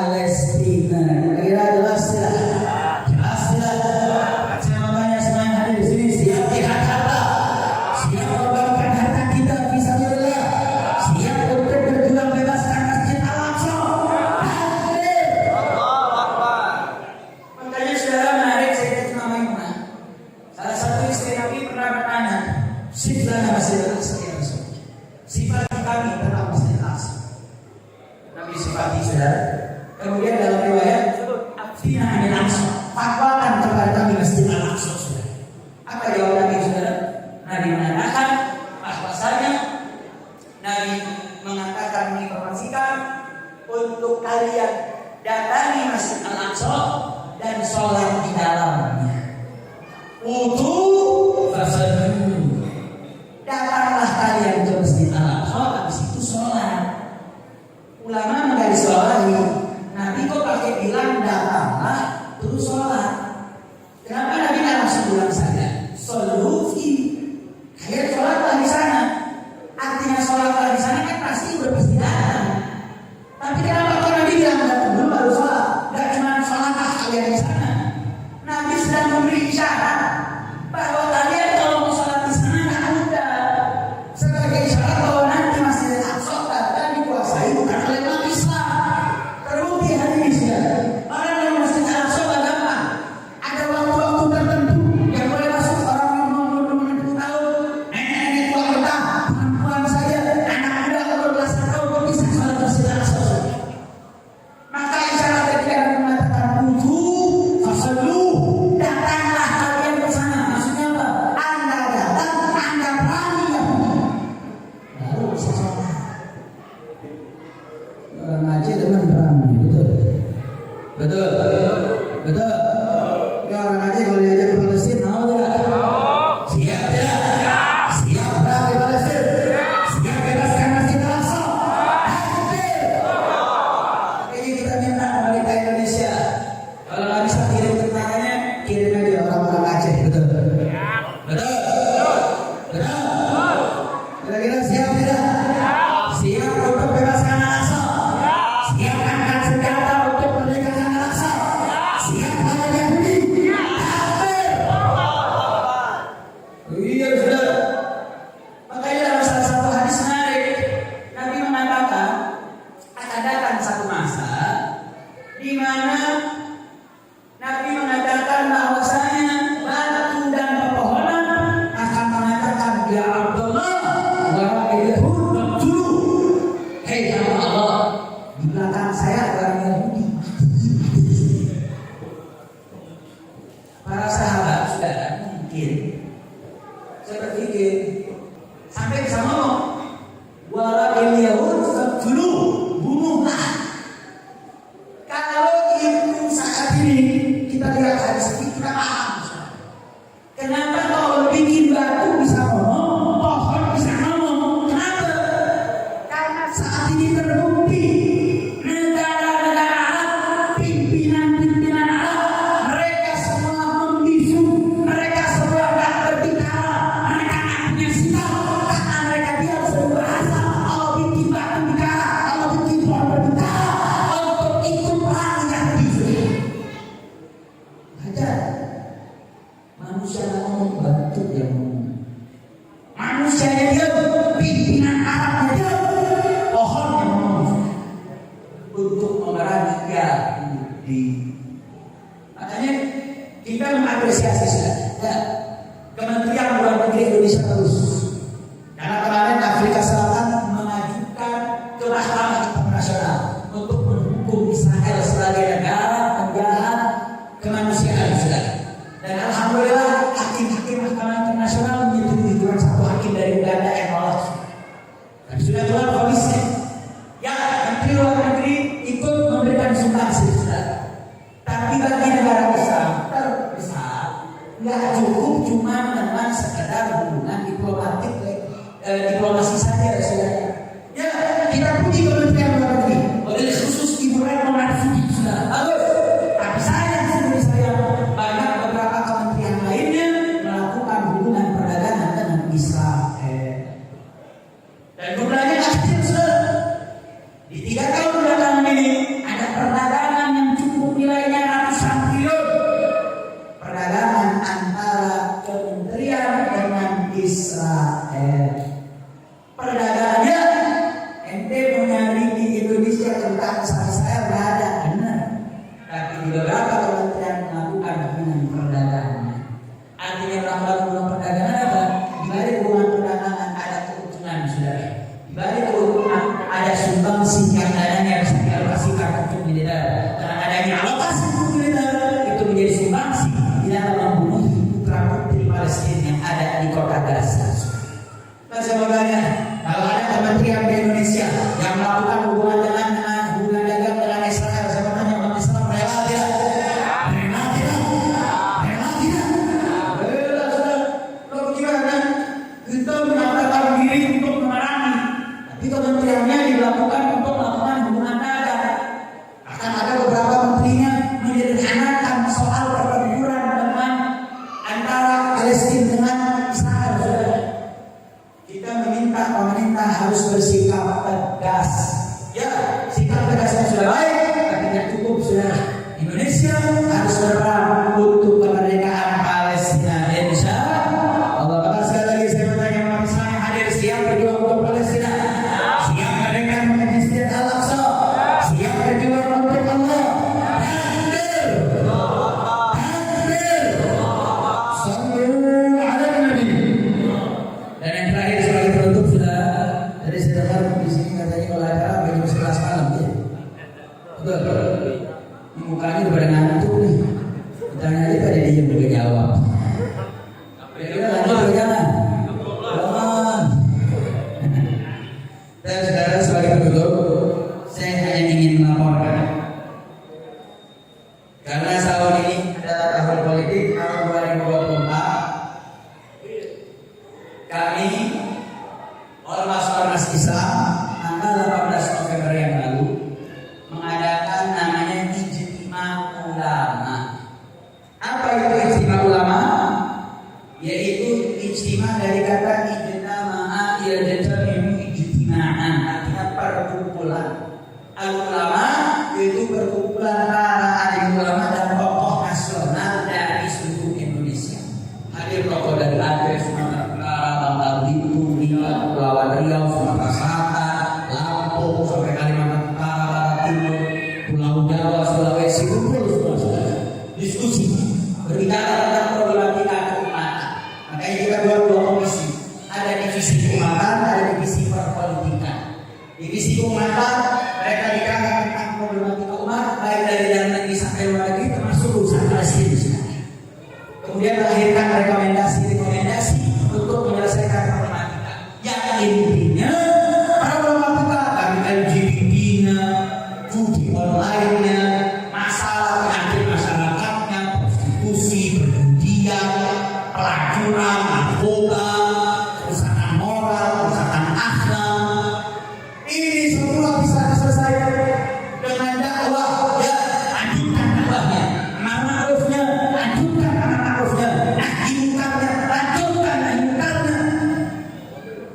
Kemudian dalam riwayat Aftina Anil Aqsa, fatwakan kepada kami Masjid Al-Aqsa. Apa jawab Nabi saudara? Nabi mengatakan bahwasanya Nabi mengatakan menginformasikan untuk kalian datangi Masjid Al-Aqsa dan sholat di dalamnya. Wudu fasallu. Datanglah kalian ke Masjid Al-Aqsa, habis itu sholat. Ulama menggarisbawahi, Nabi kok pakai bilang datanglah terus sholat. Kenapa Nabi nggak langsung bilang saja sholat? Kalian sholatlah di sana. Artinya sholatlah di sana kan pasti udah pasti datang. Tapi kenapa kok Nabi bilang datang dulu baru sholat? Gak cuma sholatlah kalian di sana. Nabi sedang memberi isyarat bahwa kalian kalau mau sholat di sana nggak mudah. Sebagai isyarat bahwa nanti Masjid Al-Aqsa akan dikuasai bukan oleh umat Islam. Terbukti hari ini sudah. Orang yang Masjid Al-Aqsa nggak gampang. Ada waktu-waktu tertentu yang boleh masuk orang umur 60 tahun, nenek-nenek tua renta, perempuan saja, anak muda umur belasan tahun pun bisa sholat Masjid Al-Aqsa. Maka isyarat ketika mengatakan wudu fasallu, datanglah kalian ke sana. Maksudnya apa? Anda datang, Anda berani ya. Baru bisa sholat. Orang ngaji dengan berani, betul. Betul. Betul. Ya, orang ngaji kalau diajak ke Palestina mau tidak? Siap tidak? Siap berang di Palestina? Siap bebaskan Masjid Al-Aqsa? Takbir. Ini kita minta pemerintah Indonesia, kalau nggak bisa kirim tentaranya, kirim aja orang-orang Aceh, betul? Betul. Betul. Kira-kira siap tidak? Siap untuk bebaskan Al-Aqsa? Siap angkat senjata untuk merdekakan Al-Aqsa? Siap lawan Yahudi? Takbir. Iya sudah. Makanya dalam salah satu hadis menarik, Nabi mengatakan akan datang satu masa di mana Nabi mengatakan bahwasanya batu dan pepohonan akan mengatakan ya Abdullah wa Yahud dulu. Hei hamba Allah, di belakang saya ada orang Yahudi. Para sahabat sudah mungkin saya berpikir sampai bisa ngomong wa Yahud dulu, bunuhlah. Kalau itu saat ini kita lihat hadis ini kita paham. Kenapa kalau bikin batu bisa ngomong, pohon bisa ngomong? Kenapa? Karena saat ini terbukti negara-negara Arab, pimpinan-pimpinan Arab, mereka semua membisu, mereka semua nggak berbicara, mereka nggak punya sikap, karena mereka diam berbahasa. Kalau bikin batu bicara, kalau bikin pohon berbicara, untuk itu perang Yahudi. Ajar. Manusia nggak ngomong, batu yang ngomong. Manusianya diam, pimpinan Arabnya diam, pohon yang ngomong. Untuk memerangi Yahudi. Makanya kita mengapresiasi ya, Kementerian Luar Negeri Indonesia terus. Karena kemarin Afrika Selatan mengajukan ke Mahkamah Internasional untuk mendukung Israel sebagai negara penjahat kemanusiaan sudah. Dan alhamdulillah hakim-hakim Mahkamah Internasional menyetujui cuma satu hakim dari Uganda yang nolak. Dan sudah keluar vonisnya. Ya, Menteri Luar Negeri ikut memberikan sumbangsi sudah. Tapi bagi negara besar terbesar nggak cukup cuma dengan sekedar hubungan diplomatik, diplomasi saja sudah. Ya, kita puji Kementerian Luar Negeri. Oleh khusus Ibu Retno Marsudi sudah bagus. Tapi sayang seperti saya banyak beberapa kementerian lainnya melakukan hubungan perdagangan dengan Israel. Dan jumlahnya kecil sudah. Di 3 tahun belakangan ini ada perdagangan yang cukup nilainya ratusan triliun. Perdagangan antara kementerian dengan Israel. Perdagangannya Mukanya pada ngantuk nih. Ditanya aja pada diem juga jawab. Kira-kira lanjut atau jangan? Jangan. Dan saudara sebagai penutup, saya hanya ingin melaporkan karena tahun ini adalah tahun politik tahun 2024, kami Ormas Islam tanggal 18 November yang lalu mengadakan namanya Ijtima Ulama. Apa itu Ijtima Ulama? Yaitu ijtima dari kata ijtama'a yajtami'u ijtima'an, artinya perkumpulan. Al-ulama yaitu perkumpulan para alim ulama dan tokoh nasional dari seluruh Indonesia. Hadir tokoh dari Aceh, Sumatera Utara, Bangka Belitung, Kepulauan Riau, Sumatera Selatan, Lampung, sampai Kalimantan Utara, Barat Timur, Pulau Jawa, Sulawesi, kumpul semua diskusi berbicara tentang problematika keumatan. Makanya kita buat dua komisi. Ada divisi keumatan, ada divisi perpolitikan. Divisi keumatan mereka bicara tentang problematika umat baik dari dalam negeri sampai luar negeri, termasuk urusan Palestina. Kemudian melahirkan rekomendasi untuk menyelesaikan problematika. Yang intinya problematika dari LGBT-nya, judi online-nya, masalah penyakit masyarakatnya, prostitusi, perjudian, pelacuran, narkoba, kerusakan moral, kerusakan akhlak. Ini semua bisa diselesaikan dengan dakwah. Ya, lanjutkan dakwahnya. Ma'rufnya, lanjutkan ma'rufnya. Nahyukannya, lanjutkan nahyukannya.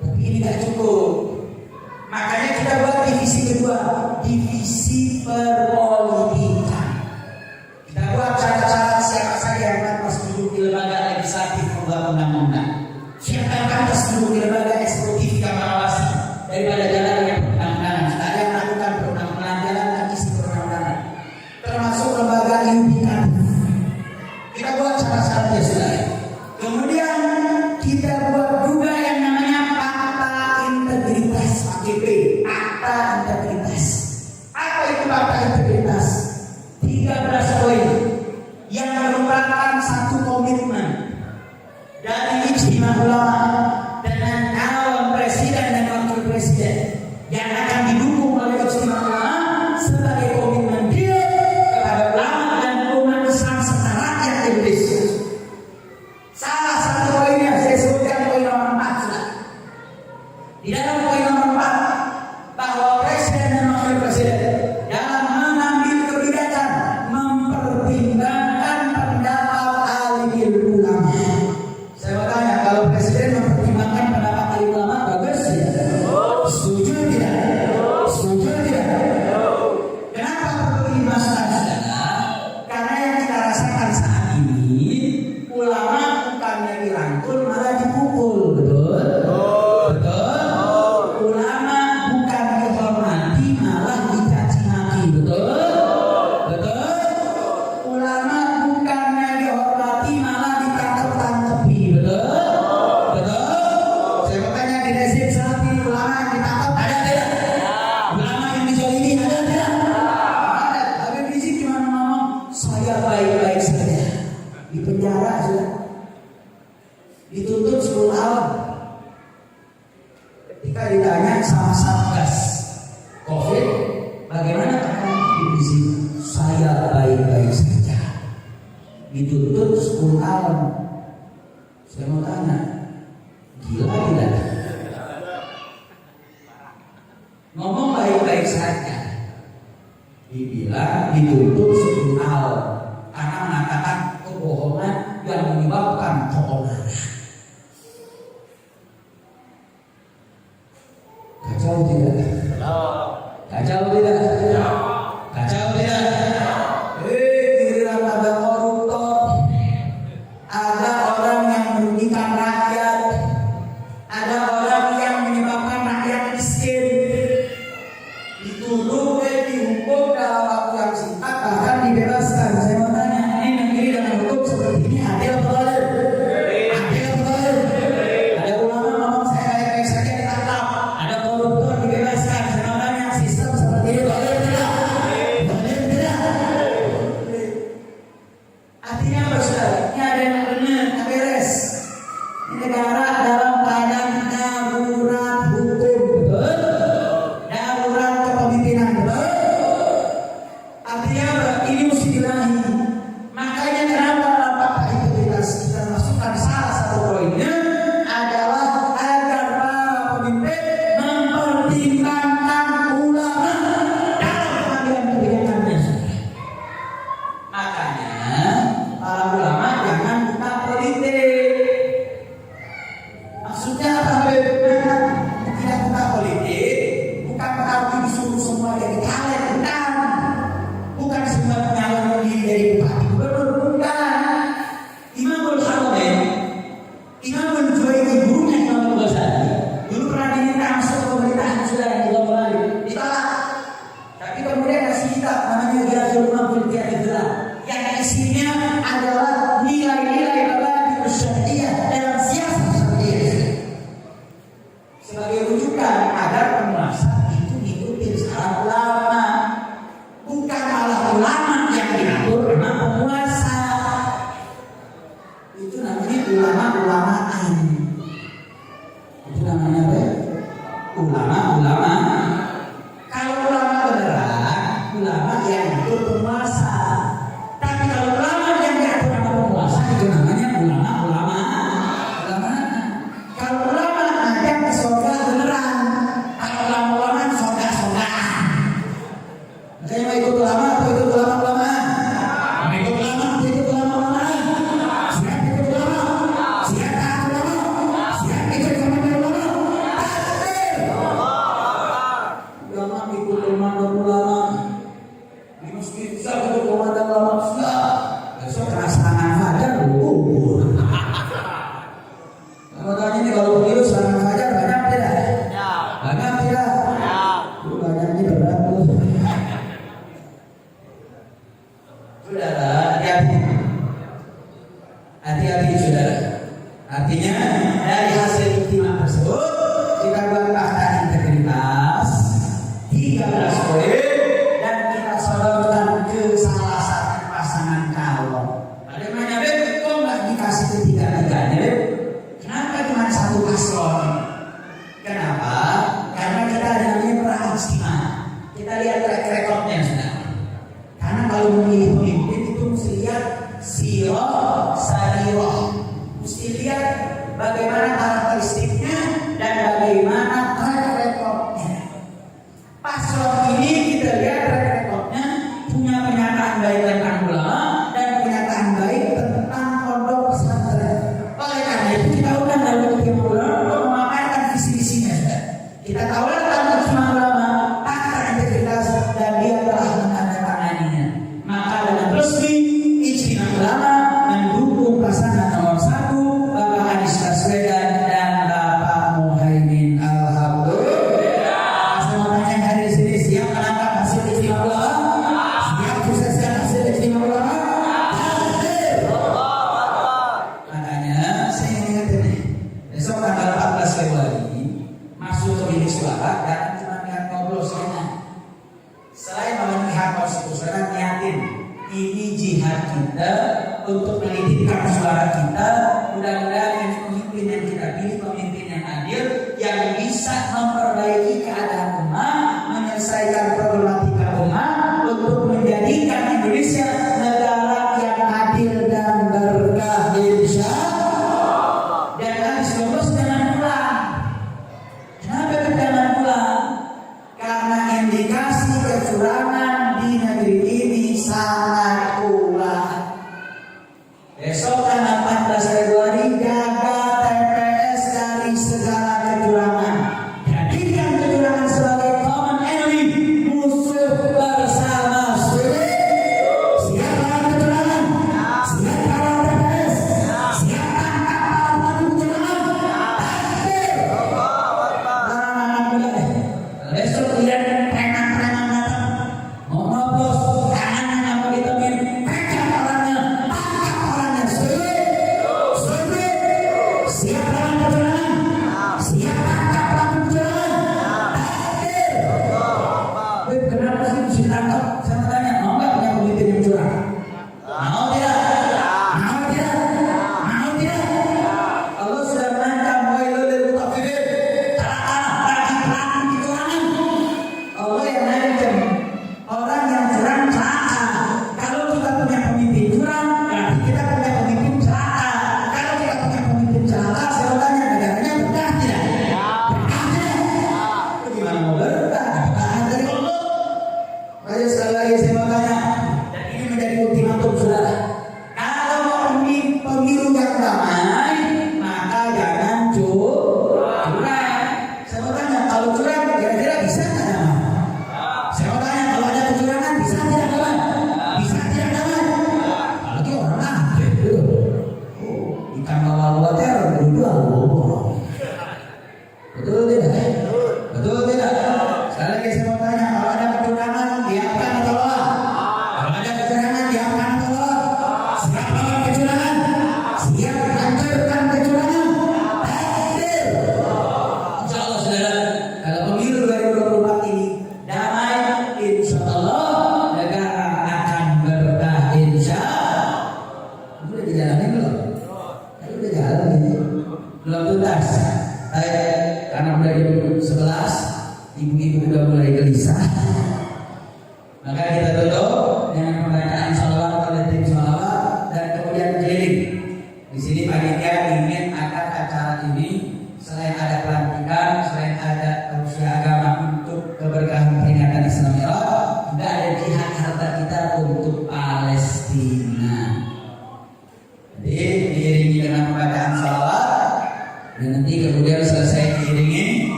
Tapi ini gak cukup. Makanya kita buat divisi kedua, divisi perpolitikan. Kita buat syarat-syarat siapa saja yang pantas duduk di lembaga legislatif pembuat undang-undang. Siapa yang pantas duduk di lembaga eksekutif yang mengawasi daripada jalannya perundang-undangan. Kita ada yang melakukan perundang-undangan, jalan dan isi perundang-undangan. Termasuk lembaga yudikatif. Kita buat syarat-syaratnya sudah. Kemudian kita buat juga yang namanya fakta integritas (AKP). Akta integritas. Apa itu fakta integritas? 13 poin yang merupakan satu komitmen dari Ijtima Ulama dengan calon presiden dan wakil presiden yang akan didukung oleh Ijtima Ulama sebagai komitmen dia kepada ulama dan umat Islam serta rakyat Indonesia. Salah satu poinnya saya sebutkan poin nomor 4 sudah. Di dalam poin nomor 4 bahwa presiden dan wakil presiden dalam mengambil kebijakan mempertimbangkan pendapat alim ulama. Saya mau tanya, kalau presiden mempertimbangkan pendapat alim ulama bagus ya? Setuju tidak? Setuju tidak? Kenapa perlu dimasukkan saudara? Karena yang kita rasakan saat ini ulama bukannya dirangkul malah dipukul, betul? Betul? Ulama bukan dihormati malah dicaci maki, betul? Betul? Ulama bukannya dihormati malah ditangkap-tangkapi, betul? Betul? Saya mau tanya di rezim saat ini ulama yang ditangkap ada tidak? Ulama yang dizalimi ada tidak? Ada. Habib Rizik cuma ngomong saya baik-baik saja. Di penjara sudah. Dituntut 10 tahun. Ketika ditanya sama Satgas COVID, bagaimana keadaan Habib Rizik? Saya baik-baik saja. Dituntut 10 tahun. Saya mau tanya, gila tidak? Ngomong baik-baik saja, dibilang dituntut 10 tahun karena mengatakan kebohongan yang menyebabkan keonaran. Kacau tidak? Kacau tidak? Kacau tidak? Giliran ada koruptor, ada orang yang merugikan rakyat, ada orang yang menyebabkan rakyat miskin, dituduh dihukum dalam waktu yang singkat bahkan dibebaskan. Saya mau tanya, ini negeri dengan hukum seperti ini adil atau adil? Adil Artinya ini mesti dirahi. Makanya kenapa Bapak Integritas kita masukkan salah satu poinnya adalah agar para pemimpin mempertimbangkan ulama dalam pengambilan kebijakannya. Makanya para ulama jangan buka politik. Maksudnya apa? Tidak buka politik, bukan berarti disuruh semua jadi caleg, bukan. Bukan semua penyalon diri dari bupati gubernur, bukan. Imamul Haramain, Imamul Juwaini, gurunya Imam Ghazali, dulu pernah diminta masuk ke pemerintahan sudah yang juga mulai ditolak. Tapi kemudian kasih kitab namanya Ghazal Mafil Tiadidlah, yang isinya adalah nilai-nilai mabadi syariah dalam siasat syariah sebagai rujukan agar penguasa itu ngikutin saran ulama, bukan malah ulama yang diatur sama penguasa. Itu namanya ulama-ulamaan. Itu namanya apa? Ulama-ulama. Kalau ulama beneran, ulama yang diatur penguasa. Tapi kalau ulama yang diatur sama penguasa itu namanya ulama-ulama. Ulama. Kalau ulama ngajak ke surga beneran. Kalau ulama-ulama surga-surgaan. Makanya mau ikut ulama atau ikut ulama-ulama? Mau ikut ulama atau ikut ulama-ulama? Siap ikut ulama? Siap taat ulama? Siap ikut komandan ulama? Takbir! Ulama ikut komandan ulama. Di masjid siap ikut komandan ulama? Siap. Besok kena serangan fajar kubur. Kamu tanya nih kalau pemilu serangan fajar banyak tidak? Banyak tidak? Lu banyaknya berat lu. Saudara, hati-hati. Hati-hati saudara. Artinya dari hasil ijtima tersebut kita buat fakta integritas 13 poin dan kita sodorkan ke salah satu pasangan calon. Ada yang nanya, Beb, kok nggak dikasih ketiga-tiganya, Beb? Kenapa cuma satu paslon? Kenapa? Karena kita ada namanya pra-ijtima. Kita lihat track recordnya sudah. Karena kalau memilih pemimpin itu mesti lihat sirah sarirah, mesti lihat bagaimana karakteristiknya dan bagaimana track recordnya. Paslon ini kita lihat track recordnya punya pernyataan baik tentang ulama dan pernyataan baik tentang pondok pesantren. Oleh karena itu kita undang dalam ijtima ulama untuk memaparkan visi-visinya. Kita tahu tentang ijtima ulama, fakta integritas dan dia telah menandatanganinya. Maka dengan resmi ijtima ulama mendukung pasangan nomor 1 Bapak Anies Baswedan dan Bapak Muhaimin. Alhamdulillah. Semuanya hari sini siap menangkap hasil ijtima ulama, siap sukseskan hasil ijtima ulama. Makanya saya ingatkan nih, besok tanggal 14 Februari masuk ke bilik suara jangan cuma niat ngobrol saja. Selain memihak konstitusional, niatin ini jihad kita untuk menitipkan suara kita. Mudah-mudahan ini pemimpin yang kita pilih pemimpin yang adil, yang bisa memperbaiki keadaan umat, menyelesaikan problematika umat, untuk menjadikan Indonesia negara yang adil dan berkah insya Allah. Dan habis lulus jangan pulang. Kenapa jangan pulang? Karena indikasi kecurangan di negeri ini sangat kuat. Besok tanggal 14 Februari jaga TPS dari segala kecurangan. Jadikan kecurangan sebagai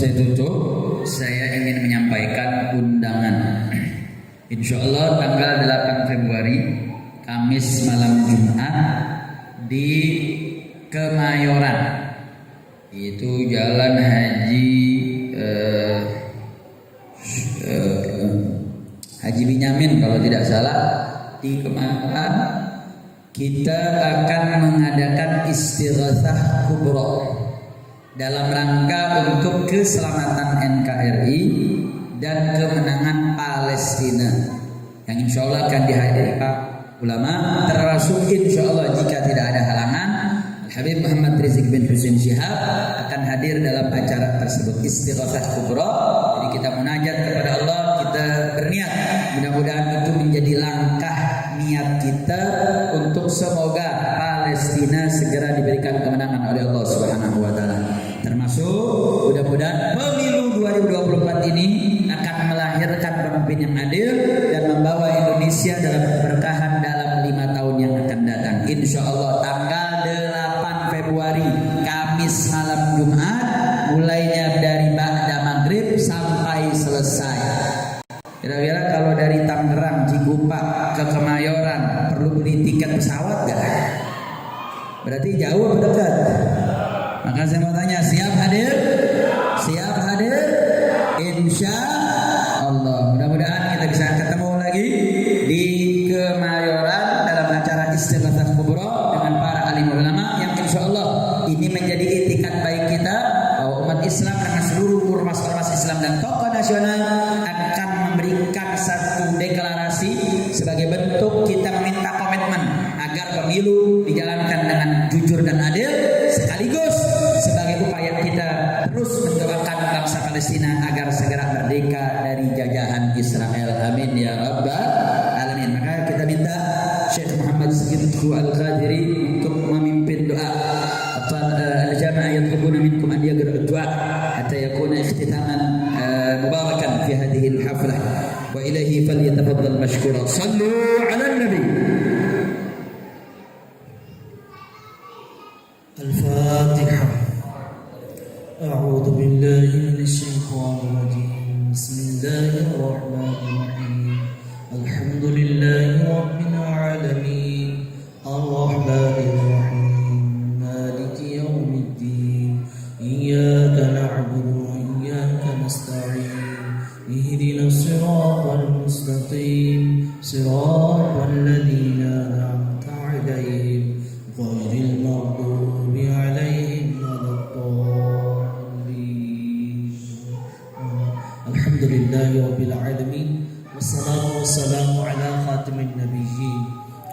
saya tutup, saya ingin menyampaikan undangan. Insya Allah tanggal 8 Februari, Kamis malam Jumat di Kemayoran, itu Jalan Haji Binyamin kalau tidak salah, di Kemayoran kita akan mengadakan istighatsah kubra dalam rangka untuk keselamatan NKRI dan kemenangan Palestina yang insya Allah akan dihadiri Pak ulama, termasuk insya Allah jika tidak ada halangan Habib Muhammad Rizik bin Husain Syihab akan hadir dalam acara tersebut, istighatsah kubra. Jadi kita munajat kepada Allah, kita berniat mudah-mudahan itu menjadi langkah niat kita untuk semoga Palestina segera diberikan kemenangan oleh Allah Subhanahu wa taala. Termasuk mudah-mudahan pemilu 2024 ini akan melahirkan pemimpin yang adil dan membawa Indonesia dalam keberkahan dalam 5 tahun yang akan datang. Insya Allah tanggal 8 Februari Kamis malam Jumat, mulainya dari ba'da maghrib sampai selesai. Kira-kira kalau dari Tangerang Cikupa ke Kemayoran perlu beli tiket pesawat gak? Berarti jauh atau dekat? Maka saya mau tanya, siap hadir? Siap hadir? Insya Allah. Mudah-mudahan kita bisa ketemu lagi di Kemayoran dalam acara istighatsah kubra dengan para alim ulama yang insya Allah ini menjadi itikat baik kita bahwa umat Islam dengan seluruh ormas-ormas Islam dan tokoh nasional akan memberikan satu deklarasi sebagai bentuk kita meminta komitmen agar pemilu dijalankan dengan jujur dan adil, sekaligus sebagai upaya kita terus mendoakan bangsa Palestina agar segera merdeka dari jajahan Israel. Amin ya rabbal alamin. Maka kita minta Syekh Muhammad Sigidku Al-Qadiri untuk memimpin doa. Al-jamaah yatlubuna minkum an yaqra'u doa hatta yakuna ikhtitaman mubarakan fi hadhihi al-haflah wa ilahi falyatafaddal mashkura. Sallu 'ala an-nabi. الفاتحة. أعوذ بالله من الشيطان الرجيم. بسم الله الرحمن الرحيم. الحمد لله رب العالمين الرحمن الرحيم مالك يوم الدين إياك نعبد وإياك نستعين اهدنا الصراط المستقيم صراط الذين أنعمت عليهم غير المغضوب عليهم ولا الضالين. الحمد لله رب العالمين والصلاة والسلام على خاتم النبيين.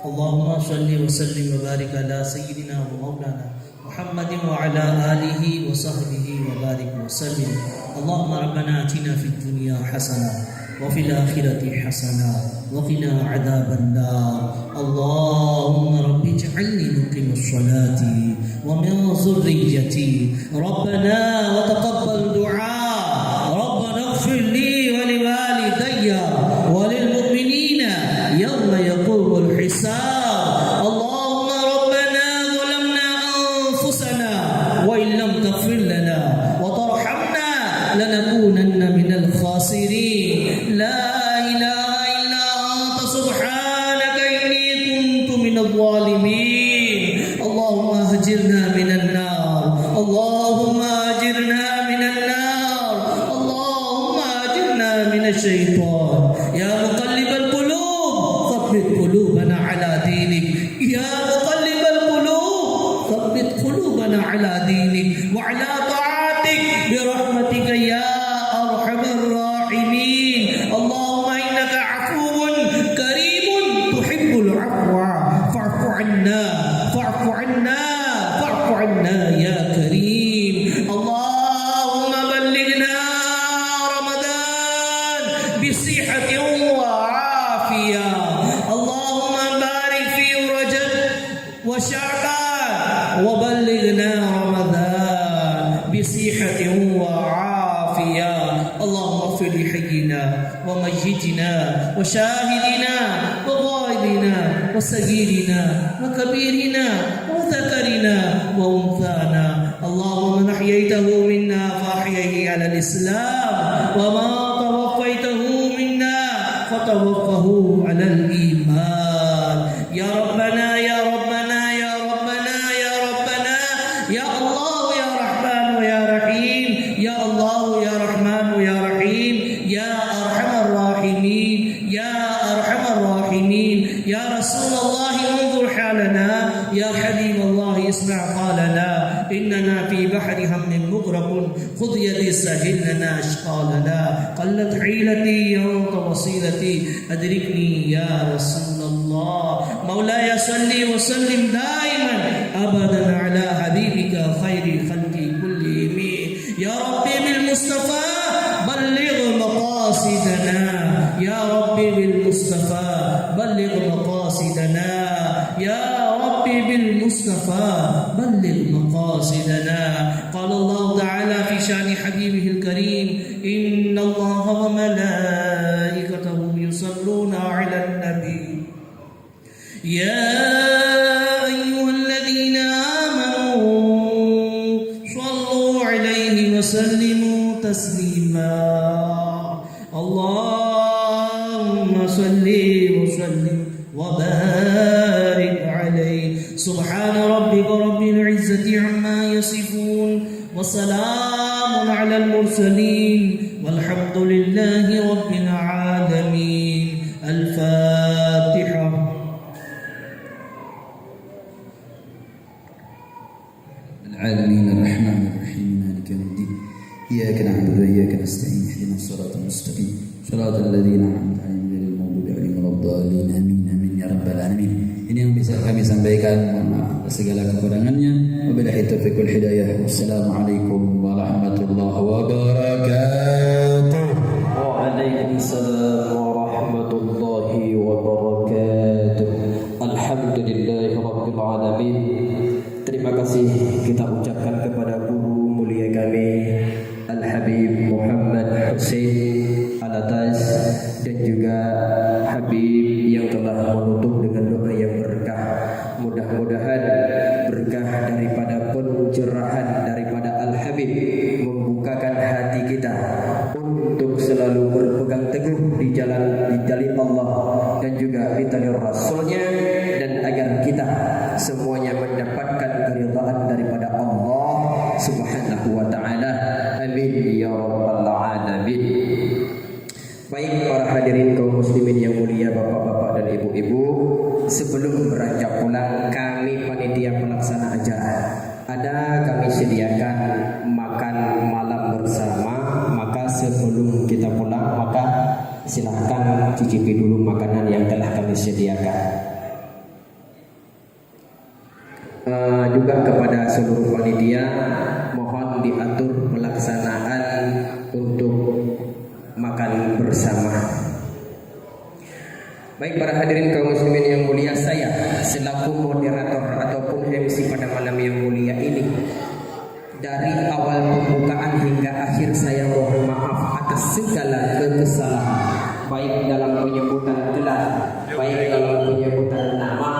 اللهم صل وسلم وبارك على سيدنا ومولانا محمد وعلى آله وصحبه وبارك وسلم. اللهم ربنا آتنا في الدنيا حسنة وفي الآخرة حسنة وقنا عذاب النار. اللهم رب اجعلني مقيم الصلاة ومن ذريتي ربنا وتقبل دعاء. ربنا اغفر لي ولوالدي وللمؤمنين يوم يقوم الحساب. اللهم ربنا ظلمنا أنفسنا وإن لم تغفر لنا وترحمنا لنكونن من الخاسرين. لا إله إلا أنت سبحانك إني كنت من الظالمين. اللهم أهجرنا من النار. اللهم أجرنا من النار. اللهم أجرنا من الشيطان. يا مقلب القلوب ثبت قلوبنا على دينك. يا مقلب القلوب ثبت قلوبنا على دينك وعلى طاعتك برحمتك يا أرحم الراحمين. اللهم إنك عفو كريم تحب العفو فاعف عنا فاعف عنا فاعف عنا يا كريم. اللهم بلغنا رمضان بصحة وعافية. اللهم بارك في رجب وشعبان وبلغنا رمضان بصحة وعافية. اللهم اغفر لحينا وميتنا وشاهدنا وغائبنا وصغيرنا وكبيرنا وذكرنا وأنثانا. اللهم من أحييته منا فأحييه على الإسلام وما توفيته منا فتوفه على الإيمان يا ربنا يا ربنا يا ربنا يا ربنا يا الله يا رحمن يا رحيم يا الله يا رحمن يا رحيم يا أرحم الراحمين يا أرحم الراحمين يا رسول الله انظر حالنا يا حبيب الله اسمع قالنا إننا في بحر هم مغرق خذ يدي سهل لنا أشقالنا قلت حيلتي أنت وصيلتي أدركني يا رسول الله مولاي صل وسلم دائما أبدا على حبيبك خير خلق كلهم يا ربي بالمصطفى بلغ مقاصدنا يا ربي بالمصطفى بلغ مقاصدنا يا ربي بالمصطفى بلغ مقاصدنا قال الله تعالى في شأن حبيبه الكريم إن الله وملائكته يصلون على النبي يا أيها الذين آمنوا صلوا عليه وسلموا تسليما اللهم صل وسلم وبارك عليه سبحان ربك رب العزة عما يصفون وسلام على المرسلين والحمد لله رب العالمين الفاتحة العالمين الرحمن الرحيم مالك يوم الدين إياك نعبد وإياك نستعين اهدنا الصراط المستقيم صراط الذين أنعمت عليهم غير المغضوب عليهم ولا الضالين آمين آمين ya rabbal alamin. Ini yang bisa kami sampaikan, mohon maaf atas segala kekurangannya. Wabillahi taufiq wal hidayah. Wassalamualaikum warahmatullahi wabarakatuh. Waalaikumsalam warahmatullahi wabarakatuh. Alhamdulillahirabbil alamin. Terima kasih kita ucapkan kepada guru mulia kami Al-Habib Muhammad Hussein Alatas dan juga Habib yang telah menutup dengan doa yang berkah. Mudah-mudahan berkah daripada pencerahan daripada Al-Habib membukakan hati kita untuk selalu berpegang teguh di jalan Allah dan juga di tali Rasulnya, dan agar kita semuanya mendapatkan keridhaan daripada Allah Subhanahu wa taala. Amin ya rabbal alamin. Baik para hadirin kaum muslimin yang mulia, bapak-bapak dan ibu-ibu, sebelum beranjak pulang kami panitia pelaksana acara kami sediakan makan malam bersama. Maka sebelum kita pulang maka silahkan cicipi dulu makanan yang telah kami sediakan. Juga kepada seluruh panitia mohon diatur pelaksanaan untuk makan bersama. Baik para hadirin kaum muslimin yang mulia, saya selaku moderator ataupun MC pada malam yang mulia ini, dari awal pembukaan hingga akhir saya mohon maaf atas segala kesalahan, baik dalam penyebutan gelar, baik dalam penyebutan nama.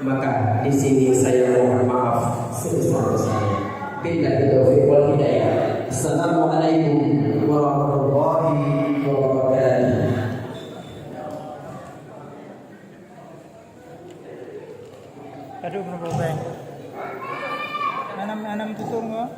Maka di sini saya mohon maaf sebesar-besarnya. Billahi taufiq wal hidayah. Assalamualaikum warahmatullahi wabarakatuh. Aduh, belum. Anam tutur mo.